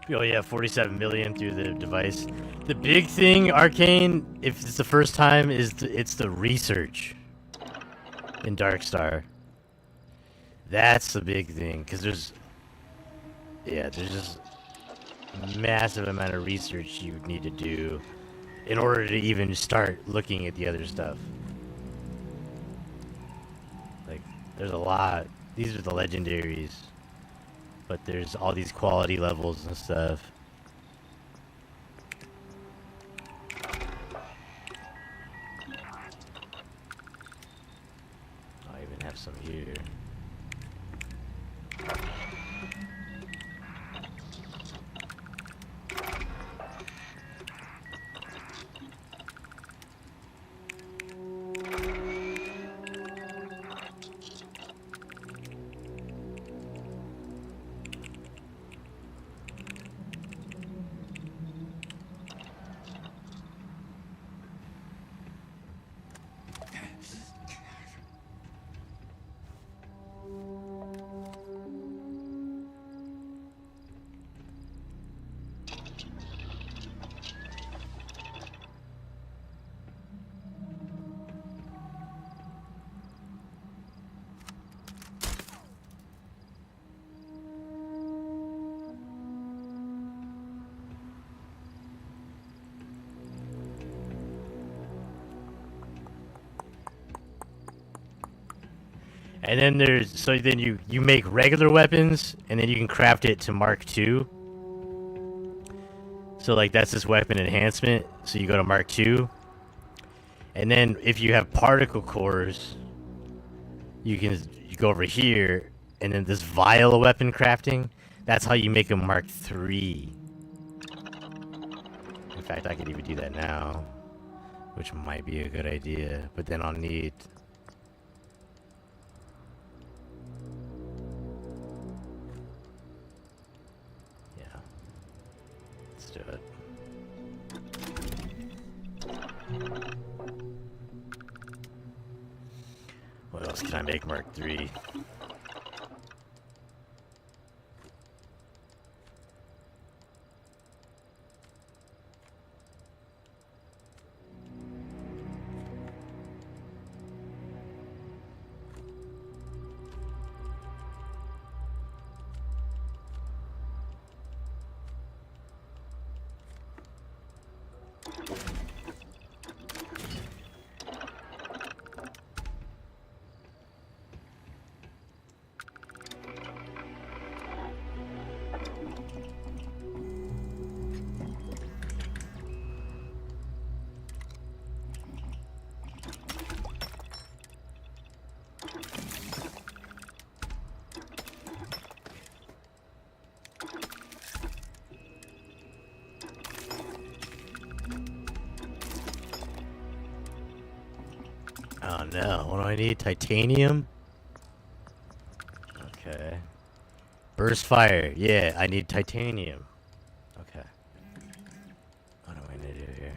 S8: Oh yeah, 47 million through the device. The big thing, Arcane, if it's the first time, is it's the research in Darkstar. That's the big thing, because there's just massive amount of research you need to do in order to even start looking at the other stuff. Like, there's a lot. These are the legendaries. But there's all these quality levels and stuff. I even have some here. And then then you make regular weapons, and then you can craft it to Mark II. So like that's this weapon enhancement. So you go to Mark II, and then if you have particle cores, you go over here, and then this vial of weapon crafting. That's how you make a Mark III. In fact, I could even do that now, which might be a good idea. But then I'll need. do it. What else can I make Mark III? Oh no, what do I need? Titanium? Okay. Burst fire. Yeah, I need titanium. Okay. What do I need to do here?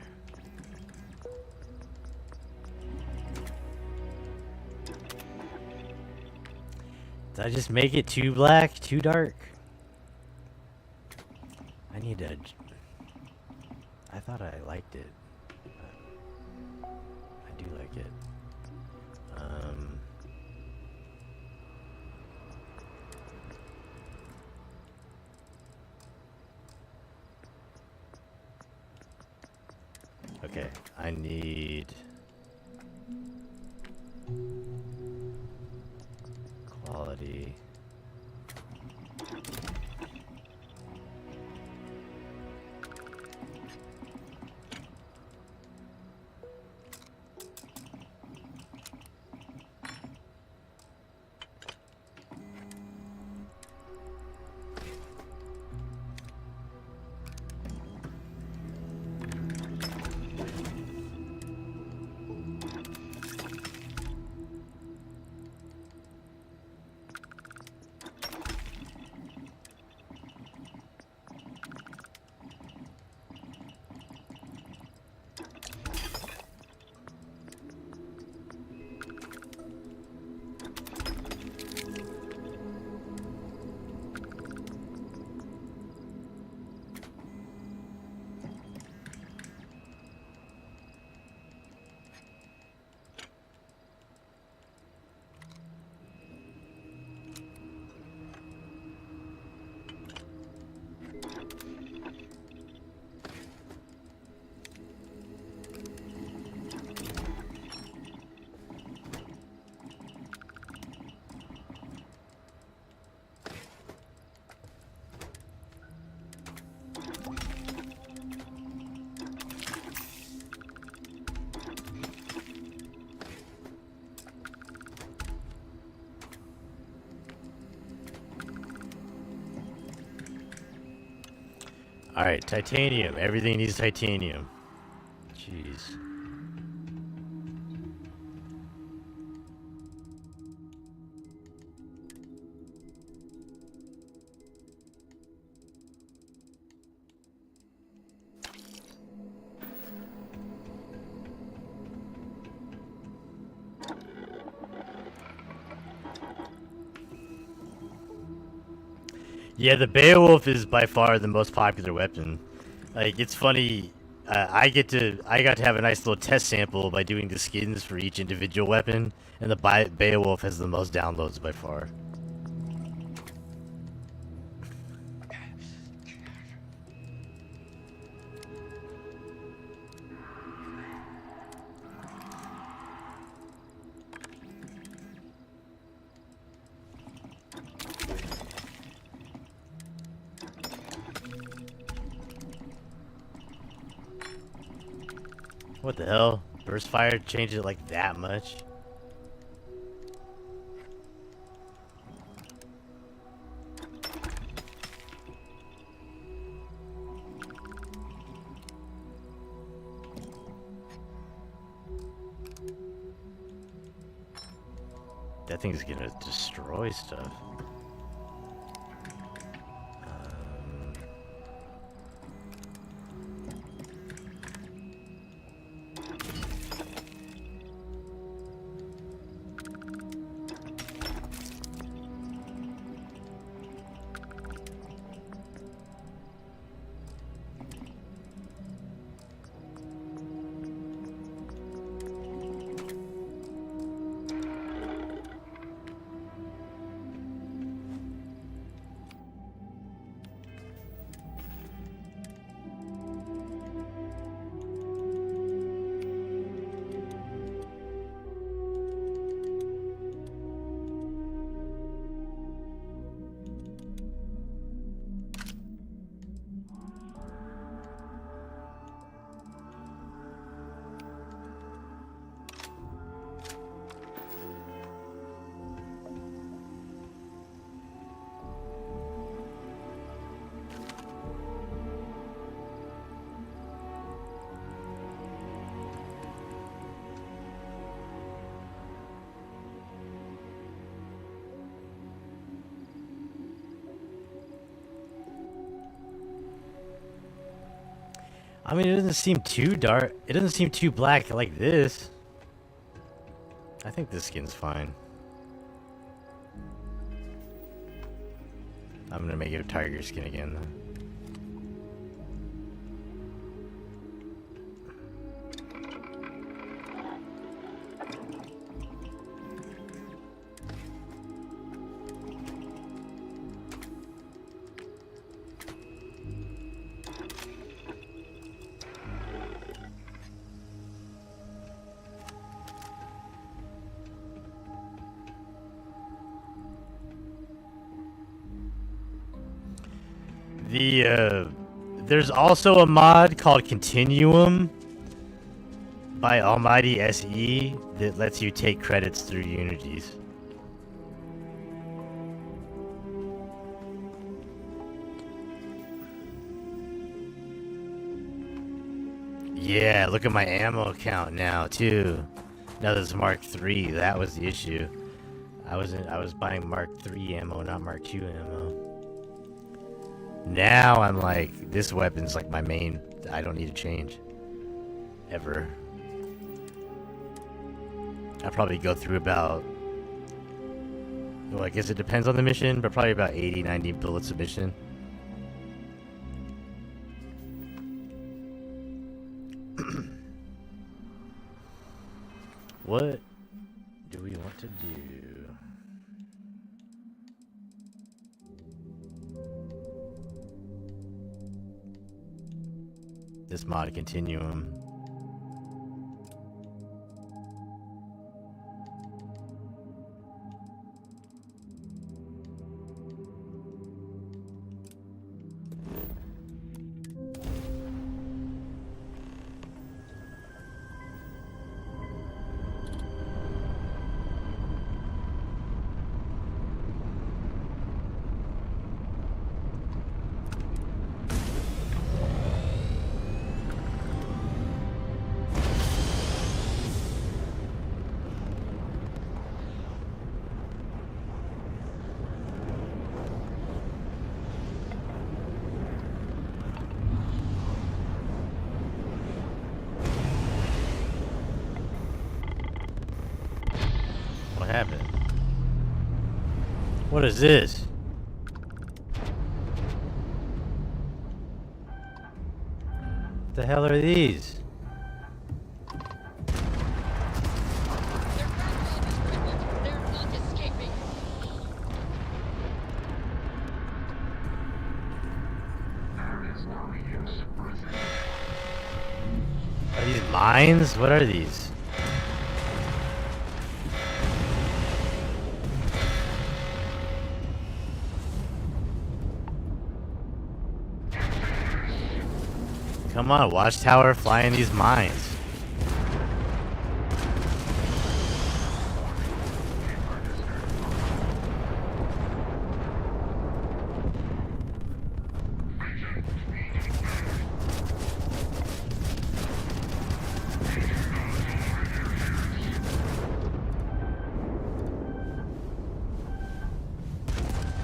S8: Did I just make it too black? Too dark? I need to... I thought I liked it. I do like it. Okay, I need quality. Alright, titanium. Everything needs titanium. Jeez. Yeah, the Beowulf is by far the most popular weapon. Like, it's funny. I got to have a nice little test sample by doing the skins for each individual weapon, and the Beowulf has the most downloads by far. What the hell? Burst fire changes it like that much? That thing's gonna destroy stuff. I mean, it doesn't seem too dark. It doesn't seem too black like this. I think this skin's fine. I'm gonna make it a tiger skin again, though. There's also a mod called Continuum by Almighty SE that lets you take credits through Unities. Yeah, look at my ammo count now too. Now there's Mark III. That was the issue. I was buying Mark III ammo, not Mark II ammo. Now I'm like, this weapon's like my main. I don't need to change. Ever. I'll probably go through about, well, I guess it depends on the mission, but probably about 80, 90 bullets a mission. What do we want to do? This mod Continuum. What happened? What is this? What the hell are these? Are these mines? What are these? Come on, watchtower, fly in these mines.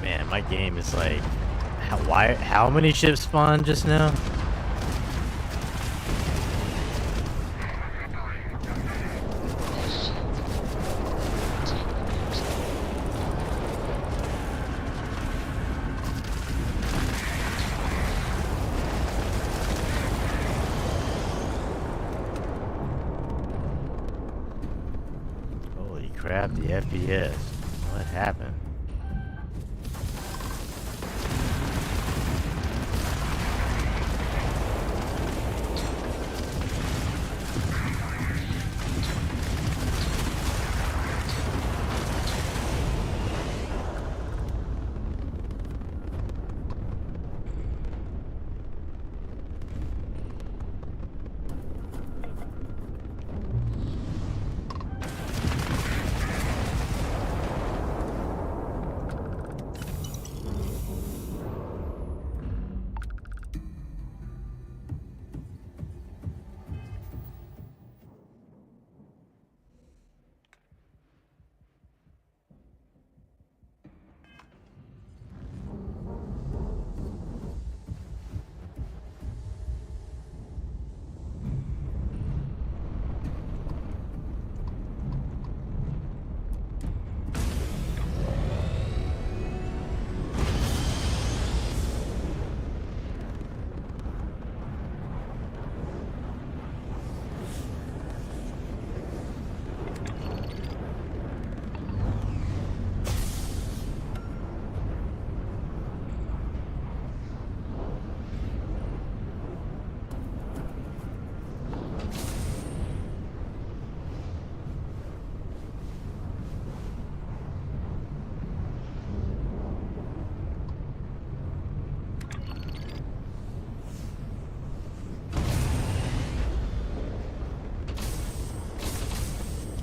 S8: Man, my game is like, how many ships spawned just now? Crap, the FPS. What happened?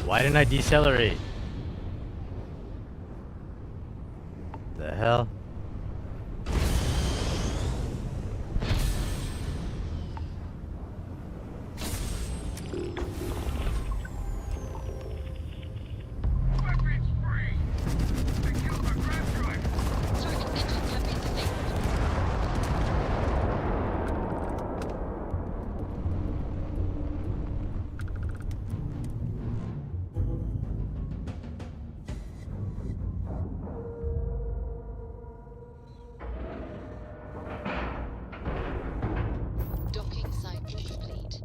S8: Why didn't I decelerate? The hell?
S9: Docking cycle complete.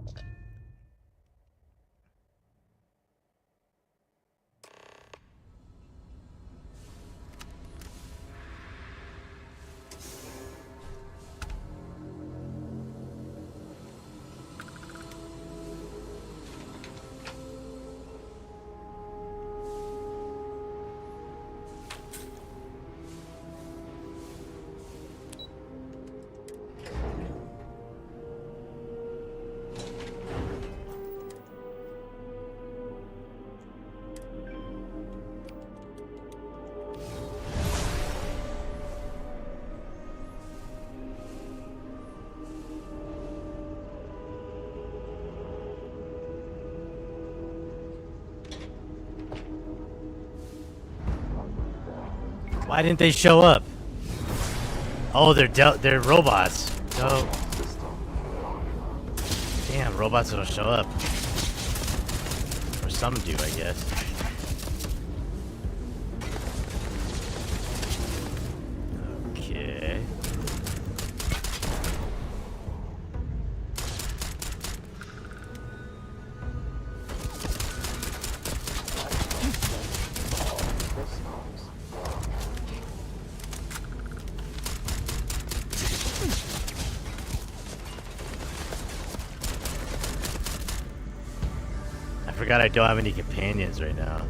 S8: Why didn't they show up? Oh, they're robots. No. Damn, robots don't show up. Or some do, I guess. Okay. I forgot I don't have any companions right now.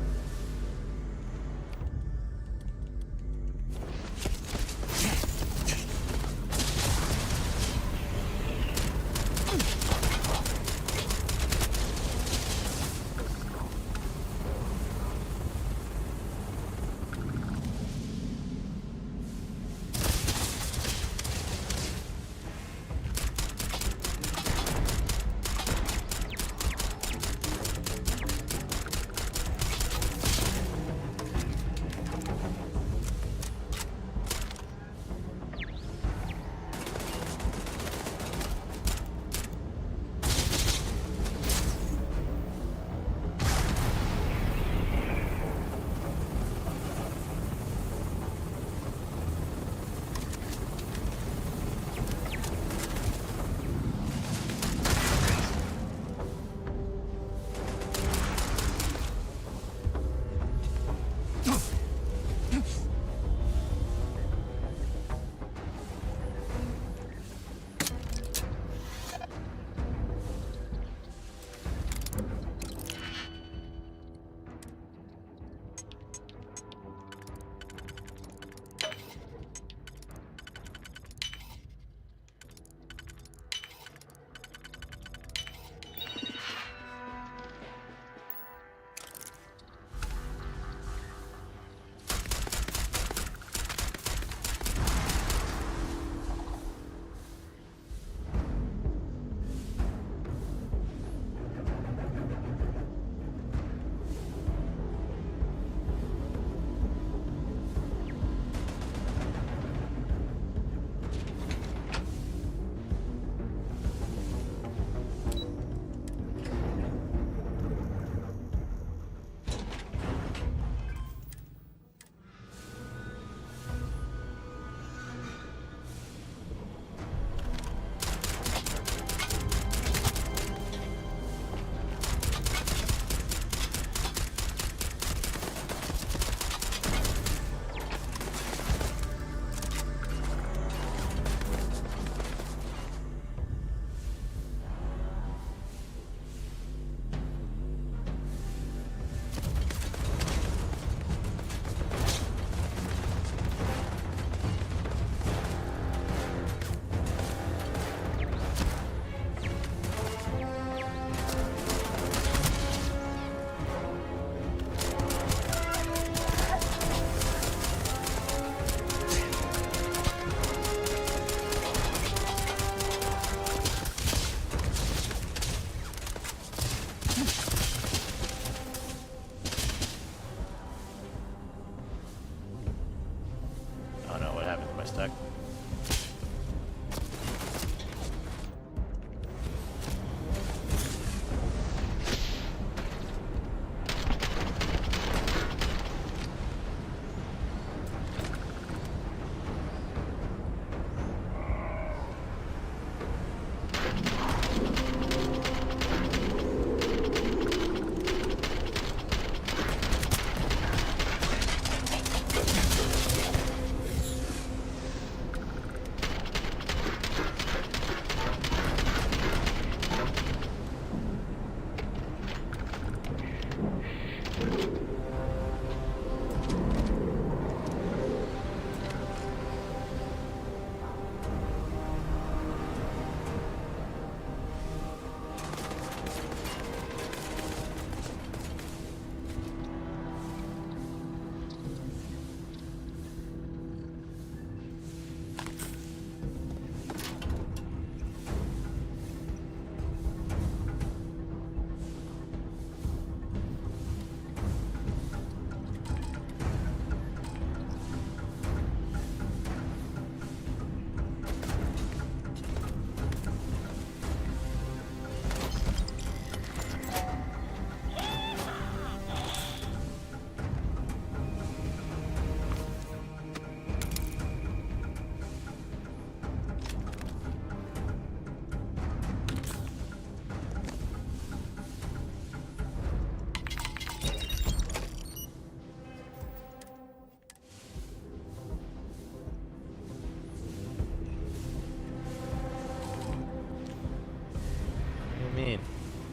S8: Arcane.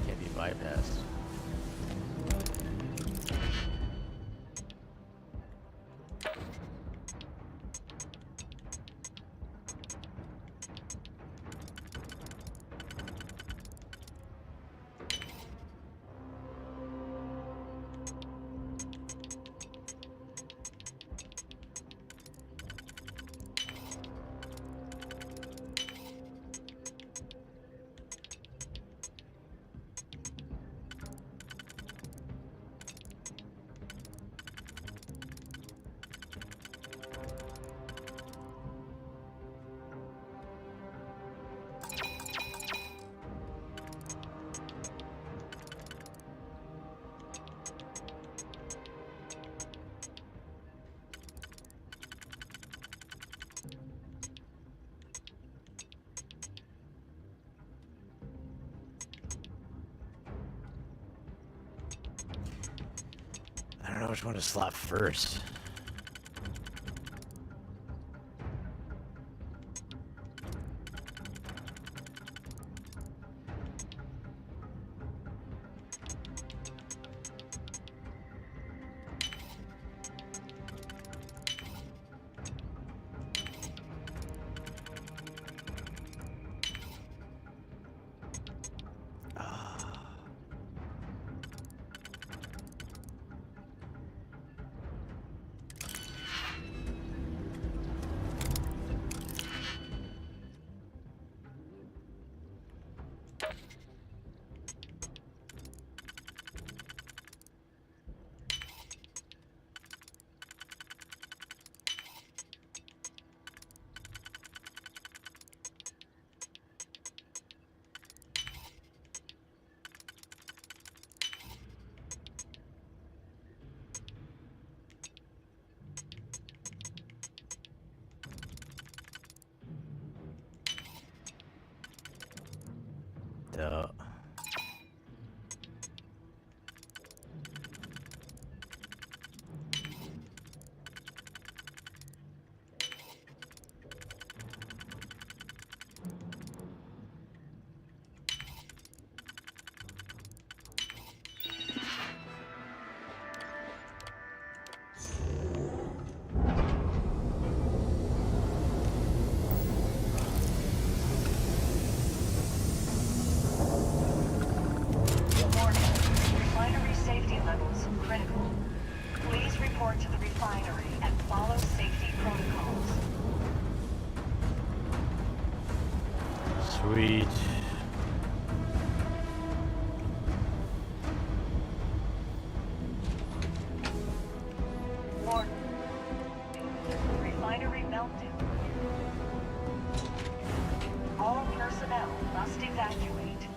S8: Can't be bypassed. I don't know which one to slot first. Duh.
S5: Refinery safety levels critical. Please report to the refinery and follow safety protocols.
S8: Sweet.
S5: Warning. Refinery meltdown. All personnel must evacuate.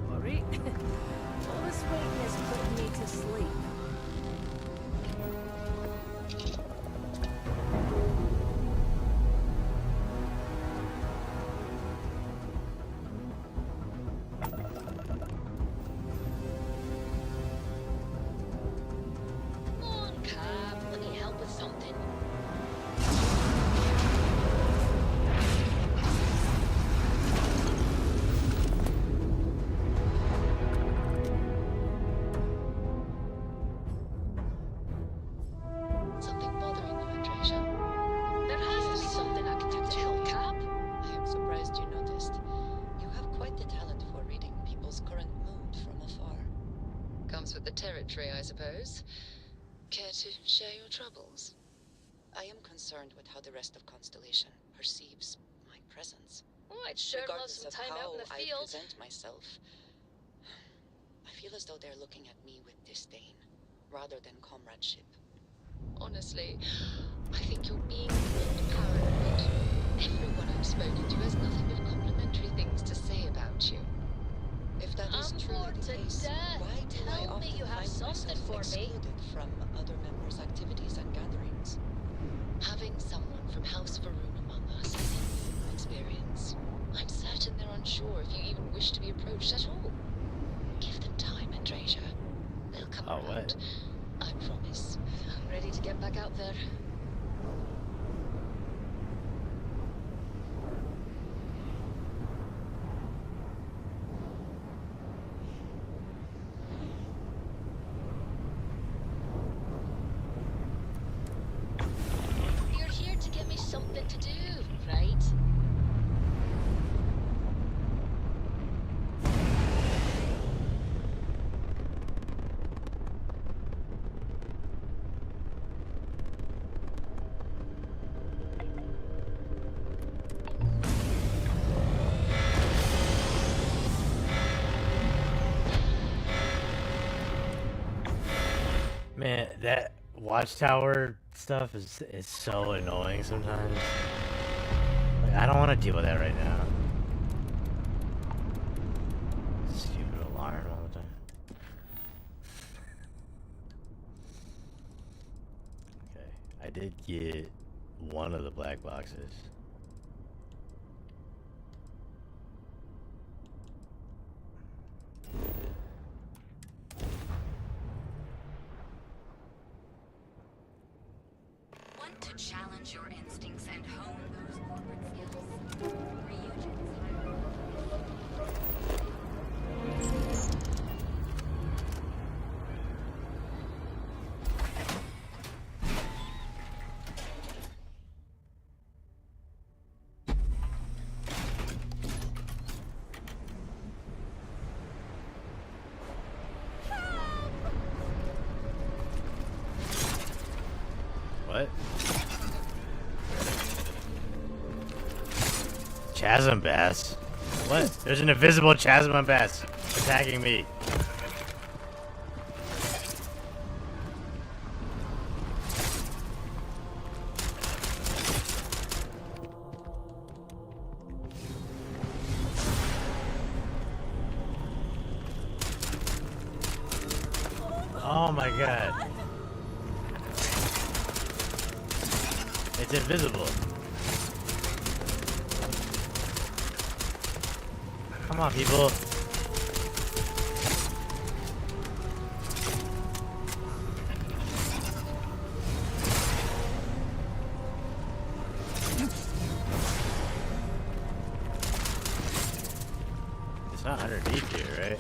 S2: Sorry. All this waiting is putting me to sleep.
S9: Come on, Cap. Let me help with something. Something bothering you, Andreja? There has to be something I can do to help, Cap.
S19: I am surprised you noticed. You have quite the talent for reading people's current mood from afar. Comes with the territory, I suppose. Care to share your troubles? I am concerned with how the rest of Constellation perceives my presence.
S9: Oh, I'd sure love
S19: Regardless
S9: some
S19: of
S9: time
S19: how
S9: out in the
S19: I
S9: field.
S19: present myself, I feel as though they're looking at me with disdain, rather than comradeship.
S9: Honestly, I think you're being a bit paranoid. Everyone I've spoken to has nothing but complimentary things to say about you.
S19: If that is
S9: I'm
S19: truly
S9: bored
S19: the
S9: to
S19: case,
S9: death.
S19: why do I
S9: Tell me
S19: often
S9: you have
S19: find
S9: something
S19: myself
S9: for me.
S19: excluded from other members' activities and gatherings?
S9: Having someone from House Varun among us is a new experience. I'm certain there are aren't sure if you even wish to be approached at all. Give them time, Andrasia. They'll come around. I promise. I'm ready to get back out there. You're here to get me something to do, right?
S8: Man, that watchtower stuff is so annoying sometimes. Like, I don't want to deal with that right now. Stupid alarm all the time. Okay, I did get one of the black boxes.
S17: Want to challenge your instincts and hone those corporate skills? Reagents.
S8: What? Chasm bass? What? There's an invisible chasm bass attacking me. Oh my god. It's invisible. Come on, people. It's not underneath here, right?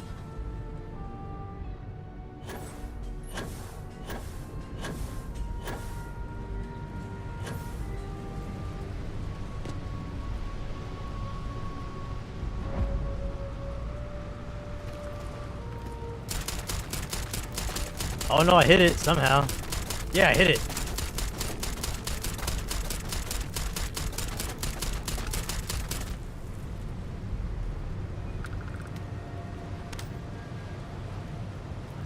S8: Oh no, I hit it somehow. Yeah, I hit it.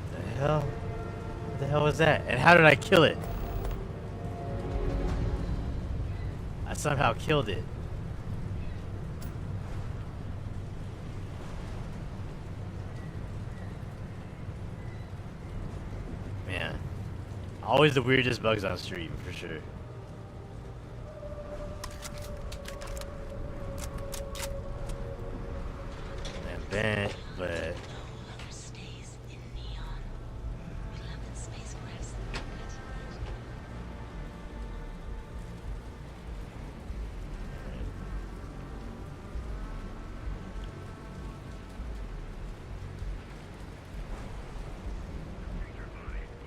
S8: What the hell? What the hell was that? And how did I kill it? I somehow killed it. Man, always the weirdest bugs on stream, for sure. And bent, but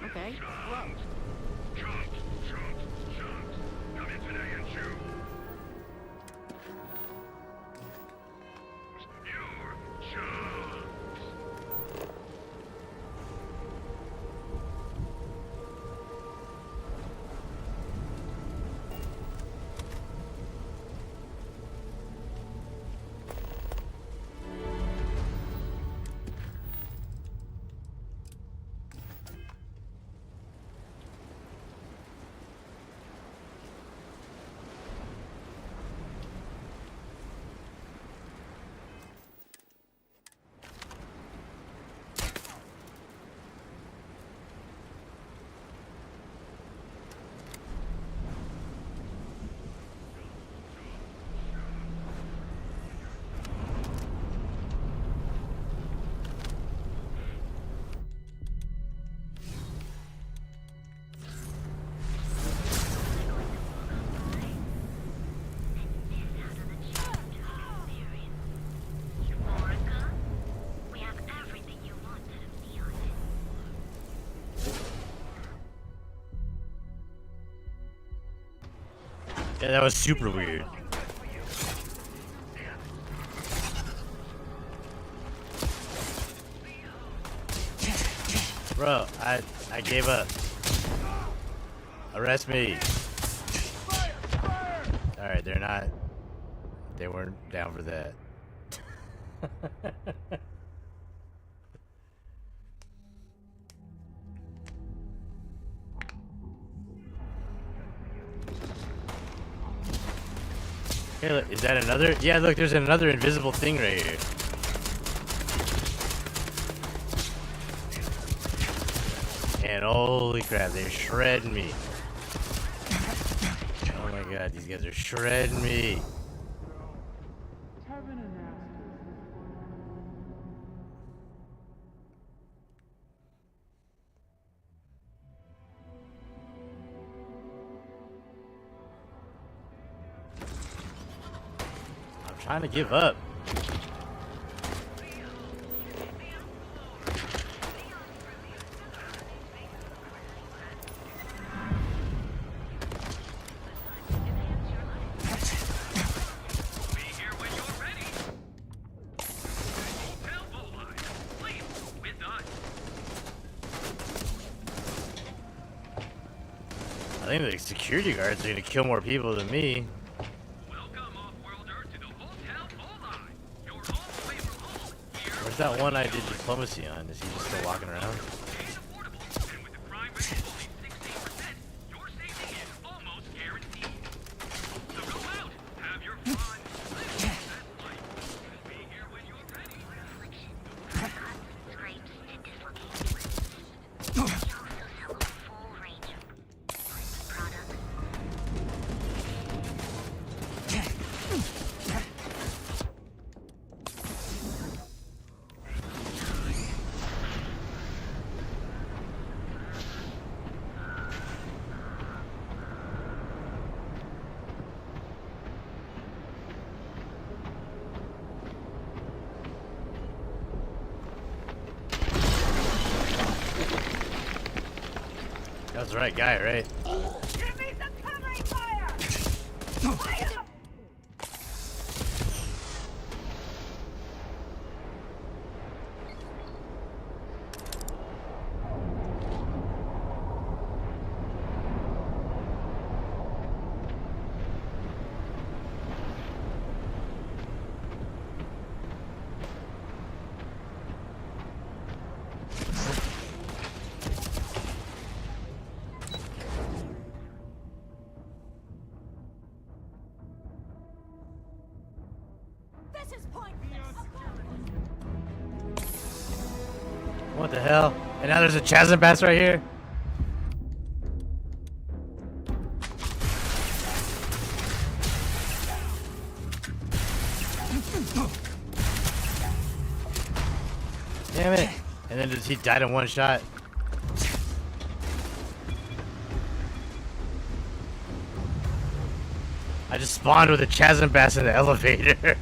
S10: Okay.
S8: Yeah, that was super weird. Bro, I gave up. Arrest me. Alright, they weren't down for that. Hey, look, is that another? Yeah, look, there's another invisible thing right here. And holy crap, they're shredding me. Oh my god, these guys are shredding me. I'm trying to give up. I think the security guards are gonna kill more people than me. Where's that one I did diplomacy on? Is he just still walking around? That was the right guy, right?
S5: Give me some covering fire! Fire!
S8: What the hell? And now there's a chasm bass right here? Damn it. And then he died in one shot. I just spawned with a chasm bass in the elevator.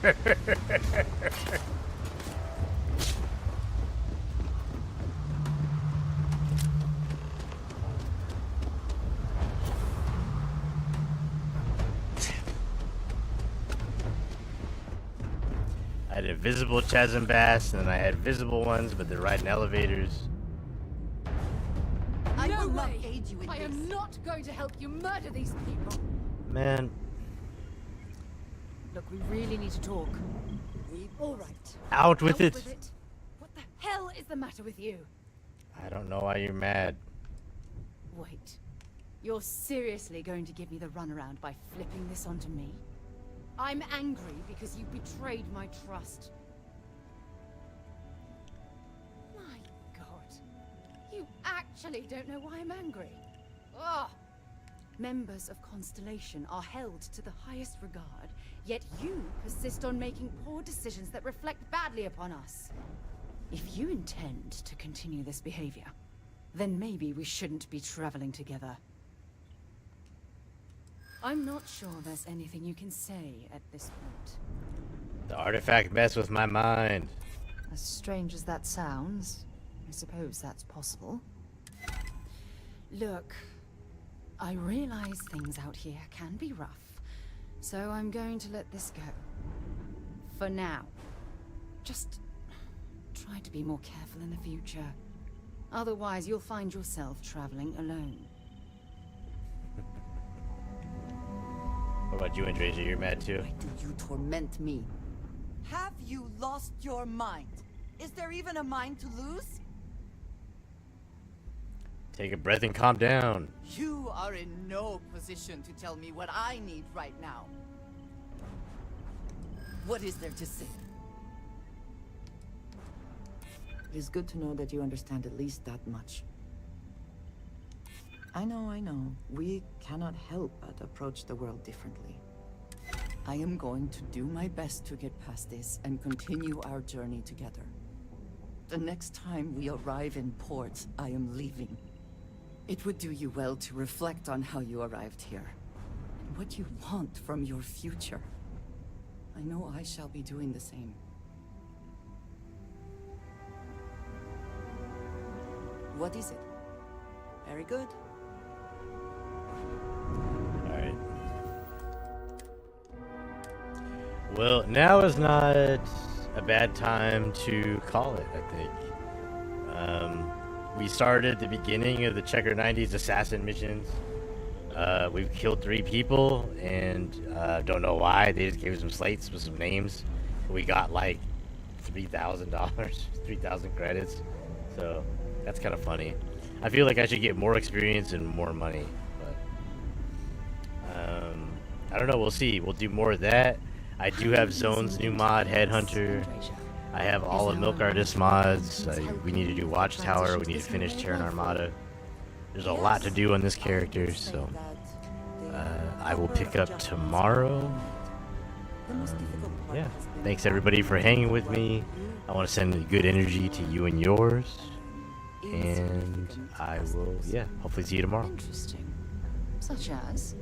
S8: I had invisible chasm bass, and then I had visible ones, but they're riding elevators.
S2: No way! I am not going to help you murder these people.
S8: Man,
S2: Look, we really need to talk. All right.
S8: out with it.
S2: What the hell is the matter with you?
S8: I don't know why you're mad.
S2: Wait. You're seriously going to give me the runaround by flipping this onto me? I'm angry because you betrayed my trust. My God. You actually don't know why I'm angry. Ugh. Members of Constellation are held to the highest regard, yet you persist on making poor decisions that reflect badly upon us. If you intend to continue this behavior, then maybe we shouldn't be traveling together. I'm not sure there's anything you can say at this point.
S8: The artifact messed with my mind.
S2: As strange as that sounds, I suppose that's possible. Look, I realize things out here can be rough,
S15: So I'm going to let this go. For now. Just try to be more careful in the future. Otherwise, you'll find yourself traveling alone.
S8: What about you, Andreja? You're mad too?
S21: Why do you torment me? Have you lost your mind? Is there even a mind to lose?
S8: Take a breath and calm down.
S21: You are in no position to tell me what I need right now. What is there to say? It is good to know that you understand at least that much. I know. We cannot help but approach the world differently. I am going to do my best to get past this and continue our journey together. The next time we arrive in port, I am leaving. It would do you well to reflect on how you arrived here, and what you want from your future. I know I shall be doing the same. What is it? Very good.
S8: Alright. Well, now is not a bad time to call it, I think. We started at the beginning of the Checker 90s assassin missions. We've killed 3 people, and don't know why. They just gave us some slates with some names. We got like $3,000, 3,000 credits. So that's kind of funny. I feel like I should get more experience and more money, but I don't know. We'll see. We'll do more of that. I do have Zone's new mod, Headhunter. I have all of Milk Artist mods. We need to do Watchtower. We need to finish Terran Armada. There's a lot to do on this character, so I will pick up tomorrow. Yeah. Thanks everybody for hanging with me. I want to send good energy to you and yours. And I will, hopefully see you tomorrow.
S15: Interesting. Such as?